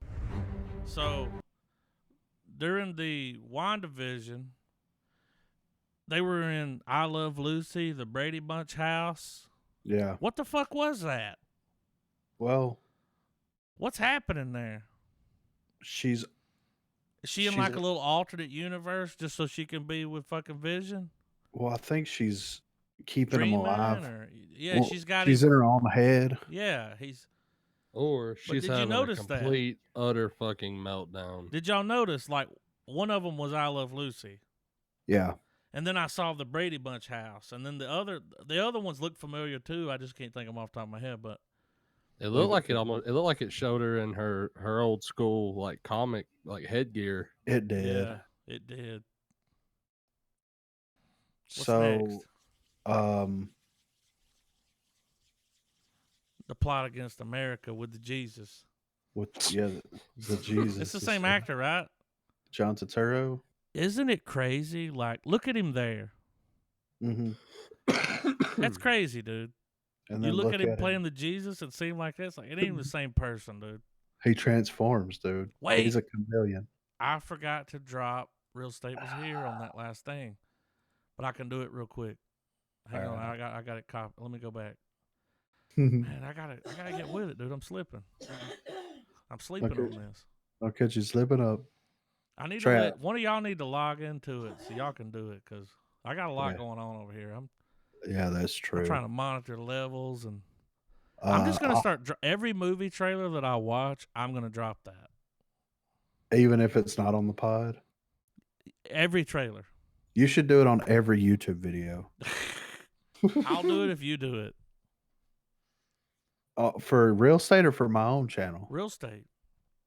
So, during the WandaVision, they were in I Love Lucy, the Brady Bunch house. Yeah. What the fuck was that? Well, What's happening there? she's Is she in like a little alternate universe just so she can be with fucking Vision? well, I think she's keeping him Dreaming alive. or yeah, Well, she's got she's him. in her own head. Yeah, he's. Or But she's did you having a notice that? complete, utter fucking meltdown. Did y'all notice like one of them was I Love Lucy, Yeah. and then I saw the Brady Bunch house, and then the other ones look familiar too. I just can't think of them off the top of my head, but It looked like it looked like it showed her in her old school like comic like headgear. It did. yeah, it did. What's So, next? The Plot Against America with the Jesus. with the Jesus. It's the same actor, right? John Turturro. Isn't it crazy? Like, look at him there. Mm-hmm. That's crazy, dude. And You then look at him playing the Jesus and seem like this. Like, it ain't even the same person, dude. He transforms, dude. Wait. He's a chameleon. I forgot to drop Real Estate Was Here on that last thing, but I can do it real quick. Hang on, I got it copied. Let me go back. Man, I gotta get with it, dude. I'm slipping. I'm sleeping on this. I'll catch you slipping up. I need to one of y'all need to log into it so y'all can do it because I got a lot going on over here. Yeah, that's true. I'm trying to monitor levels and I'm just gonna start every movie trailer that I watch. I'm gonna drop that, even if it's not on the pod. Every trailer. You should do it on every YouTube video. I'll do it if you do it. For Real Estate or for my own channel? Real Estate.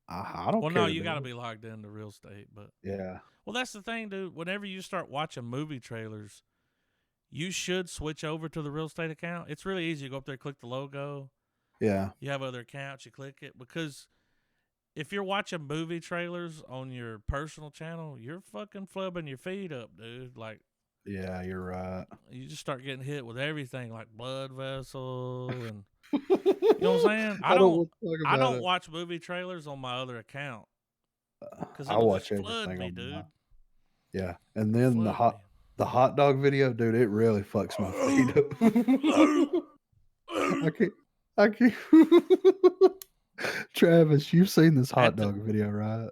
I don't care. Well, no, you got to be logged into Real Estate, but yeah. Well, that's the thing, dude. Whenever you start watching movie trailers, you should switch over to the Real Estate account. It's really easy. You go up there, click the logo. Yeah. You have other accounts. You click it because if you're watching movie trailers on your personal channel, you're fucking flubbing your feet up, dude. Like. Yeah, you're right. You just start getting hit with everything like blood vessel and you know what I'm saying? I don't watch movie trailers on my other account because I it'll watch just flood everything me, on dude. Yeah, and then the hot dog video, dude, it really fucks my feet up. I can't. Travis, you've seen this hot dog video, right?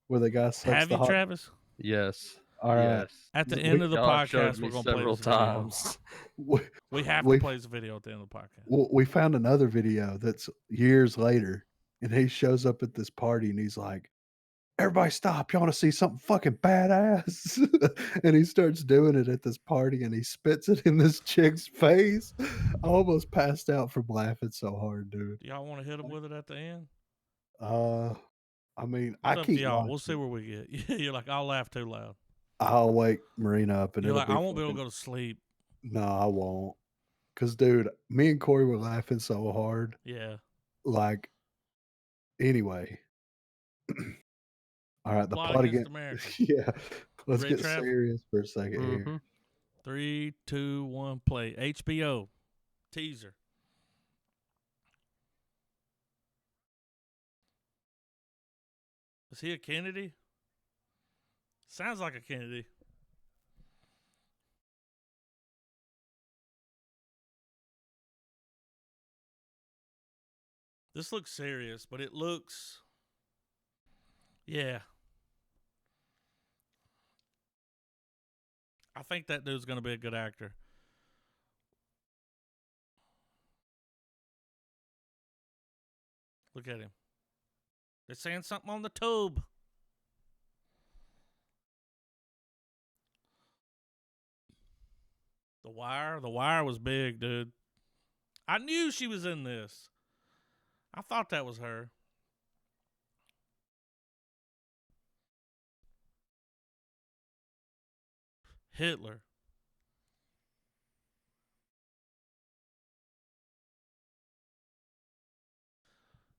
Where the guy sucks Have the you, hot. Travis? Yes. All right. Yes. At the end of the podcast, we're going to play several this video. times. We have to play this video at the end of the podcast. We found another video that's years later, and he shows up at this party, and he's like, "Everybody stop. You want to see something fucking badass?" And he starts doing it at this party, and he spits it in this chick's face. I almost passed out from laughing so hard, dude. Do y'all want to hit him with it at the end? I mean, it's up to y'all. We'll see where we get. You're like, I'll laugh too loud. I'll wake Marina up, and you're like, I won't be able to go to sleep. No, I won't. Cause, dude, me and Corey were laughing so hard. Yeah. Like, anyway. All right, the plot against America. Yeah, let's get serious for a second here. 3, 2, 1, play. HBO teaser. Is he a Kennedy? Sounds like a Kennedy. This looks serious, but it looks... Yeah. I think that dude's going to be a good actor. Look at him. They're saying something on the tube. The Wire was big, dude. I knew she was in this. I thought that was her. Hitler.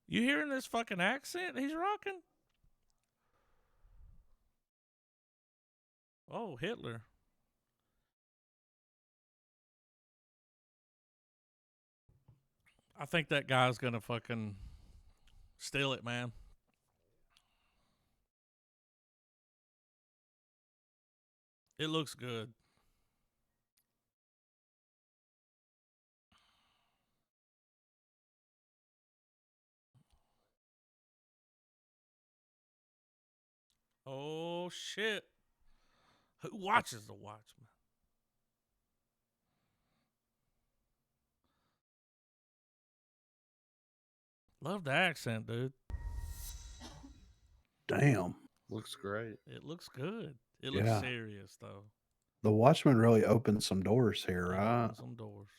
You hearing this fucking accent he's rocking? Oh, Hitler. I think that guy's gonna fucking steal it, man. It looks good. Oh shit. Who watches The Watchmen? Love the accent, dude. Damn. Looks great. It looks good. It looks Yeah. serious though. The Watchmen really opened some doors here, It right? opens some doors.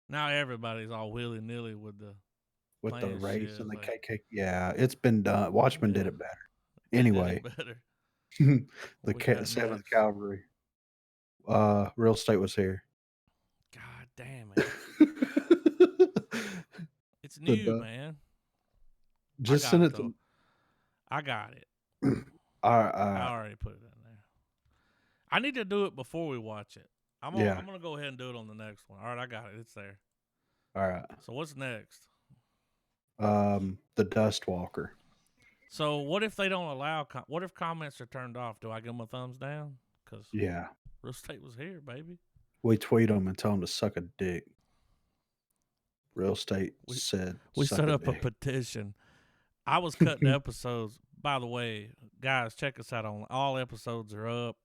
Now everybody's all willy nilly with the With the playing race shit, and the like, KK. Yeah, it's been done. Watchmen did Yeah. it better. they did it Anyway, better. the What we got 7th next? Cavalry. Real estate was here. God damn it. It's The new, man. Just I got send it, it though. to. I got it. I I already put it in there. I need to do it before we watch it. I'm gonna go ahead and do it on the next one. All right, I got it. It's there. all right. So what's next? The Dust Walker. So what if they don't allow? What if comments are turned off? Do I give them a thumbs down? Because Yeah, real estate was here, baby. we tweet them and tell them to suck a dick. Real estate said We suck set a up a dick. petition. I was cutting episodes. By the way, guys, check us out on all episodes are up.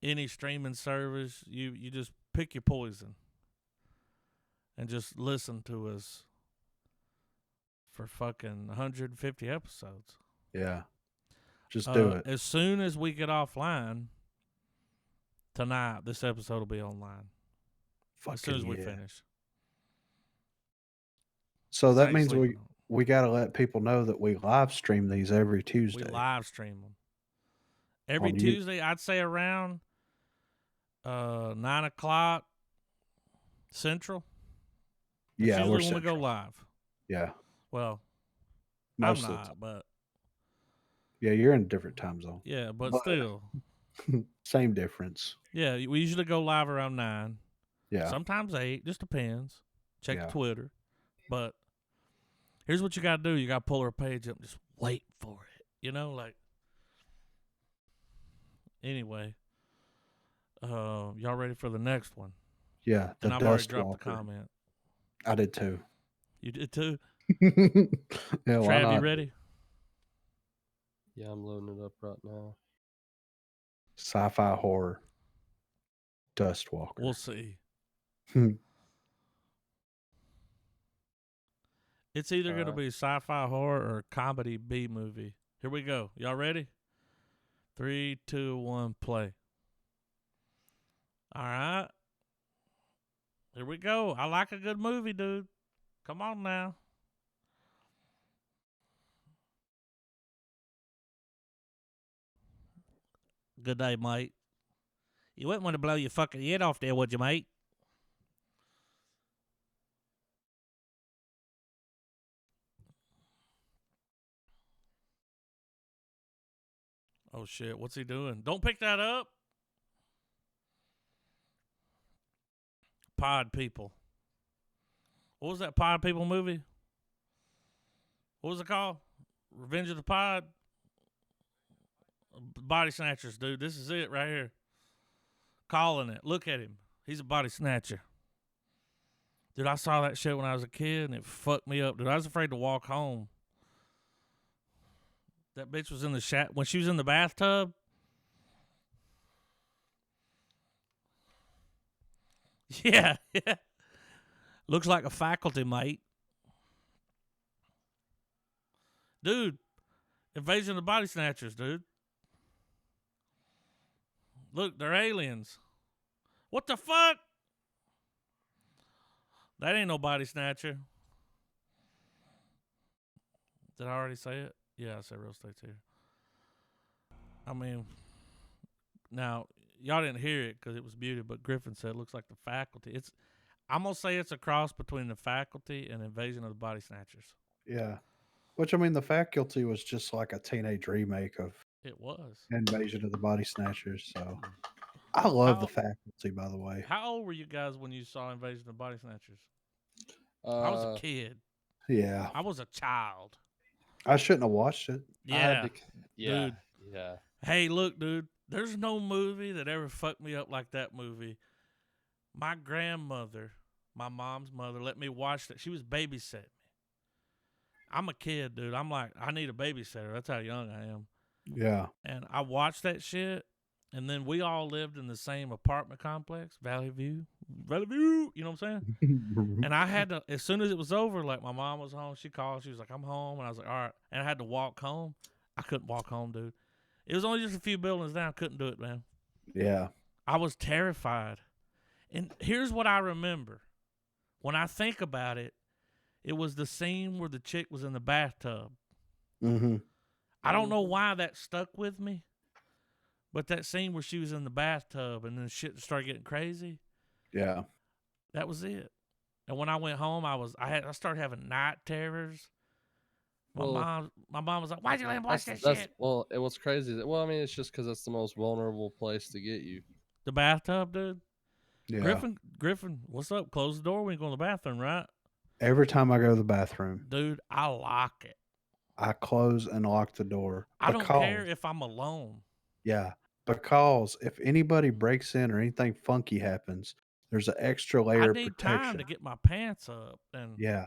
Any streaming service, you just pick your poison and just listen to us for fucking 150 episodes. Yeah, just do it. As soon as we get offline tonight, this episode will be online. As soon as we finish. So that means Sleeping on we got to let people know that we live stream these every it. Tuesday. We live stream them every On Tuesday. I'd say around 9 o'clock Central. That's Yeah, we're usually when we go Central. live. Yeah, Well, most I'm of the not, time. but Yeah, you're in a different time zone. yeah, but But- still, Same difference. yeah, we usually go live around 9. Yeah, Sometimes 8, just depends. Check Yeah. Twitter. But here's what you got to do. You got to pull our page up and just wait for it. You know, like, anyway, y'all ready for the next one? yeah. The And I've already Dust dropped Walker. the comment. I did too. You did too? Yeah, why Trav, you not? ready? Yeah, I'm loading it up right now. Sci-fi horror. Dust Walker. We'll see. Hmm. It's either going to Alright. be sci-fi horror or comedy B movie. Here we go. Y'all ready? 3, 2, 1, play. All right. Here we go. I like a good movie, dude. Come on now. Good day, mate. You wouldn't want to blow your fucking head off there, would you, mate? Oh, shit. What's he doing? Don't pick that up. Pod People. What was that Pod People movie? What was it called? Revenge of the Pod? Body Snatchers, dude. This is it right here. Calling it. Look at him. He's a body snatcher. Dude, I saw that shit when I was a kid and it fucked me up. Dude, I was afraid to walk home. That bitch was in the when she was in the bathtub. Yeah, yeah. Looks like a faculty, mate. Dude, Invasion of the Body Snatchers, dude. Look, they're aliens. What the fuck? That ain't no body snatcher. Did I already say it? Yeah, I said real estate's here. I mean, now, y'all didn't hear it because it was muted, but Griffin said it looks like the Faculty. I'm going to say it's a cross between the Faculty and Invasion of the Body Snatchers. Yeah. Which, I mean, the Faculty was just like a teenage remake of It was. Invasion of the Body Snatchers. So I love the Faculty, by the way. How old were you guys when you saw Invasion of the Body Snatchers? I was a kid. Yeah. I was a child. I shouldn't have watched it. Yeah. Dude. Dude. Yeah. Hey, look, dude. There's no movie that ever fucked me up like that movie. My grandmother, my mom's mother, let me watch that. She was babysitting me. I'm a kid, dude. I'm like, I need a babysitter. That's how young I am. Yeah. And I watched that shit. And then we all lived in the same apartment complex, Valley View, you know what I'm saying? And I had to, as soon as it was over, like my mom was home, she called, she was like, I'm home. And I was like, all right. And I had to walk home. I couldn't walk home, dude. It was only just a few buildings down. Couldn't do it, man. Yeah. I was terrified. And here's what I remember. When I think about it, it was the scene where the chick was in the bathtub. Mm-hmm. I don't know why that stuck with me. But that scene where she was in the bathtub and then shit started getting crazy. Yeah. That was it. And when I went home, I started having night terrors. My mom was like, "Why'd you let him watch that shit?" Well, it was crazy. Well, I mean, it's just because it's the most vulnerable place to get you. The bathtub, dude. Yeah. Griffin, what's up? Close the door when you go in the bathroom, right? Every time I go to the bathroom, Dude, I lock it. I close and lock the door. I don't care if I'm alone. Yeah, because if anybody breaks in or anything funky happens, there's an extra layer I of need protection. time to get my pants up, and Yeah.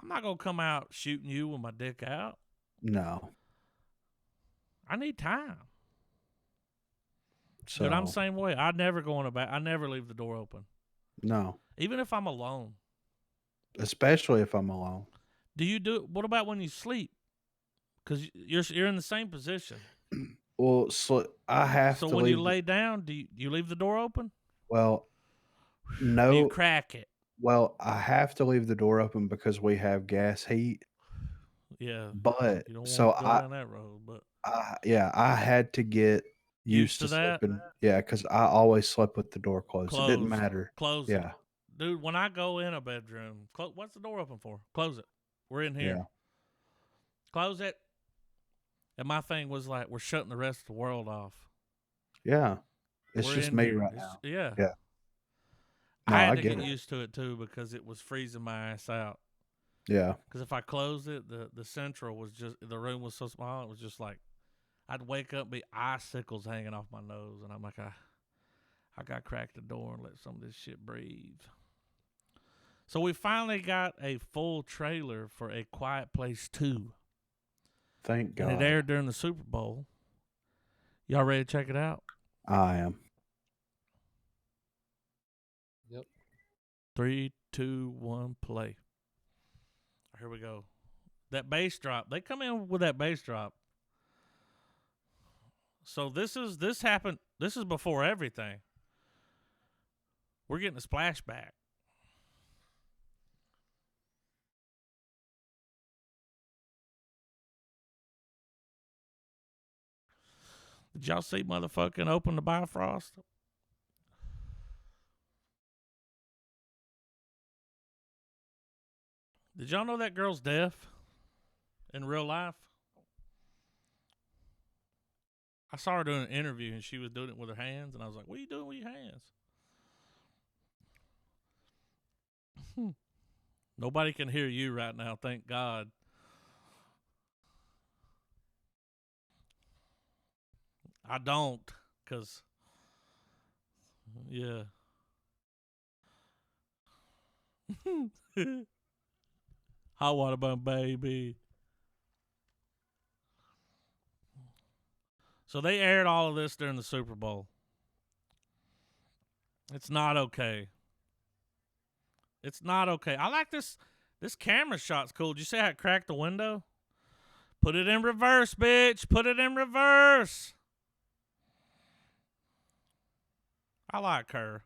I'm not gonna come out shooting you with my dick out. No. I need time. So, Dude, I'm the same way. I never go in a I never leave the door open, no. even if I'm alone. Especially if I'm alone. Do you do? What about when you sleep? Because you're in the same position. Well, I have to. So when you lay down, do you leave the door open? Well, Do no. you crack it? Well, I have to leave the door open because we have gas heat. Yeah. But You don't want so to go down that road, but I had to get used to that. sleeping. Yeah, because I always slept with the door closed. It didn't matter. Close Yeah. it. Dude, when I go in a bedroom, what's the door open for? Close it. We're in here. Yeah. Close it. And my thing was like, we're shutting the rest of the world off. Yeah. It's We're just in me here. right now. Yeah. Yeah. No, I had I to get get it. used to it too because it was freezing my ass out. Yeah. Because if I closed it, the central was just, the room was so small, it was just like, I'd wake up, be icicles hanging off my nose, and I'm like, I got to crack the door and let some of this shit breathe. So we finally got a full trailer for A Quiet Place 2. Thank God. And it aired during the Super Bowl. Y'all ready to check it out? I am. Yep. 3, 2, 1, play. Here we go. That bass drop. They come in with that bass drop. So this happened. This is before everything. We're getting a splashback. Did y'all see motherfucking Open the Bifrost? Did y'all know that girl's deaf in real life? I saw her doing an interview and she was doing it with her hands, and I was like, what are you doing with your hands? Nobody can hear you right now, thank God. I don't, because, yeah. Hot water bun, baby. So they aired all of this during the Super Bowl. It's not okay. It's not okay. I like this. This camera shot's cool. Did you see how it cracked the window? Put it in reverse, bitch. Put it in reverse. I like her.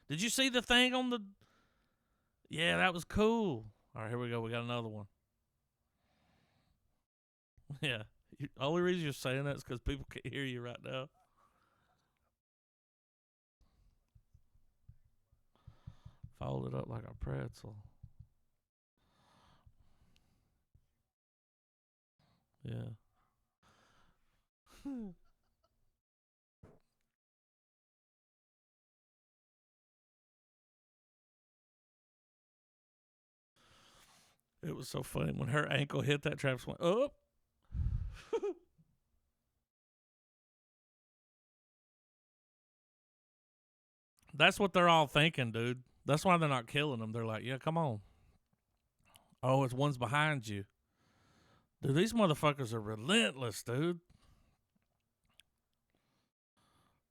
Did you see the thing on the... Yeah, that was cool. All right, here we go. We got another one. Yeah. Only reason you're saying that is because people can't hear you right now. Fold it up like a pretzel. Yeah. It was so funny when her ankle hit that. Travis went, oh. That's what they're all thinking, dude. That's why they're not killing them. They're like, yeah, come on. Oh, it's one's behind you. Dude, these motherfuckers are relentless, dude.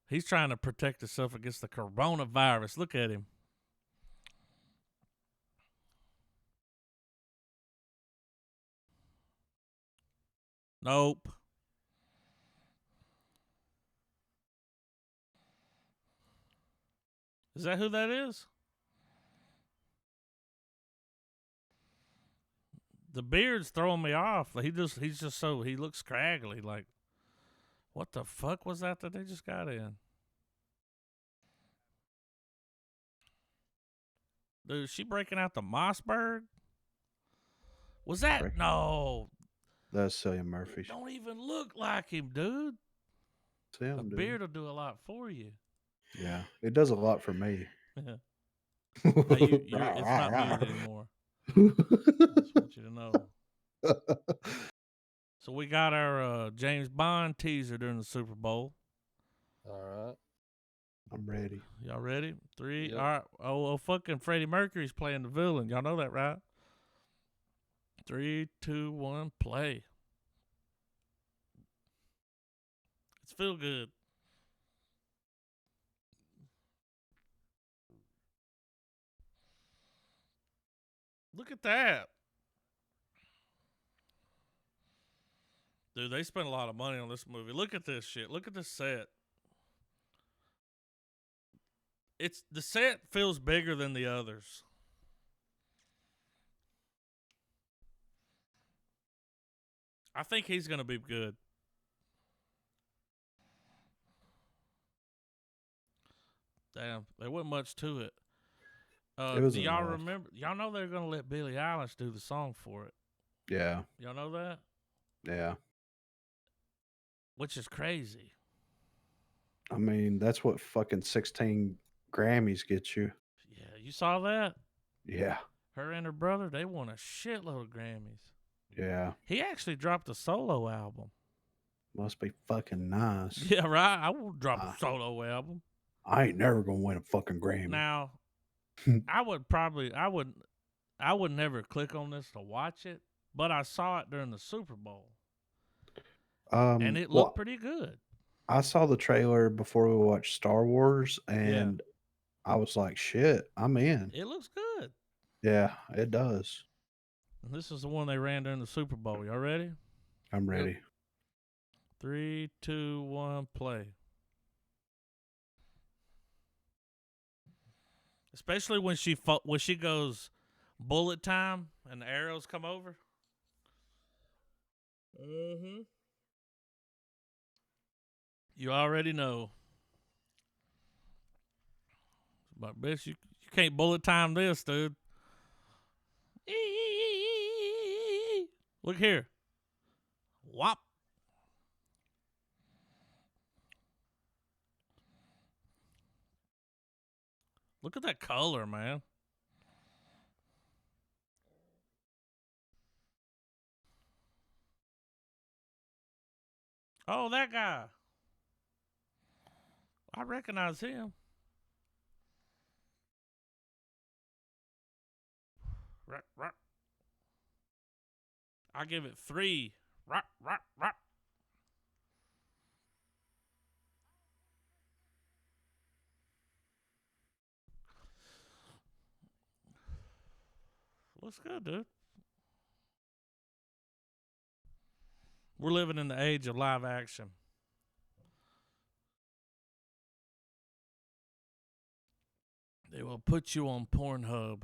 He's trying to protect himself against the coronavirus. Look at him. Nope. Is that who that is? The beard's throwing me off. He looks scraggly. Like, what the fuck was that they just got in? Dude, is she breaking out the Mossberg? Was that? No. That's Cillian Murphy. Don't even look like him, dude. A beard will do a lot for you. Yeah, it does a lot for me. It's not muted anymore. I just want you to know. So we got our James Bond teaser during the Super Bowl. All right. I'm ready. Y'all ready? 3. Yep. All right. Oh, fucking Freddie Mercury's playing the villain. Y'all know that, right? 3, 2, 1, play. It's feel good. Look at that. Dude, they spent a lot of money on this movie. Look at this shit. Look at this set. The set feels bigger than the others. I think he's going to be good. Damn, there wasn't much to it. Do y'all remember? Y'all know they're going to let Billie Eilish do the song for it. Yeah. Y'all know that? Yeah. Which is crazy. I mean, that's what fucking 16 Grammys get you. Yeah, you saw that? Yeah. Her and her brother, they won a shitload of Grammys. Yeah. He actually dropped a solo album. Must be fucking nice. Yeah, right? I won't drop a solo album. I ain't never gonna win a fucking Grammy. Now, I would never click on this to watch it, but I saw it during the Super Bowl. And it looked pretty good. I saw the trailer before we watched Star Wars, and I was like, shit, I'm in. It looks good. Yeah, it does. And this is the one they ran during the Super Bowl. Y'all ready? I'm ready. Yep. 3, 2, 1, play. Especially when she goes bullet time and the arrows come over. Mm-hmm. You already know. But bitch, you can't bullet time this, dude. Look here. Whop. Look at that color, man. Oh, that guy. I recognize him. I give it 3. Looks good, dude. We're living in the age of live action. They will put you on Pornhub.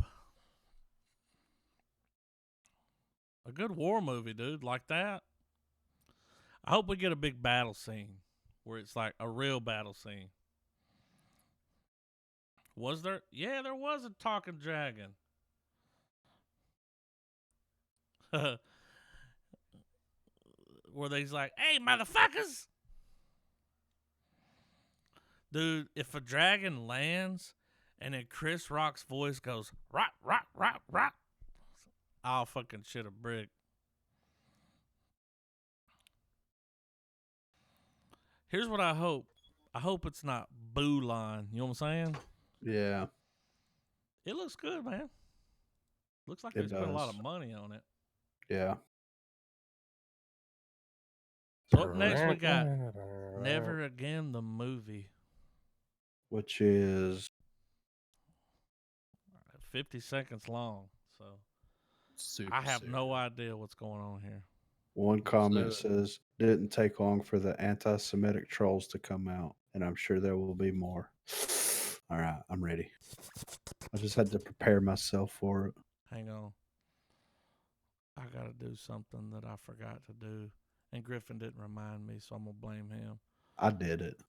A good war movie, dude, like that. I hope we get a big battle scene where it's like a real battle scene. Was there? Yeah, there was a talking dragon. Where they's like, hey, motherfuckers. Dude, if a dragon lands and then Chris Rock's voice goes, rock, rock, rock, rock, I'll fucking shit a brick. Here's what I hope. I hope it's not Boo Line. You know what I'm saying? Yeah, It looks good, man. Looks like It they spent a lot does. of money on it. yeah. So up next we got Never Again the movie. Which is 50 seconds long. So Super I have serious. no idea what's going on here. one comment So- says didn't take long for the anti-Semitic trolls to come out, and I'm sure there will be more. All right, I'm ready. I just had to prepare myself for it. Hang on. I got to do something that I forgot to do. And Griffin didn't remind me, so I'm going to blame him. I did it.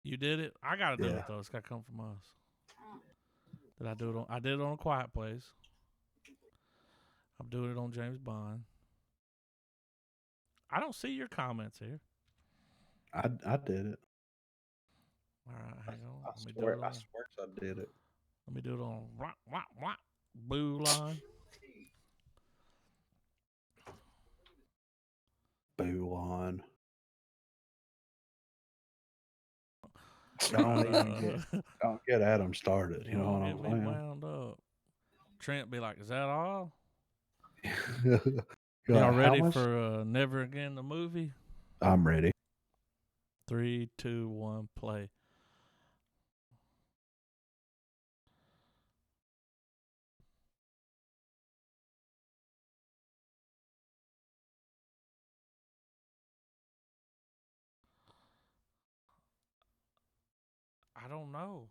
You did it? I got to do Yeah. it, though. It's got to come from us. Did I do it on? I did it on A Quiet Place. I'm doing it on James Bond. I don't see your comments here. I did it. All right, hang on. I Let me do swear, it I on. swear I did it. Let me do it on wah, wah, wah, Boo Line. Boo on. Don't get Adam started. You know what Get I'm me saying? wound up. Trent be like, "Is that all? You're Y'all like, ready "How much?" for Never Again the movie?" I'm ready. 3, 2, 1, play. I don't know.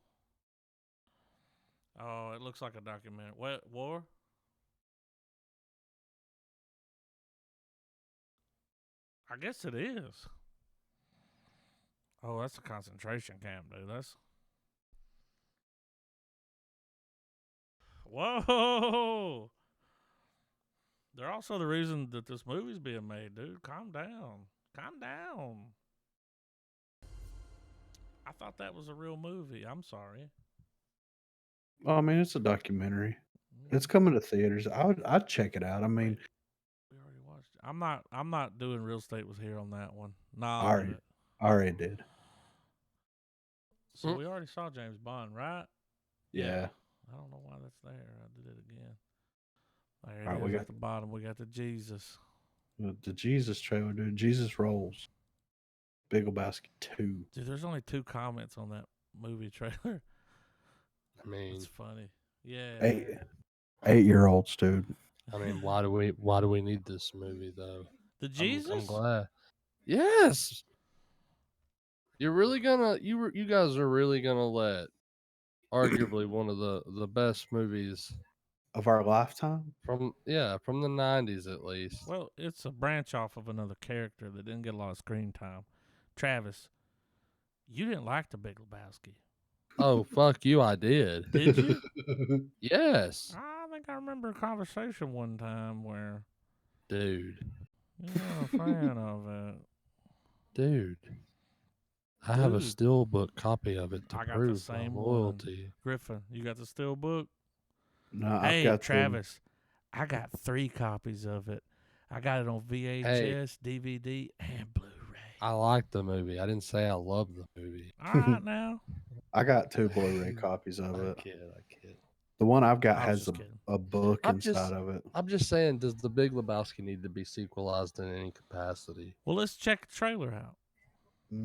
Oh, it looks like a documentary. What, war? I guess it is. Oh, that's a concentration camp, dude. That's. Whoa! They're also the reason that this movie's being made, dude. Calm down. Calm down. I thought that was a real movie. I'm sorry. Well, I mean, it's a documentary. It's coming to theaters. I'd check it out. I mean, We already watched it. I'm not doing Real Estate Was Here on that one. No, I I'll do already, it. I already did. So we already saw James Bond, right? Yeah. I don't know why that's there. I did it again. There it All right, is we at got the bottom. We got the Jesus. the Jesus trailer, dude. Jesus rolls. Big Lebowski 2. Dude, there's only 2 comments on that movie trailer. I mean, It's funny. Yeah. 8-year-olds, dude. I mean, why do we need this movie though? The Jesus? I'm glad. Yes. You're really gonna you guys are really gonna let arguably one of the best movies Of our lifetime? from the 90s at least. Well, it's a branch off of another character that didn't get a lot of screen time. Travis, you didn't like the Big Lebowski. Oh, fuck you, I did. Did you? Yes. I think I remember a conversation one time where Dude. you weren't a fan of it. Dude. I have a Dude. steelbook copy of it to I got the prove my same loyalty. Griffin, you got the steel book? No, I've Hey, got Travis, I got 3 copies of it. I got it on VHS, DVD, and Blu-ray. I like the movie. I didn't say I love the movie. All right now. I got 2 Blu-ray copies of it. I kid. The one I've got I was has just kidding. a book I'm inside just- of it. I'm just saying, does the Big Lebowski need to be sequelized in any capacity? Well, let's check the trailer out.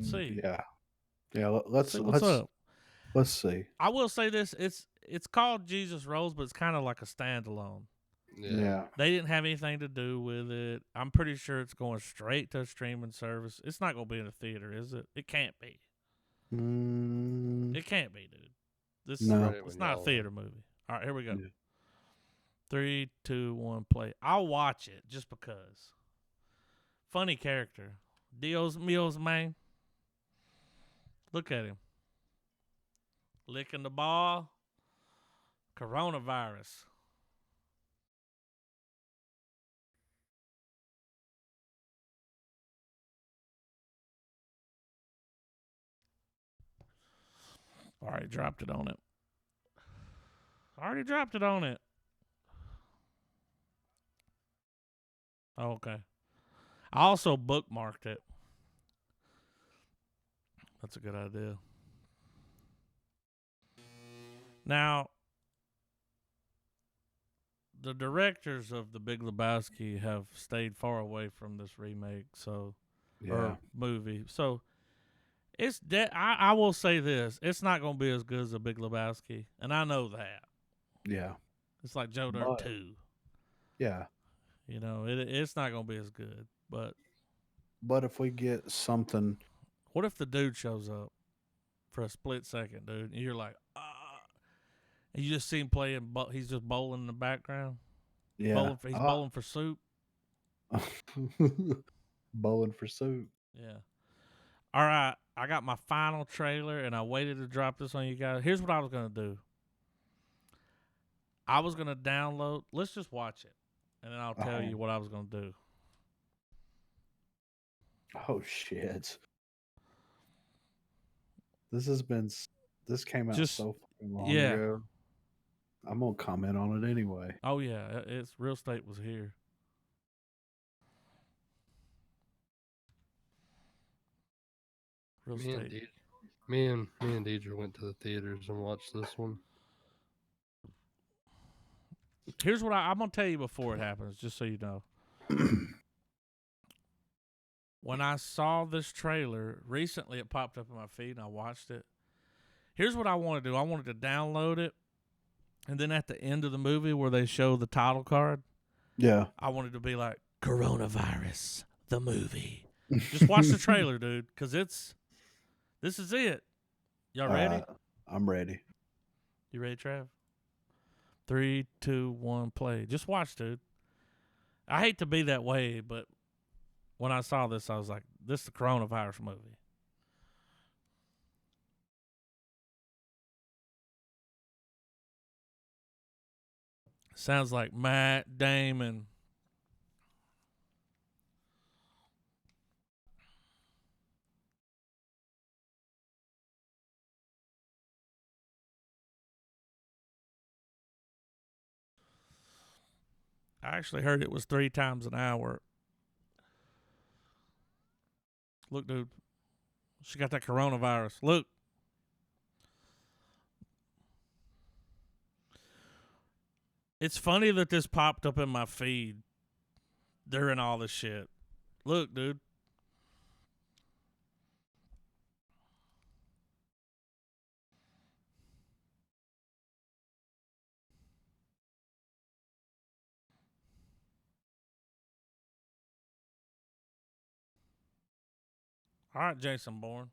See. Yeah. Let's See what's up. Let's see. I will say this: it's called Jesus Rolls, but it's kind of like a standalone. Yeah. They didn't have anything to do with it. I'm pretty sure it's going straight to a streaming service. It's not going to be in a theater, is it? It can't be. It can't be, dude. No. It's not a theater movie. All right, here we go. Yeah. 3, 2, 1, play. I'll watch it just because. Funny character. Dios míos, man. Look at him. Licking the ball. Coronavirus. Already dropped it on it. Already dropped it on it. Oh, okay. I also bookmarked it. That's a good idea. Now, the directors of The Big Lebowski have stayed far away from this remake, or movie. So it's I will say this: it's not going to be as good as The Big Lebowski, and I know that. Yeah. It's like Joe Dirt 2. Yeah. You know, it's not going to be as good. But if we get something, What if the dude shows up for a split second, dude, and you're like, and you just see him playing, he's just bowling in the background. yeah, He's bowling for soup. bowling for soup. Yeah. All right, I got my final trailer, and I waited to drop this on you guys. Here's what I was gonna do. I was gonna download. Let's just watch it, and then I'll tell you what I was gonna do. Oh shit! This came out so fucking long ago. I'm gonna comment on it anyway. Oh yeah, it's Real Estate was here. Real Estate. Me and Deidre went to the theaters and watched this one. Here's what I'm gonna tell you before it happens, just so you know. When I saw this trailer recently, it popped up in my feed and I watched it. Here's what I want to do. I wanted to download it, and then at the end of the movie where they show the title card, I wanted to be like, Coronavirus, the movie. Just watch the trailer, dude, because this is it. Y'all ready? I'm ready. You ready, Trav? 3, 2, 1, play. Just watch, dude. I hate to be that way, but when I saw this, I was like, this is the coronavirus movie. Sounds like Matt Damon. I actually heard it was 3 times an hour. Look, dude. She got that coronavirus. Look. It's funny that this popped up in my feed during all this shit. Look, dude. All right, Jason Bourne.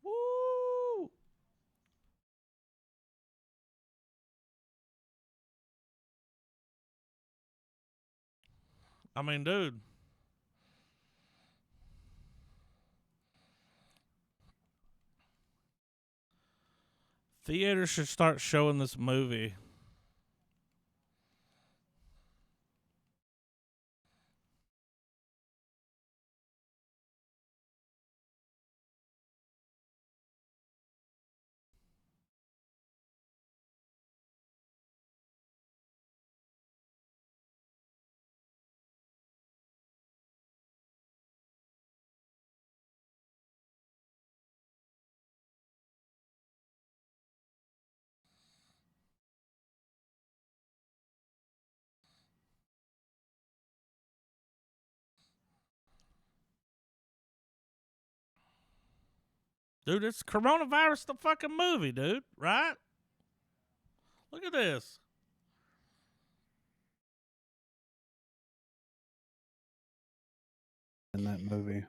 Woo! I mean, dude. Theaters should start showing this movie. Dude, it's coronavirus the fucking movie, dude, right? Look at this. In that movie.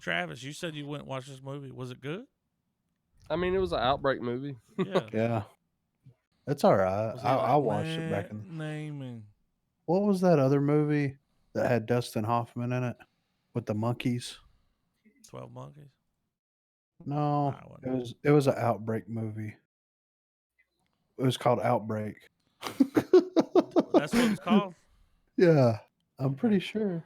Travis, you said you went and watched this movie. Was it good? I mean, it was an outbreak movie. Yeah. Yeah. It's all right. Was he I like, watched it back in. naming? What was that other movie that had Dustin Hoffman in it with the monkeys? 12 Monkeys? No, Nah, it wasn't. it was an outbreak movie. It was called Outbreak. That's what it was called? Yeah, I'm Okay. pretty sure.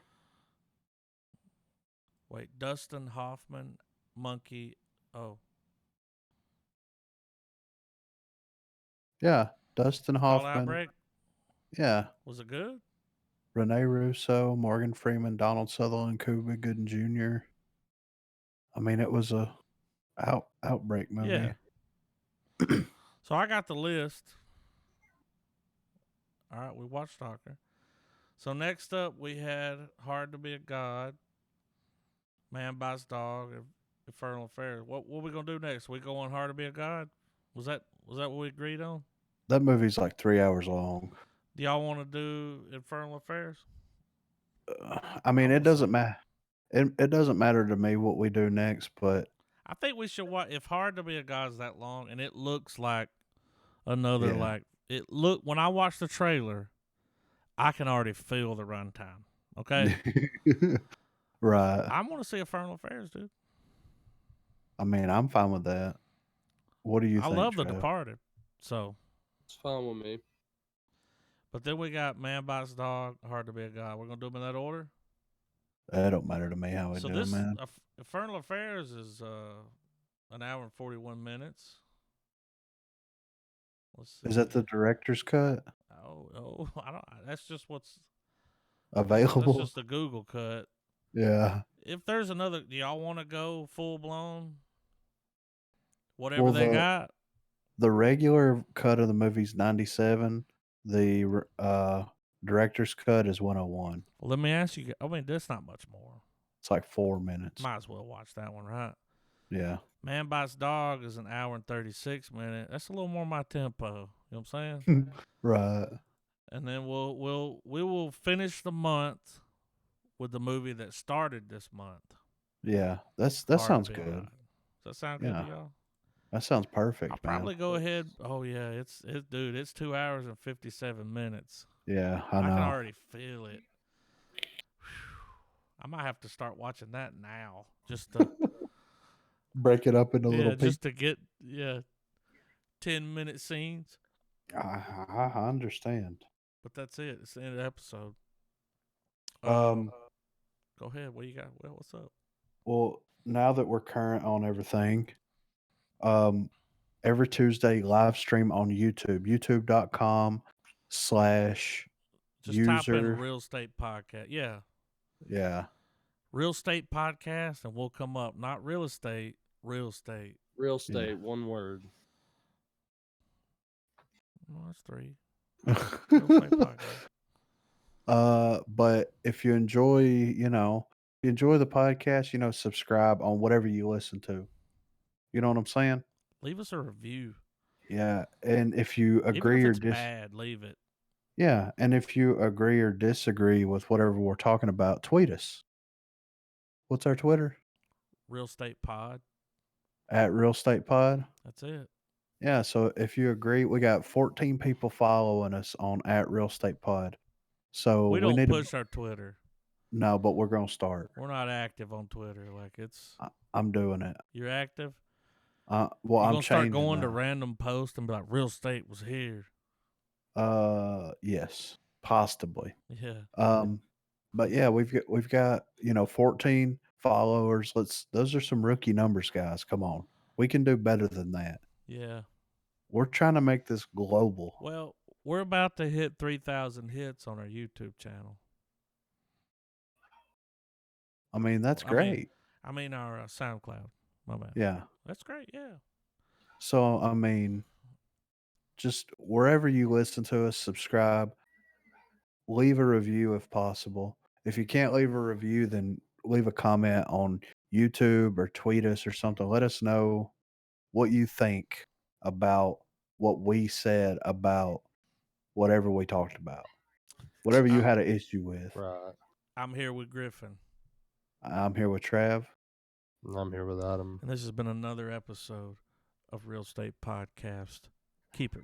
Wait, Dustin Hoffman, Monkey. Oh, Yeah, Dustin called Hoffman. Outbreak? Yeah, Was it good? Rene Russo, Morgan Freeman, Donald Sutherland, Cuba Gooding Jr. I mean, it was a outbreak movie. Yeah. So I got the list. All right, we watched Stalker. So next up, we had Hard to Be a God, Man Bites Dog, Infernal Affairs. What we gonna do next? We go on Hard to Be a God? Was that what we agreed on? That movie's like 3 hours long. Do y'all want to do Infernal Affairs? I mean, I'm it gonna doesn't say- matter. It doesn't matter to me what we do next, but I think we should watch. If Hard to Be a God is that long, and it looks like another Yeah. like it look when I watch the trailer, I can already feel the runtime. Okay, right. I want to see Infernal Affairs, dude. I mean, I'm fine with that. What do you I think, love The Trev? Departed. So, It's fine with me. but then we got Man Bites Dog, Hard to Be a God. We're gonna do them in that order. It don't matter to me how we So do, this man. Infernal Affairs is an hour and 41 minutes. Let's see. Is that the director's cut Oh, I don't. That's just what's available? that's just the Google cut. Yeah. If there's another, do y'all want to go full blown? Whatever Well, they got. the regular cut of the movie's 97. The director's cut is 101. Well, let me ask you. I mean, that's not much more. It's like 4 minutes. Might as well watch that one, right? Yeah. Man Bites Dog is an hour and 36 minutes. That's a little more my tempo. You know what I'm saying? Right. And then we will finish the month with the movie that started this month. Yeah. That Hard to sounds Be good. Alive. Does that sound good Yeah. to y'all? That sounds perfect, I'll man. probably go ahead. Oh yeah, dude. It's 2 hours and 57 minutes. Yeah, I I know. can already feel it. I might have to start watching that now, just to Break it up into little pieces. just to get 10-minute scenes. I understand. But that's it. It's the end of the episode. Go ahead. What you got? Well, what's up? Well, now that we're current on everything, every Tuesday live stream on YouTube, youtube.com/ Just type in user. Real Estate Podcast. Yeah. Yeah. Real Estate Podcast, and we'll come up. Not real estate, real estate. Real estate, one word. Well, that's 3. Real Estate Podcast. But if you enjoy, the podcast, subscribe on whatever you listen to. You know what I'm saying? Leave us a review. Yeah. And if you agree Even or if it's bad, leave it. yeah, and if you agree or disagree with whatever we're talking about, tweet us. What's our Twitter? Real Estate Pod. At Real Estate Pod. That's it. Yeah, so if you agree, we got 14 people following us on at Real Estate Pod. So We don't need push our Twitter. No, but we're gonna start. We're not active on Twitter. Like I'm doing it. You're active. Well, You're I'm gonna start changing going to now. random posts and be like, "Real estate was here." Yes, possibly. Yeah. But yeah, we've got 14 followers. Those are some rookie numbers, guys. Come on, we can do better than that. Yeah. We're trying to make this global. Well, we're about to hit 3,000 hits on our YouTube channel. I mean, that's great. I mean our SoundCloud. My bad. Yeah. That's great. Yeah. So, I mean, just wherever you listen to us, subscribe, leave a review if possible. If you can't leave a review, then leave a comment on YouTube or tweet us or something. Let us know what you think about what we said about whatever we talked about. Whatever you had an issue with. Right. I'm here with Griffin, I'm here with Trav. And I'm here with Adam. and this has been another episode of Real Estate Podcast. Keep it